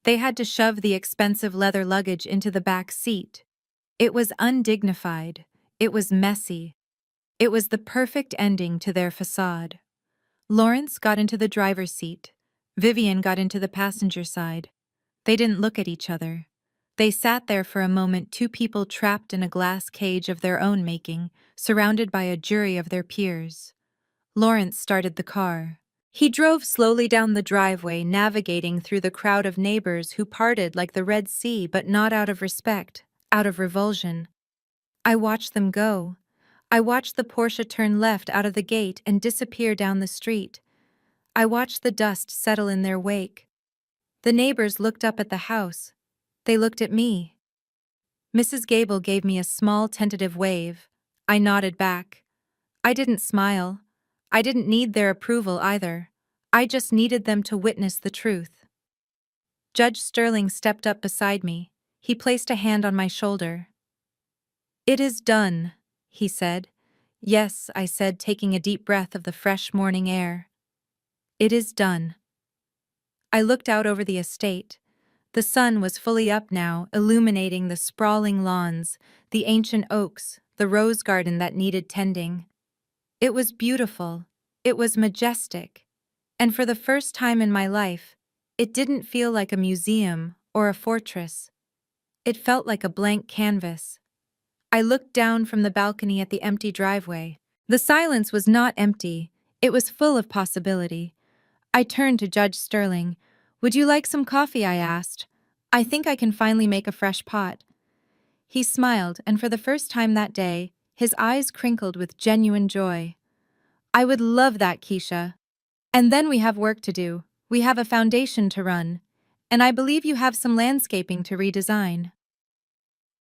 They had to shove the expensive leather luggage into the back seat. It was undignified. It was messy. It was the perfect ending to their facade. Lawrence got into the driver's seat. Vivian got into the passenger side. They didn't look at each other. They sat there for a moment, two people trapped in a glass cage of their own making, surrounded by a jury of their peers. Lawrence started the car. He drove slowly down the driveway, navigating through the crowd of neighbors who parted like the Red Sea, but not out of respect, out of revulsion. I watched them go. I watched the Porsche turn left out of the gate and disappear down the street. I watched the dust settle in their wake. The neighbors looked up at the house. They looked at me. Mrs. Gable gave me a small, tentative wave. I nodded back. I didn't smile. I didn't need their approval either. I just needed them to witness the truth. Judge Sterling stepped up beside me. He placed a hand on my shoulder. "It is done," he said. "Yes," I said, taking a deep breath of the fresh morning air. "It is done." I looked out over the estate. The sun was fully up now, illuminating the sprawling lawns, the ancient oaks, the rose garden that needed tending. It was beautiful. It was majestic. And for the first time in my life, it didn't feel like a museum or a fortress. It felt like a blank canvas. I looked down from the balcony at the empty driveway. The silence was not empty, it was full of possibility. I turned to Judge Sterling. "Would you like some coffee?" I asked. "I think I can finally make a fresh pot." He smiled, and for the first time that day, his eyes crinkled with genuine joy. "I would love that, Keisha. And then we have work to do. We have a foundation to run. And I believe you have some landscaping to redesign."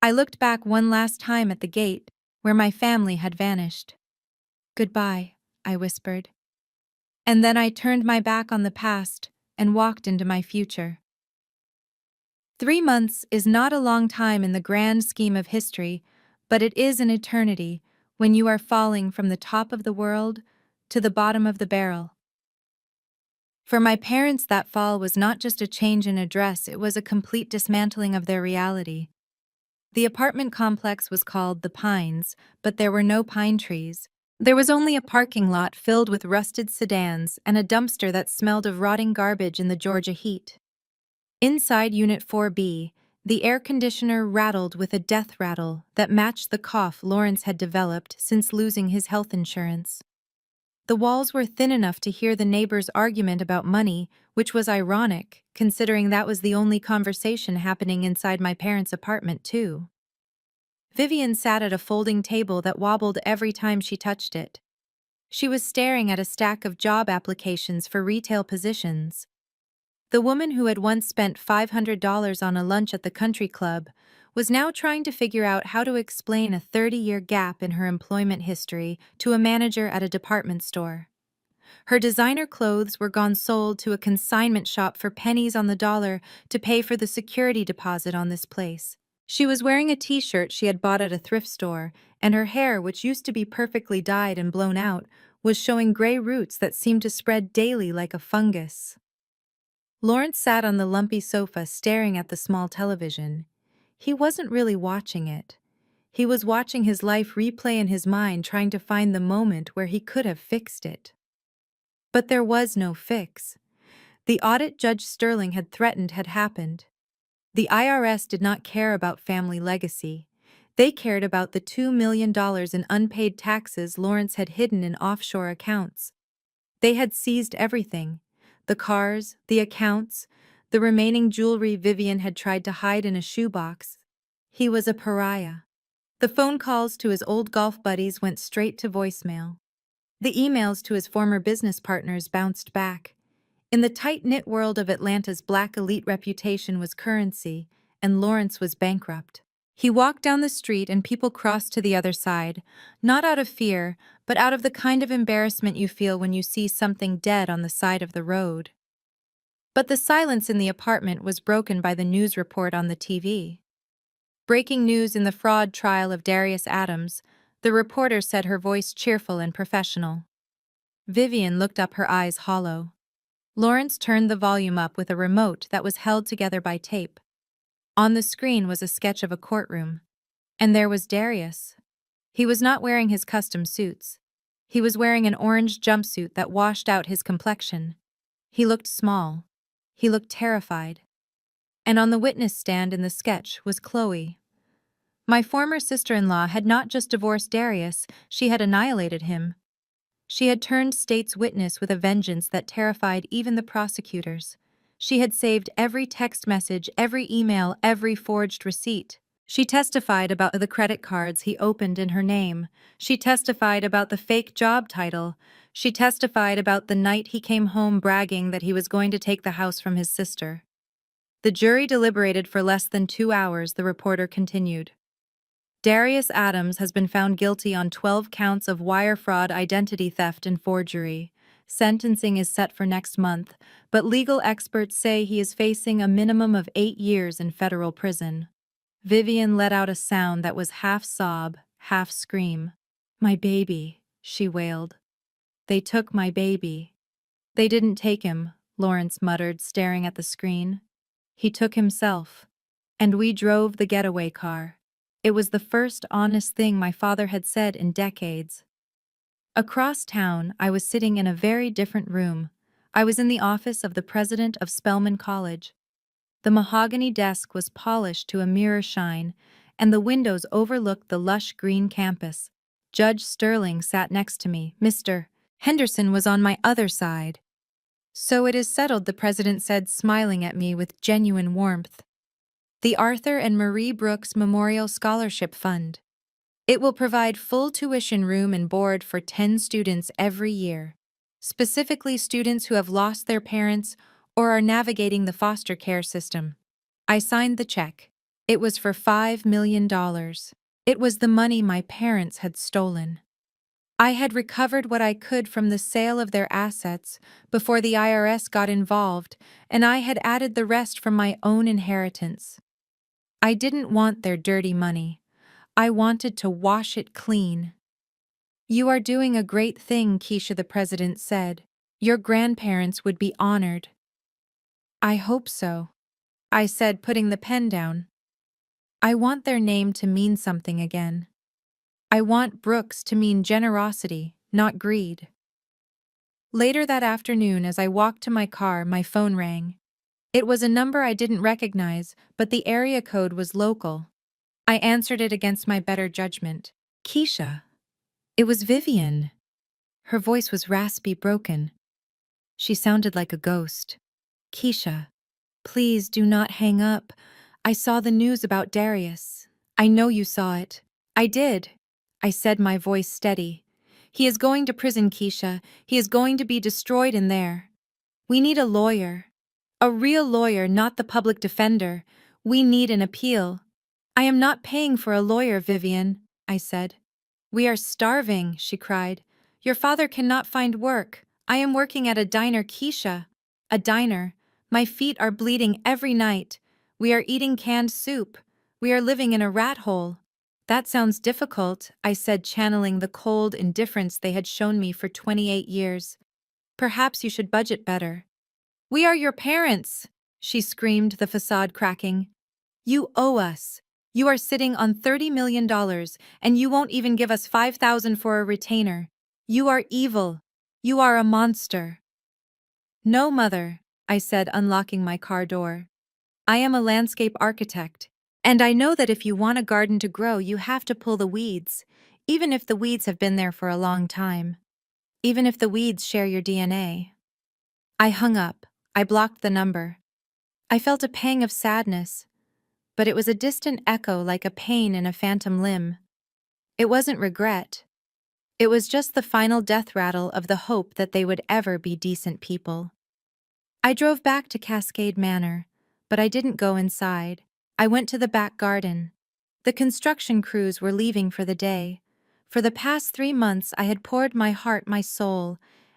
I looked back one last time at the gate, where my family had vanished. "Goodbye," I whispered. And then I turned my back on the past and walked into my future. 3 months is not a long time in the grand scheme of history, but it is an eternity when you are falling from the top of the world to the bottom of the barrel. For my parents, that fall was not just a change in address, it was a complete dismantling of their reality. The apartment complex was called The Pines, but there were no pine trees. There was only a parking lot filled with rusted sedans and a dumpster that smelled of rotting garbage in the Georgia heat. Inside Unit 4B, the air conditioner rattled with a death rattle that matched the cough Lawrence had developed since losing his health insurance. The walls were thin enough to hear the neighbors' argument about money, which was ironic, considering that was the only conversation happening inside my parents' apartment, too. Vivian sat at a folding table that wobbled every time she touched it. She was staring at a stack of job applications for retail positions. The woman who had once spent $500 on a lunch at the country club was now trying to figure out how to explain a 30-year gap in her employment history to a manager at a department store. Her designer clothes were gone sold to a consignment shop for pennies on the dollar to pay for the security deposit on this place. She was wearing a t-shirt she had bought at a thrift store, and her hair, which used to be perfectly dyed and blown out, was showing gray roots that seemed to spread daily like a fungus. Lawrence sat on the lumpy sofa staring at the small television. He wasn't really watching it. He was watching his life replay in his mind, trying to find the moment where he could have fixed it. But there was no fix. The audit Judge Sterling had threatened had happened. The IRS did not care about family legacy. They cared about the $2 million in unpaid taxes Lawrence had hidden in offshore accounts. They had seized everything: the cars, the accounts, the remaining jewelry Vivian had tried to hide in a shoebox. He was a pariah. The phone calls to his old golf buddies went straight to voicemail. The emails to his former business partners bounced back. In the tight-knit world of Atlanta's black elite, reputation was currency, and Lawrence was bankrupt. He walked down the street and people crossed to the other side, not out of fear, but out of the kind of embarrassment you feel when you see something dead on the side of the road. But the silence in the apartment was broken by the news report on the TV. Breaking news in the fraud trial of Darius Adams, the reporter said, her voice cheerful and professional. Vivian looked up, her eyes hollow. Lawrence turned the volume up with a remote that was held together by tape. On the screen was a sketch of a courtroom. And there was Darius. He was not wearing his custom suits. He was wearing an orange jumpsuit that washed out his complexion. He looked small. He looked terrified. And on the witness stand in the sketch was Chloe. My former sister-in-law had not just divorced Darius, she had annihilated him. She had turned state's witness with a vengeance that terrified even the prosecutors. She had saved every text message, every email, every forged receipt. She testified about the credit cards he opened in her name. She testified about the fake job title. She testified about the night he came home bragging that he was going to take the house from his sister. The jury deliberated for less than 2 hours, the reporter continued. Darius Adams has been found guilty on 12 counts of wire fraud, identity theft, and forgery. Sentencing is set for next month, but legal experts say he is facing a minimum of 8 years in federal prison. Vivian let out a sound that was half sob, half scream. "My baby," she wailed. "They took my baby." "They didn't take him," Lawrence muttered, staring at the screen. "He took himself. And we drove the getaway car." It was the first honest thing my father had said in decades. Across town, I was sitting in a very different room. I was in the office of the president of Spelman College. The mahogany desk was polished to a mirror shine, and the windows overlooked the lush green campus. Judge Sterling sat next to me. Mr. Henderson was on my other side. So it is settled, the president said, smiling at me with genuine warmth. The Arthur and Marie Brooks Memorial Scholarship Fund. It will provide full tuition, room and board for 10 students every year, specifically students who have lost their parents or are navigating the foster care system. I signed the check. It was for $5 million. It was the money my parents had stolen. I had recovered what I could from the sale of their assets before the IRS got involved, and I had added the rest from my own inheritance. I didn't want their dirty money. I wanted to wash it clean. You are doing a great thing, Keisha, the president said. Your grandparents would be honored. I hope so, I said, putting the pen down. I want their name to mean something again. I want Brooks to mean generosity, not greed. Later that afternoon, as I walked to my car, my phone rang. It was a number I didn't recognize, but the area code was local. I answered it against my better judgment. Keisha. It was Vivian. Her voice was raspy, broken. She sounded like a ghost. Keisha, please do not hang up. I saw the news about Darius. I know you saw it. I did, I said, my voice steady. He is going to prison, Keisha. He is going to be destroyed in there. We need a lawyer. A real lawyer, not the public defender. We need an appeal. I am not paying for a lawyer, Vivian, I said. We are starving, she cried. Your father cannot find work. I am working at a diner, Keisha. A diner. My feet are bleeding every night. We are eating canned soup. We are living in a rat hole. That sounds difficult, I said, channeling the cold indifference they had shown me for 28 years. Perhaps you should budget better. We are your parents, she screamed, the facade cracking. You owe us. You are sitting on $30 million, and you won't even give us $5,000 for a retainer. You are evil. You are a monster. No, Mother, I said, unlocking my car door. I am a landscape architect, and I know that if you want a garden to grow, you have to pull the weeds, even if the weeds have been there for a long time. Even if the weeds share your DNA. I hung up. I blocked the number. I felt a pang of sadness, but it was a distant echo, like a pain in a phantom limb. It wasn't regret. It was just the final death rattle of the hope that they would ever be decent people. I drove back to Cascade Manor, but I didn't go inside. I went to the back garden. The construction crews were leaving for the day. For the past 3 months, I had poured my heart, my soul,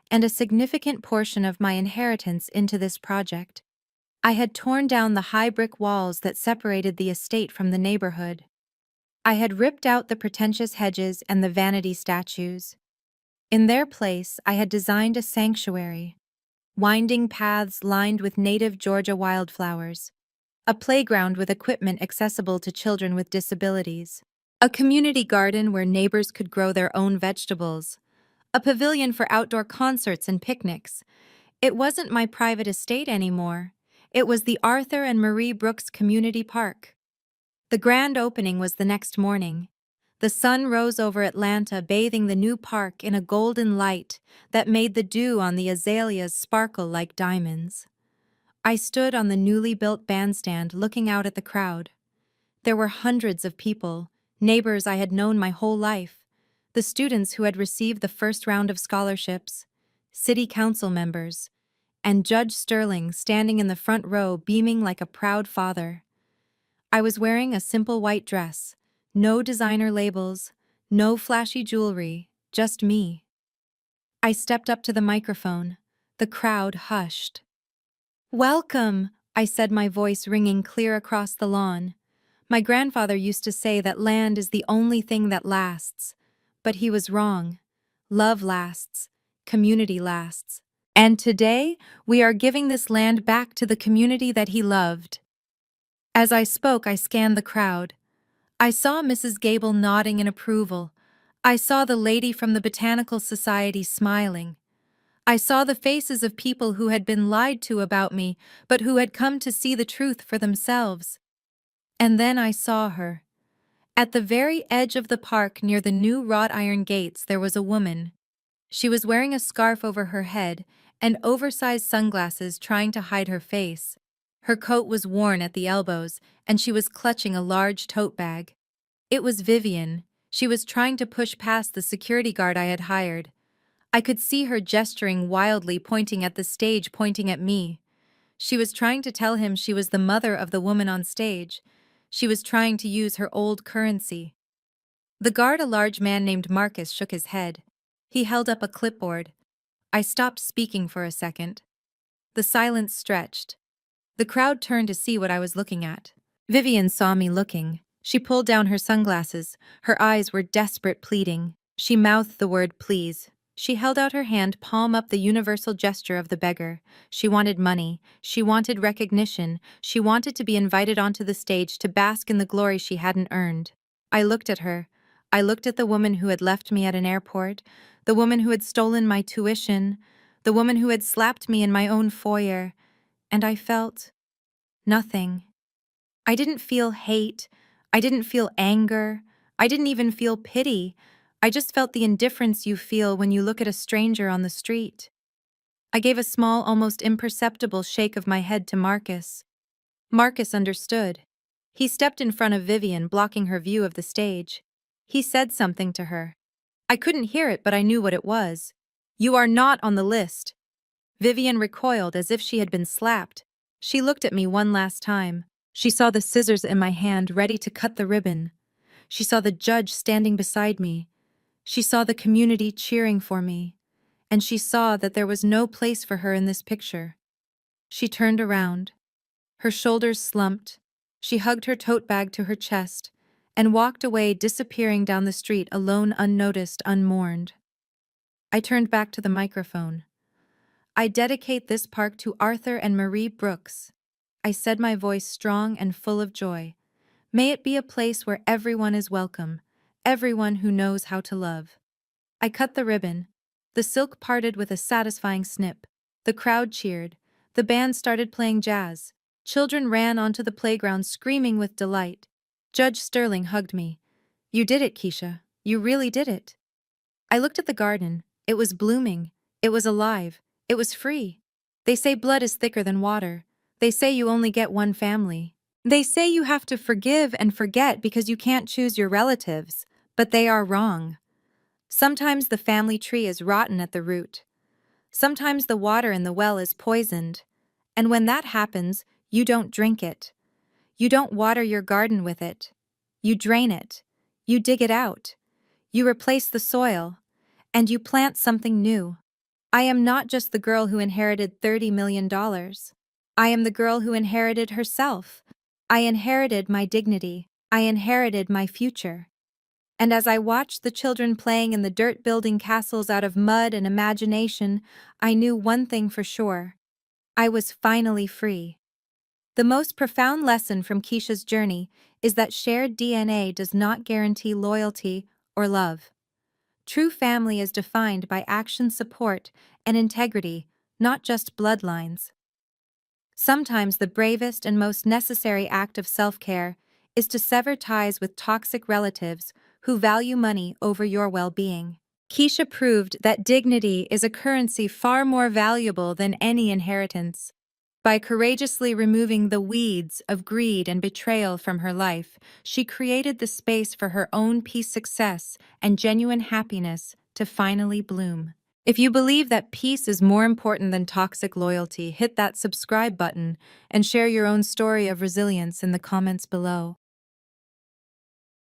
and a significant portion of my inheritance into this project. I had torn down the high brick walls that separated the estate from the neighborhood. I had ripped out the pretentious hedges and the vanity statues. In their place, I had designed a sanctuary. Winding paths lined with native Georgia wildflowers. A playground with equipment accessible to children with disabilities. A community garden where neighbors could grow their own vegetables. A pavilion for outdoor concerts and picnics. It wasn't my private estate anymore. It was the Arthur and Marie Brooks Community Park. The grand opening was the next morning. The sun rose over Atlanta, bathing the new park in a golden light that made the dew on the azaleas sparkle like diamonds. I stood on the newly built bandstand looking out at the crowd. There were hundreds of people, neighbors I had known my whole life, the students who had received the first round of scholarships, city council members, and Judge Sterling standing in the front row beaming like a proud father. I was wearing a simple white dress, no designer labels, no flashy jewelry, just me. I stepped up to the microphone. The crowd hushed. Welcome, I said, my voice ringing clear across the lawn. My grandfather used to say that land is the only thing that lasts, but he was wrong. Love lasts, community lasts. And today, we are giving this land back to the community that he loved. As I spoke, I scanned the crowd. I saw Mrs. Gable nodding in approval. I saw the lady from the Botanical Society smiling. I saw the faces of people who had been lied to about me, but who had come to see the truth for themselves. And then I saw her. At the very edge of the park near the new wrought iron gates there was a woman. She was wearing a scarf over her head and oversized sunglasses trying to hide her face. Her coat was worn at the elbows, and she was clutching a large tote bag. It was Vivian. She was trying to push past the security guard I had hired. I could see her gesturing wildly, pointing at the stage, pointing at me. She was trying to tell him she was the mother of the woman on stage. She was trying to use her old currency. The guard, a large man named Marcus, shook his head. He held up a clipboard. I stopped speaking for a second. The silence stretched. The crowd turned to see what I was looking at. Vivian saw me looking. She pulled down her sunglasses. Her eyes were desperate, pleading. She mouthed the word please. She held out her hand, palm up, the universal gesture of the beggar. She wanted money. She wanted recognition. She wanted to be invited onto the stage to bask in the glory she hadn't earned. I looked at her. I looked at the woman who had left me at an airport, the woman who had stolen my tuition, the woman who had slapped me in my own foyer, and I felt nothing. I didn't feel hate. I didn't feel anger. I didn't even feel pity. I just felt the indifference you feel when you look at a stranger on the street. I gave a small, almost imperceptible shake of my head to Marcus. Marcus understood. He stepped in front of Vivian, blocking her view of the stage. He said something to her. I couldn't hear it, but I knew what it was. You are not on the list. Vivian recoiled as if she had been slapped. She looked at me one last time. She saw the scissors in my hand, ready to cut the ribbon. She saw the judge standing beside me. She saw the community cheering for me. And she saw that there was no place for her in this picture. She turned around. Her shoulders slumped. She hugged her tote bag to her chest and walked away, disappearing down the street, alone, unnoticed, unmourned. I turned back to the microphone. I dedicate this park to Arthur and Marie Brooks. I said, my voice strong and full of joy. May it be a place where everyone is welcome, everyone who knows how to love. I cut the ribbon. The silk parted with a satisfying snip. The crowd cheered. The band started playing jazz. Children ran onto the playground screaming with delight. Judge Sterling hugged me. You did it, Keisha. You really did it. I looked at the garden. It was blooming. It was alive. It was free. They say blood is thicker than water. They say you only get one family. They say you have to forgive and forget because you can't choose your relatives, but they are wrong. Sometimes the family tree is rotten at the root. Sometimes the water in the well is poisoned. And when that happens, you don't drink it. You don't water your garden with it. You drain it. You dig it out. You replace the soil. And you plant something new. I am not just the girl who inherited $30 million. I am the girl who inherited herself. I inherited my dignity. I inherited my future. And as I watched the children playing in the dirt, building castles out of mud and imagination, I knew one thing for sure. I was finally free. The most profound lesson from Keisha's journey is that shared DNA does not guarantee loyalty or love. True family is defined by action, support, and integrity, not just bloodlines. Sometimes the bravest and most necessary act of self-care is to sever ties with toxic relatives who value money over your well-being. Keisha proved that dignity is a currency far more valuable than any inheritance. By courageously removing the weeds of greed and betrayal from her life, she created the space for her own peace, success, and genuine happiness to finally bloom. If you believe that peace is more important than toxic loyalty, hit that subscribe button and share your own story of resilience in the comments below.